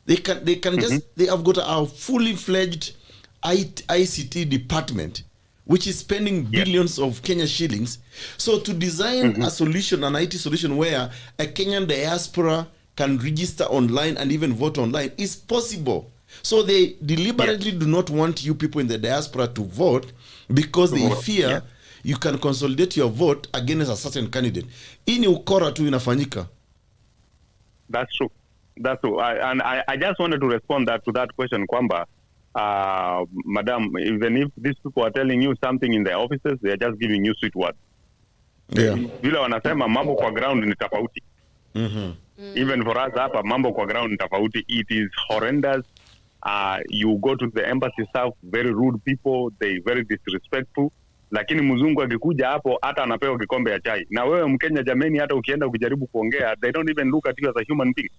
They can just, they have got a fully fledged ICT department, which is spending billions of Kenya shillings. So to design a solution, an IT solution where a Kenyan diaspora can register online and even vote online is possible. So they deliberately do not want you people in the diaspora to vote because they fear you can consolidate your vote against a certain candidate. Ini ukora tu inafanyika. That's true. That's true. I just wanted to respond to that question, Kwamba. Madam, even if these people are telling you something in their offices, they are just giving you sweet words. Vile wanasema mambo kwa ground ni tofauti. Even for us hapa mambo kwa ground ni tofauti. It is horrendous. You go to the embassy staff, very rude people, they very disrespectful. Lakini mzungu akikuja hapo hata anapewa kikombe ya chai. Na wewe Mkenya jameni, hata ukienda ukijaribu kuongea, they don't even look at you as a human being.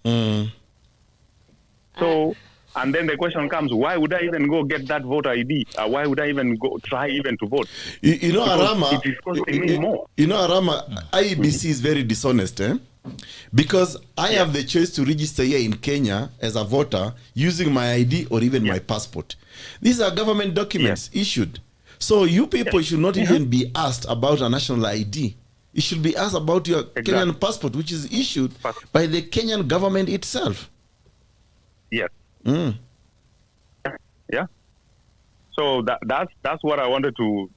So, and then the question comes, why would I even go get that voter ID? Why would I even go try even to vote? You know, Arama, it is costing me more. You know, Arama, IEBC is very dishonest, because I have the choice to register here in Kenya as a voter using my ID or even my passport. These are government documents issued. So you people should not even be asked about a national ID. You should be asked about your Kenyan passport, which is issued by the Kenyan government itself. Yes. Yeah. So that's what I wanted to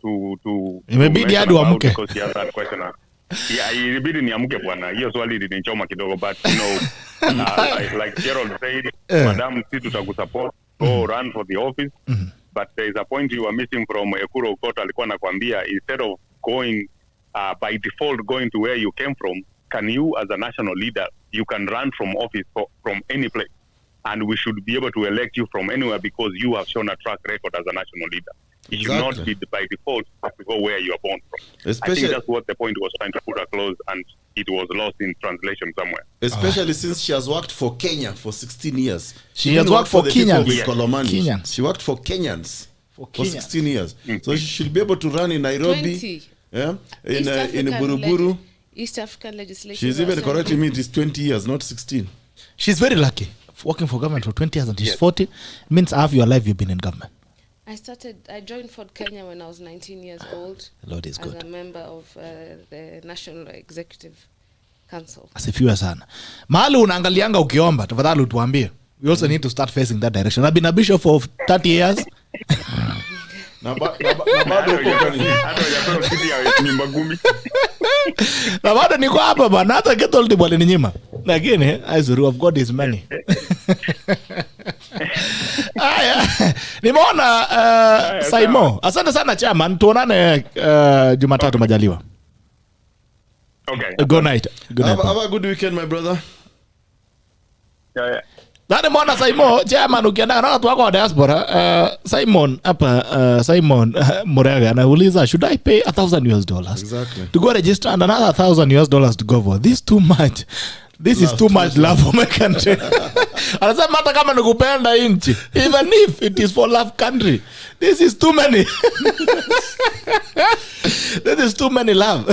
Imebidi hadi uamke. Because he has that question. Yeah, ilibidi niamke bwana. Hiyo swali linichoma kidogo, but you know, like Gerald said, madam, si tutakusupport, go run for the office. But there is a point you are missing from EKURU AUKOT alikuwa nakwambia, instead of going by default going to where you came from, can you as a national leader, you can run from office from any place. And we should be able to elect you from anywhere because you have shown a track record as a national leader. It should not be by default have to go where you are born from. I think that's what the point was trying to put across, and it was lost in translation somewhere. Especially since she has worked for Kenya for 16 years. She has worked for Kenyans. Kenyans. She worked for Kenyans for 16 years. So she should be able to run in Nairobi, in Buruburu. East African legislation. She's even correcting me, it is 20 years, not 16. She's very lucky. Working for government for 20 years and she's 40 means half your life you've been in government. I joined Ford Kenya when I was 19 years old. Lord is good. As a member of the National Executive Council. Asifiwe sana. Mahali unaangalianga ukiomba, tafadhali utuambie. We also need to start facing that direction. I've been a bishop for 30 years. Na bado na bado niko hapa bana, hata ketolti bwana ni nyima. Lakini as the rule of God is many. Nimeona Saimo. Asante sana chairman, tuonane Jumatatu majaliwa. Okay. Good night. Good night. Have a good weekend, my brother. Yeah. Nani mwana Saimo, chairman ukienda na watu wako wa diaspora, Simon hapa Simon Murega anauliza, should I pay $1,000 exactly to go register and another $1,000 to go for? This too much. This is too much love for my country. Anasema hata kama nikupenda nchi, even if it is for love country, this is too many. This is too many love.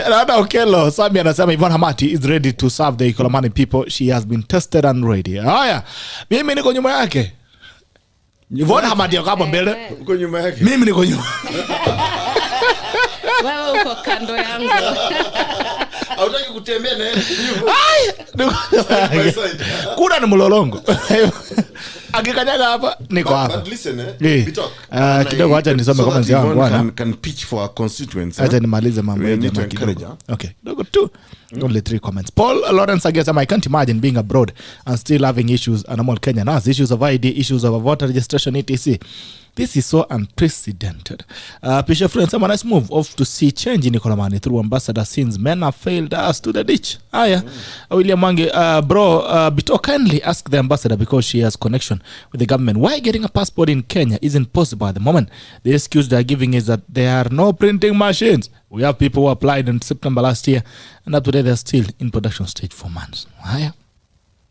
Rada Okelo, Sami anasema Yvonne Hamati is ready to serve the Ikolomani people. She has been tested and ready. Haya, mimi niko nyuma yake. Yvonne Hamati yuko hapa mbele. Uko nyuma yake. Mimi niko nyuma. Wewe uko kando yangu. Hautaki kutembea na yeye. Kuna ni mlolongo. Akikanyaga hapa niko hapa. But listen, kidogo acha nisome comments yangu bwana. Can pitch for our constituents. Acha nimalize mambo ya kidogo. Okay, kidogo tu. Only 3 comments. Paul Lawrence again, I can't imagine being abroad and still having issues, and I'm all Kenyan has issues of ID, issues of voter registration, etc. This is so unprecedented. Bishop friends, a nice move off to see change in Ikolomani through ambassador since men have failed us to the ditch. William Mange, bro, Bito kindly ask the ambassador because she has connection with the government why getting a passport in Kenya isn't possible at the moment. The excuse they are giving is that there are no printing machines. We have people who applied in September last year, and up to today they're still in production stage for months. Haya,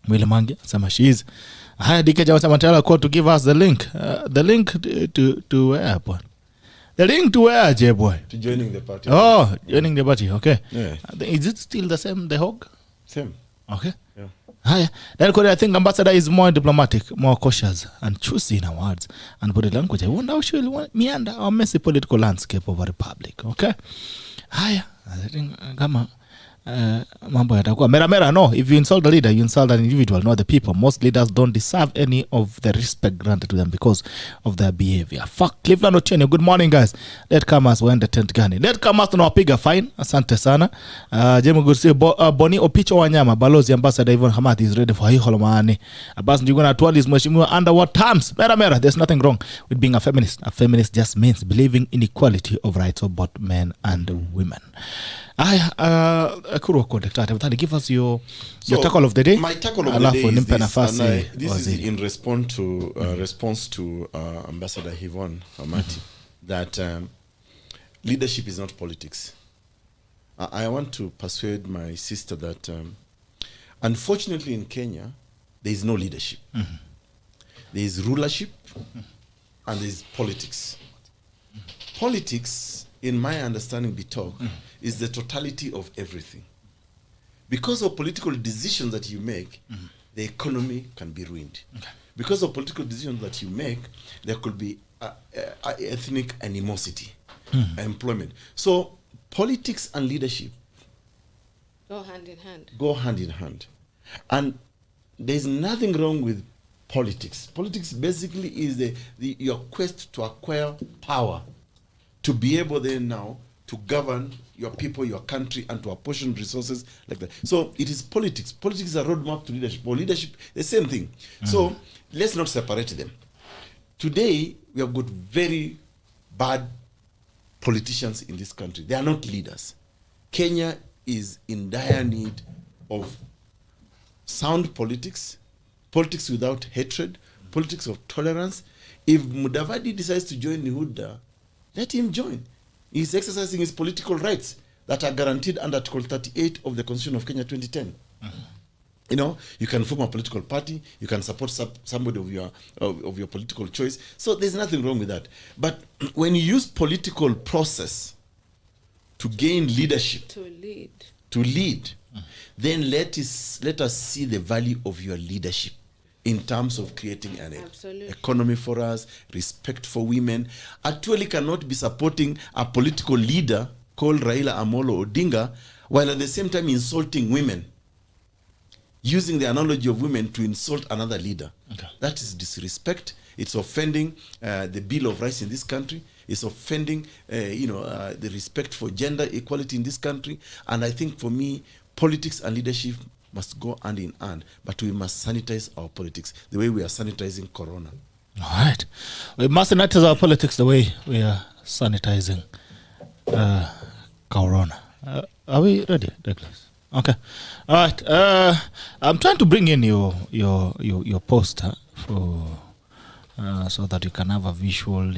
Mwile Mange, sama she's. Haya, Dike Jawa Samatala called to give us the link. The link to where, boy? The link to where, J-boy? To joining the party. Oh, joining the party, okay. Yeah. Is it still the same, the hog? Same. Okay. Yeah. Haya. Then I think ambassador is more diplomatic, more cautious, and choosy in her words and body language. I wonder how she will meander our messy political landscape of a republic. Okay. Haya. I think mambo yatakuwa mera no. If you insult the leader, you insult an individual, not the people. Most leaders don't deserve any of the respect granted to them because of their behavior. Fuck Cleveland Otieno. Good morning, guys. Let Kamas went the tent gani. Let Kamas tunawapiga fine. Asante sana. Jemu Gursi Boni Opicho Wanyama Balozi Ambassador Yvonne KHAMATI is ready for IKOLOMANI. Abbas Njuguna Tualis Mheshimiwa under what terms? Mera. There's nothing wrong with being a feminist. A feminist just means believing in equality of rights of both men and women. EKURU AUKOT, give us your tackle of the day. My tackle of the day is this, and this is in response to Ambassador YVONNE KHAMATI, that leadership is not politics. I want to persuade my sister that unfortunately in Kenya, there is no leadership. There is rulership and there is politics. Politics, in my understanding, is the totality of everything. Because of political decisions that you make, the economy can be ruined. Okay. Because of political decisions that you make, there could be ethnic animosity, employment. So politics and leadership go hand in hand. Go hand in hand. And there's nothing wrong with politics. Politics basically is your quest to acquire power, to be able then now to govern your people, your country, and to apportion resources like that. So it is politics. Politics is a roadmap to leadership. Or leadership, the same thing. So let's not separate them. Today, we have got very bad politicians in this country. They are not leaders. Kenya is in dire need of sound politics, politics without hatred, politics of tolerance. If Mudavadi decides to join Nihuda, let him join. He's exercising his political rights that are guaranteed under Article 38 of the Constitution of Kenya 2010. You know, you can form a political party, you can support somebody of your political choice. So there's nothing wrong with that. But when you use political process to gain leadership, to lead, then let us see the value of your leadership in terms of creating an economy for us, respect for women. Actually cannot be supporting a political leader called Raila Amolo Odinga while at the same time insulting women, using the analogy of women to insult another leader. Okay. That is disrespect. It's offending the Bill of Rights in this country. It's offending the respect for gender equality in this country. And I think for me, politics and leadership must go hand in hand, but we must sanitize our politics the way we are sanitizing Corona. All right. We must sanitize our politics the way we are sanitizing Corona. Are we ready, Douglas? Okay. All right. I'm trying to bring in your poster for so that you can have a visual,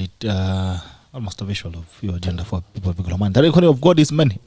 almost a visual of your agenda for people of IKOLOMANI. The recording of God is many.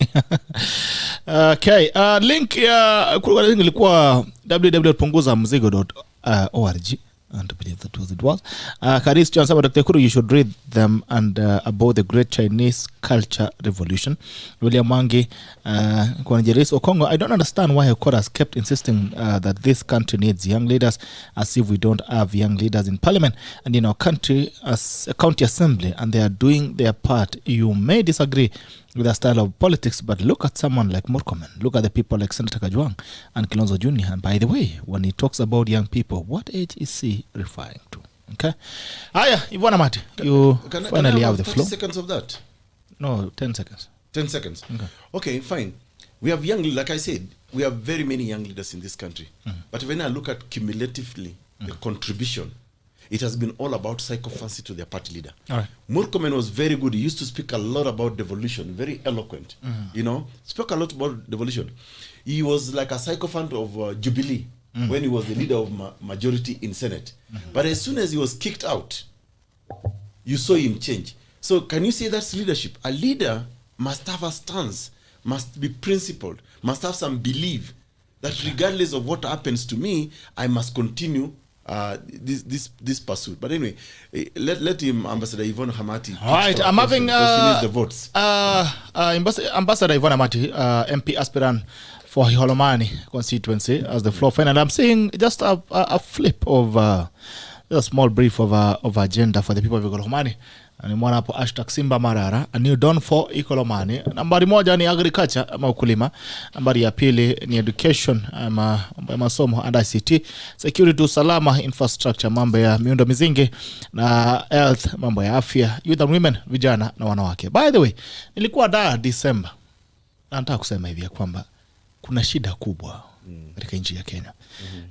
Okay. Link ya ilikuwa www.punguzamzigo.org. And to believe that it was. Karis John Saba, Dr. EKURU, you should read them and about the great Chinese culture revolution. William Wangi, Kwanjeris Okongo, I don't understand why EKURU has kept insisting that this country needs young leaders, as if we don't have young leaders in parliament and in our country as a county assembly, and they are doing their part. You may disagree with the style of politics, but look at someone like Murkomen. Look at the people like Senator Kajwang and Kilonzo Jr. And by the way, when he talks about young people, what age is he referring to? Okay. Aya, YVONNE Amati, you finally have the floor. 30 seconds of that? No, 10 seconds. 10 seconds. Okay, fine. We have like I said, we have very many young leaders in this country. But when I look at cumulatively the contribution, it has been all about psychophancy to their party leader. All right. Murkomen was very good. He used to speak a lot about devolution, very eloquent. You know, spoke a lot about devolution. He was like a sycophant of Jubilee. when he was the leader of majority in Senate. But as soon as he was kicked out, you saw him change. So can you say that's leadership? A leader must have a stance, must be principled, must have some belief that regardless of what happens to me, I must continue this pursuit. But anyway, let him, Ambassador Yvonne KHAMATI. All right, I'm having she needs the votes. Ambassador Yvonne KHAMATI, MP aspirant for IKOLOMANI constituency as the floor fan, and I'm seeing just a flip of a small brief of agenda for the people of IKOLOMANI. Nimeona hapo hashtag Simba Marara, a new dawn for IKOLOMANI. Nambari moja ni agriculture ama ukulima, nambari ya pili ni education ama masomo and ICT, security usalama, infrastructure, mambo ya miundo mizingi, na health, mambo ya afya, youth and women, vijana na wanawake. By the way, nilikuwa December, na nataka kusema hivi ya kwamba kuna shida kubwa katika nchi ya Kenya.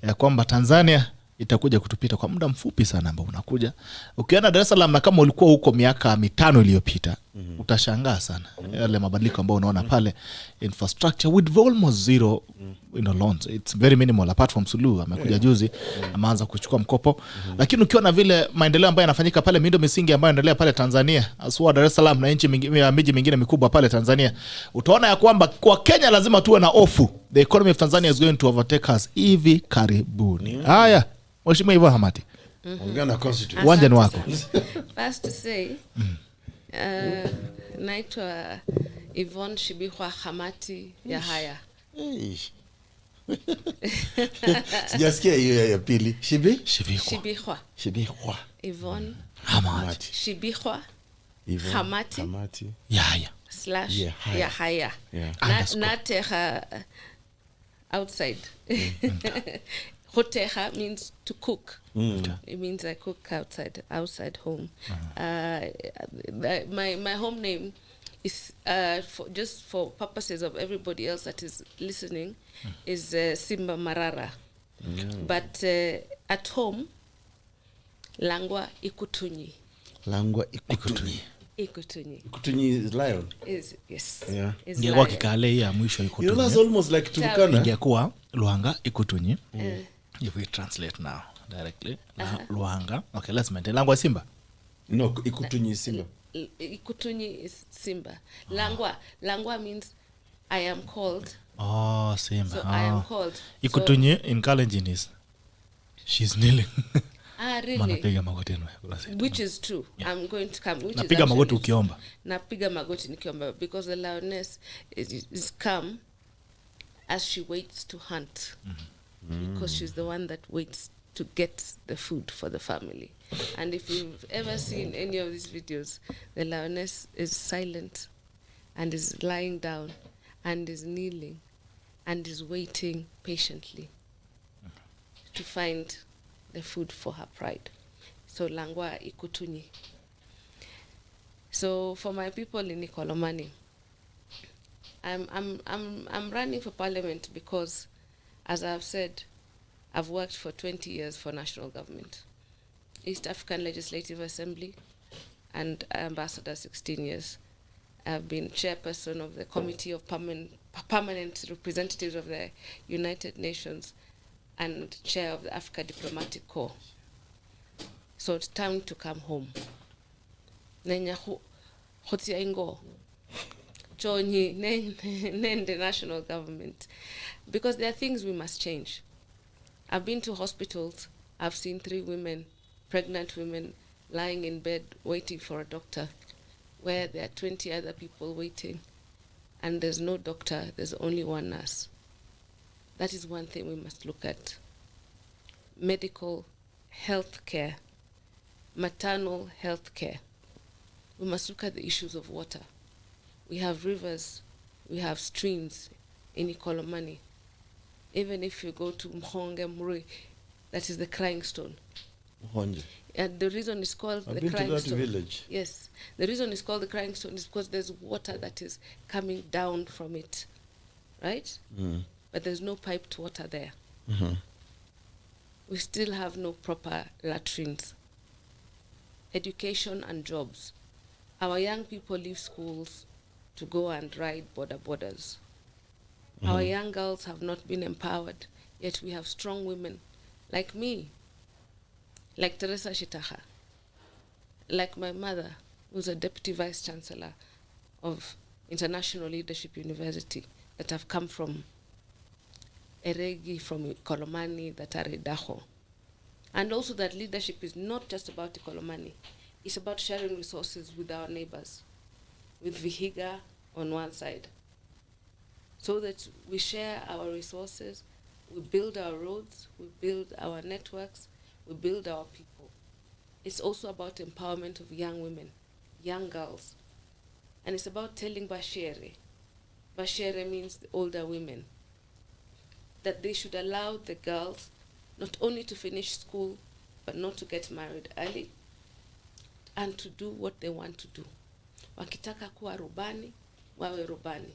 Ya kwamba Tanzania itakuja kutupita kwa muda mfupi sana ambao unakuja. Ukiona Dar es Salaam kama ulikuwa huko miaka 5 iliyopita, utashangaa sana. Yale mabadiliko ambayo unaona pale, infrastructure with almost zero loans. It's very minimal apart from Suluhu amekuja juzi, ameanza kuchukua mkopo. Lakini ukiona vile maendeleo ambayo yanafanyika pale, miundo misingi ambayo inaendelea pale Tanzania, aswa Dar es Salaam na miji mingine mikubwa pale Tanzania, utaona ya kwamba kwa Kenya lazima tuwe na hofu. The economy of Tanzania is going to overtake us hivi karibuni. Haya, Mheshimiwa Yvonne KHAMATI. Ongea na constitution. Uwanja ni wako. First to say, naitwa Yvonne Shibihwa KHAMATI ya haya. Sijasikia hiyo ya pili. Shibihwa. Yvonne KHAMATI. Shibihwa KHAMATI Ya haya. / ya haya. Not outside. Hoteha means to cook. It means I cook outside home. My home name is just for purposes of everybody else that is listening, is Simba Marara. But at home, Langwa Ikutunyi. Ikutunyi is lion. Yes. Yeah. Ingekuwa kikale ya mwisho Ikutunyi. You know, that's almost like Turkana. Ingekuwa Luanga Ikutunyi. If we translate now directly, Luanga. Okay, let's maintain. Langwa Simba. No, Ikutunyi is Simba. Ikutunyi is Simba. Langwa means I am called. Oh, Simba. So I am called. Ikutunyi in Kalenjin is she's kneeling. Really? Which is true. Yeah. I'm going to come. Napiga magoti ukiomba. Napiga magoti nikiomba, because the lioness is calm as she waits to hunt. Because she's the one that waits to get the food for the family. And if you've ever seen any of these videos, the lioness is silent and is lying down and is kneeling and is waiting patiently to find the food for her pride. So Langwa Ikutunyi. So for my people in IKOLOMANI, I'm running for parliament because, as I've said, I've worked for 20 years for national government, East African Legislative Assembly, and ambassador 16 years. I've been chairperson of the Committee of Permanent Representatives of the United Nations and chair of the Africa Diplomatic Corps. So it's time to come home. Nenya hotia ingo chonyi nende national government, because there are things we must change. I've been to hospitals. I've seen 3 women, pregnant women, lying in bed waiting for a doctor, where there are 20 other people waiting, and there's no doctor, there's only one nurse. That is one thing we must look at. Medical health care, maternal health care. We must look at the issues of water. We have rivers, we have streams in IKOLOMANI. Even if you go to Mhonge Muri, that is the crying stone. Mhonge. And the reason it's called I've the been crying to that stone. Village. Yes. The reason it's called the crying stone is because there's water that is coming down from it. Right? But there's no piped water there. We still have no proper latrines. Education and jobs. Our young people leave schools to go and ride borders. Our young girls have not been empowered Yet we have strong women like me, like Teresa Shitaha, like my mother, who's a deputy vice chancellor of International Leadership University, that have come from Eregi, from IKOLOMANI, that are Daho. And also that leadership is not just about IKOLOMANI. It's about sharing resources with our neighbors, with Vihiga on one side, so that we share our resources, we build our roads, we build our networks, we build our people. It's also about empowerment of young women, young girls. And it's about telling Bashere. Bashere means the older women, that they should allow the girls not only to finish school, but not to get married early, and to do what they want to do. Wakitaka kuwa rubani, wawe rubani.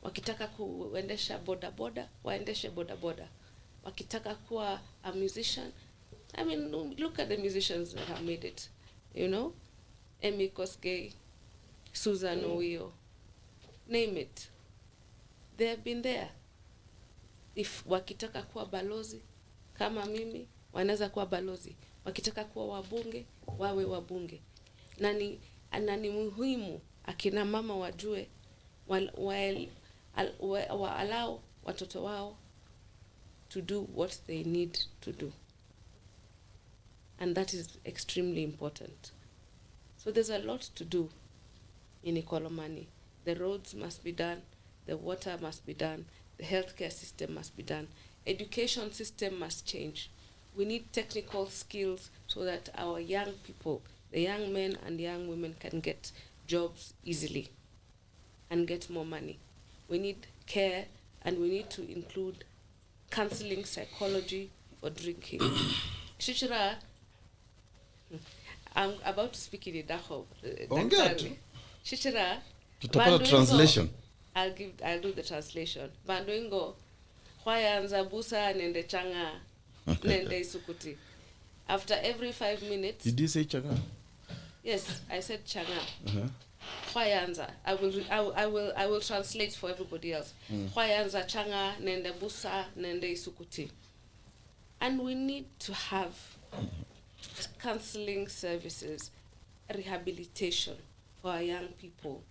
Wakitaka kuendesha boda boda, waendeshe boda boda. Wakitaka kuwa a musician, I mean, look at the musicians that have made it, you know? Emmy Koskei, Susan Owio, name it. They have been there. If wakitaka kuwa balozi, kama mimi, wanaweza kuwa balozi. Wakitaka kuwa wabunge, wawe wabunge. Na ni muhimu akina mama wajue allow watoto wao to do what they need to do. And that is extremely important. So there's a lot to do in IKOLOMANI. The roads must be done, the water must be done, the healthcare system must be done, education system must change. We need technical skills so that our young people, the young men and young women, can get jobs easily and get more money. We need care, and we need to include counseling, psychology for drinking. Shishira, I'm about to speak in Idaho. Shishira, tutapata translation. I'll do the translation. Banduingo, Hwayanza busa nende changa nende isukuti. After every 5 minutes. Did you say changa? Yes, I said changa. Hwayanza. I will translate for everybody else. Hwayanza changa nende busa nende isukuti. And we need to have counseling services, rehabilitation for our young people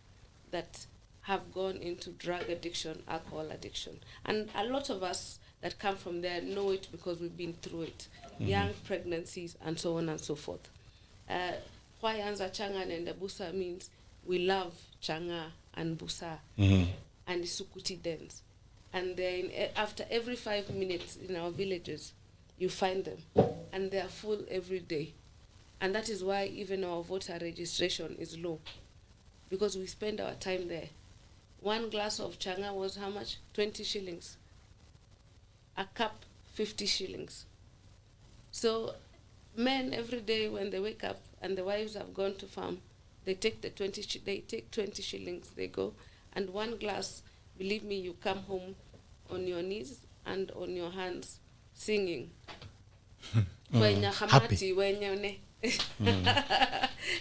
that have gone into drug addiction, alcohol addiction. And a lot of us that come from there know it because we've been through it. Young pregnancies and so on and so forth. Hwayanza changa nende busa means we love changa and busa and sukuti dens. And then after every 5 minutes in our villages, you find them, and they are full every day. And that is why even our voter registration is low, because we spend our time there. One glass of changa was how much? 20 shillings. A cup, 50 shillings. So men every day when they wake up and the wives have gone to farm, they take 20 shillings, they go, and one glass, believe me, you come home on your knees and on your hands singing. KHAMATI.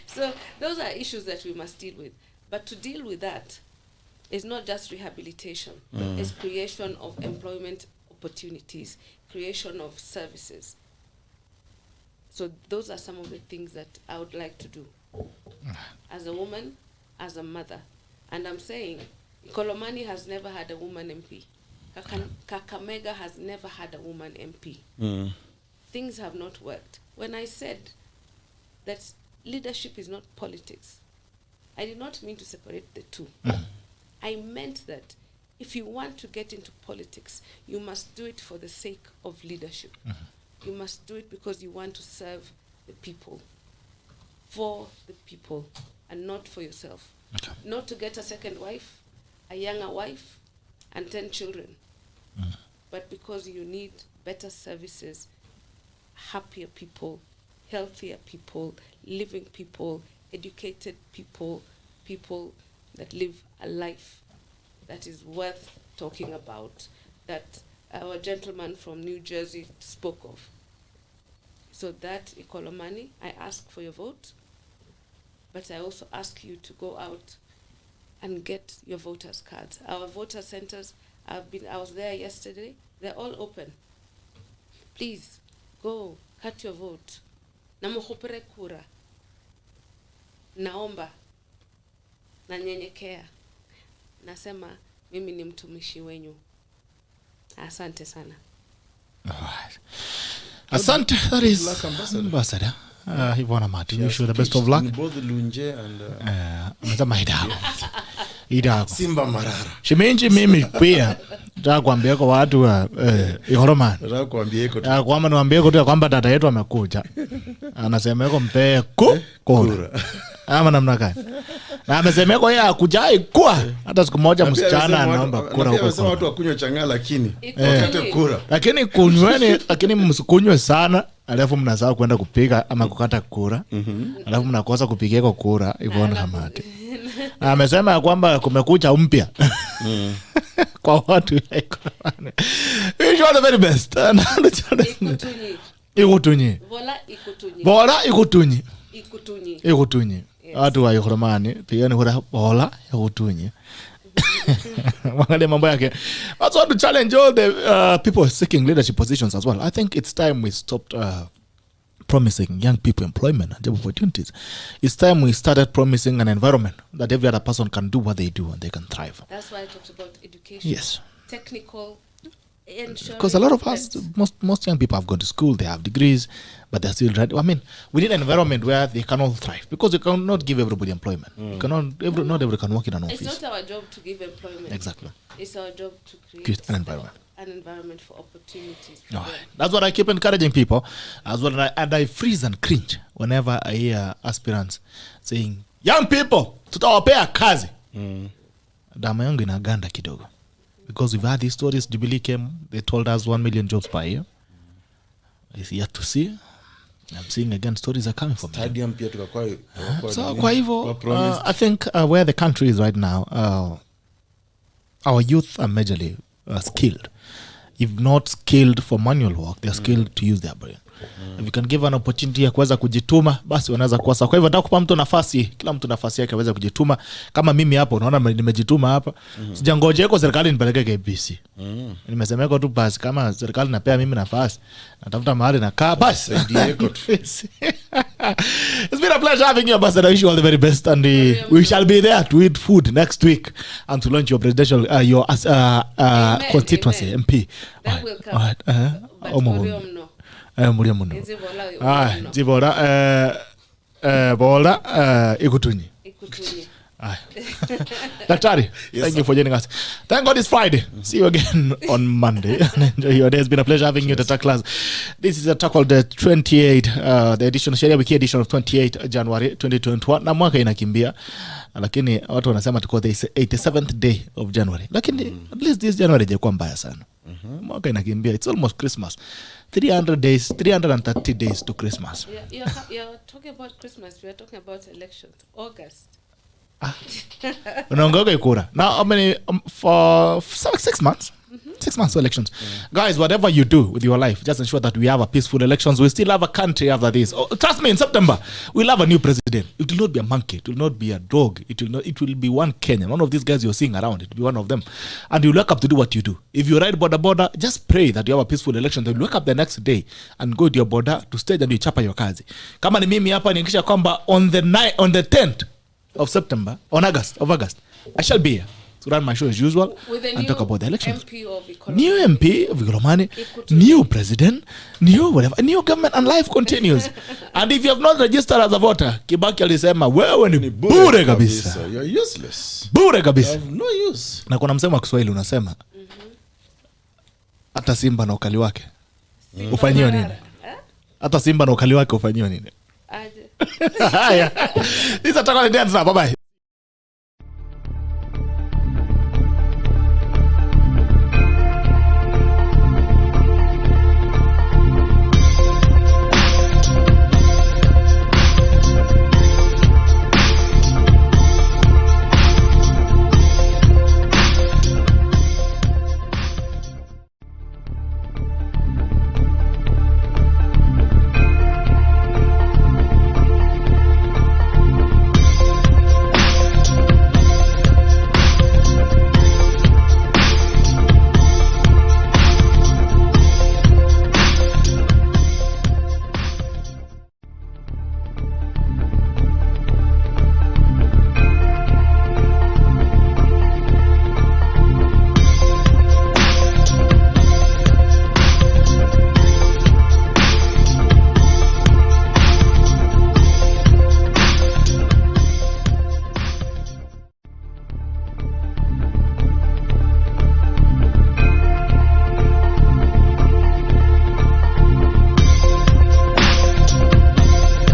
So those are issues that we must deal with. But to deal with that is not just rehabilitation, it's creation of employment opportunities, creation of services. So those are some of the things that I would like to do as a woman, as a mother. And I'm saying IKOLOMANI has never had a woman MP. Kakamega has never had a woman MP. Things have not worked. When I said that leadership is not politics, I did not mean to separate the two. I meant that if you want to get into politics, you must do it for the sake of leadership. You must do it because you want to serve the people, for the people, and not for yourself. Not to get a second wife, a younger wife, and 10 children, but because you need better services, happier people, healthier people, living people, educated people, people that live a life that is worth talking about, that our gentleman from New Jersey spoke of. So that IKOLOMANI, I ask for your vote, but I also ask you to go out and get your voters' cards. Our voter centers, I was there yesterday, they're all open. please go cut your vote na mkhupere kura. Naomba na nyenyekea, nasema mimi ni mtumishi wenyu. Asante sana. Asante. That is Ambassador YVONNE Martin. You wish you the best of luck. Both Lunje and Ida Simba Marara. Shimenji mimi pia nataka kuambia kwa watu wa IKOLOMANI. Nataka kuambia iko tu. Kwamba niwaambie tu kwamba dada yetu amekuja. Anasema yuko mpe kura. Ama namna gani? Na amesema yuko yeye akujai kwa hata siku moja msichana anaomba kura huko. Anasema watu wakunywa chang'aa lakini wakati kura. Lakini kunyweni, lakini msikunywe sana. Alafu mnasahau kwenda kupiga ama kukata kura. Alafu mnakosa kupigia kwa kura YVONNE KHAMATI. Amesema kwamba kumekucha mpya. Kwa watu ya IKOLOMANI. Wish you all the very best. Ikutunyi. Vola ikutunyi. Ikutunyi. Watu wa IKOLOMANI pigani kura vola ikutunyi. Wangalia mambo yake. Also want to challenge all the people seeking leadership positions as well. I think it's time we stopped promising young people employment and job opportunities. It's time we started promising an environment that every other person can do what they do and they can thrive. That's why I talked about education. Yes. Technical. Because a lot of us, most young people have gone to school, they have degrees, but they're still ready. I mean, we need an environment where they can all thrive, because you cannot give everybody employment. You cannot, not everybody can work in an office. It's not our job to give employment. Exactly. It's our job to create an environment. An environment for opportunities. That's what I keep encouraging people, as well. And I freeze and cringe whenever I hear aspirants saying, young people, tutawapea kazi. Dama yangu inaganda kidogo. Because we've had these stories. Jubilee came, they told us 1 million jobs per year. It's yet to see. I'm seeing again stories are coming from Stadium pia tukakuwa. So kwa hivyo, I think where the country is right now, our youth are majorly skilled. If not skilled for manual work, they are skilled to use their brain. If you can give an opportunity ya kuweza kujituma, basi wanaweza kuwa sawa. Kwa hivyo nataka kupa mtu nafasi, kila mtu nafasi yake aweze kujituma. Kama mimi hapo unaona nimejituma hapa. Sijangoje kwa serikali nipeleke KBC. Nimesema tu basi kama serikali inapea mimi nafasi, natafuta mahali nakaa basi. It's been a pleasure having you, Ambassador. I wish you all the very best, and we shall be there to eat food next week and to launch your presidential constituency. Amen. MP. That will come. Mulia muno. Bola ikutunyi. Daktari, thank you for joining us. Thank God it's Friday. See you again on Monday. Enjoy your day. It's been a pleasure having you at the class. This is a talk called the 28, the edition, Sheria Wiki edition of 28 January 2021. Na mwaka inakimbia. Lakini watu wanasema tuko the 87th day of January. Lakini at least this January hajakuwa mbaya sana. Mwaka inakimbia. It's almost Christmas. 300 days, 330 days to Christmas. You're talking about Christmas. We are talking about elections. August. Unaongoga ikura. Now, I mean, for 6 months. 6 months for elections. Guys, whatever you do with your life, just ensure that we have a peaceful elections. We still have a country after this. Oh, trust me, in September, we'll have a new president. It will not be a monkey. It will not be a dog. It will be one Kenyan. One of these guys you're seeing around. It will be one of them. And you wake up to do what you do. If you ride border, just pray that you have a peaceful election. Then you wake up the next day and go to your border to stage and you chapa your kazi. Kama ni mimi hapa nikisha kwamba on the 10th of September, on August, I shall be here to run my show as usual and talk about the elections. New MP of IKOLOMANI, new president, new whatever, new government, and life continues. And if you have not registered as a voter, Kibaki alisema wewe ni bure kabisa. You're useless. Bure kabisa. You have no use. Na kuna msemo wa Kiswahili unasema hata simba na ukali wake ufanyiwa nini? Hata simba na ukali wake ufanyiwa nini? Haya. This is a talk on the dance now. Bye bye.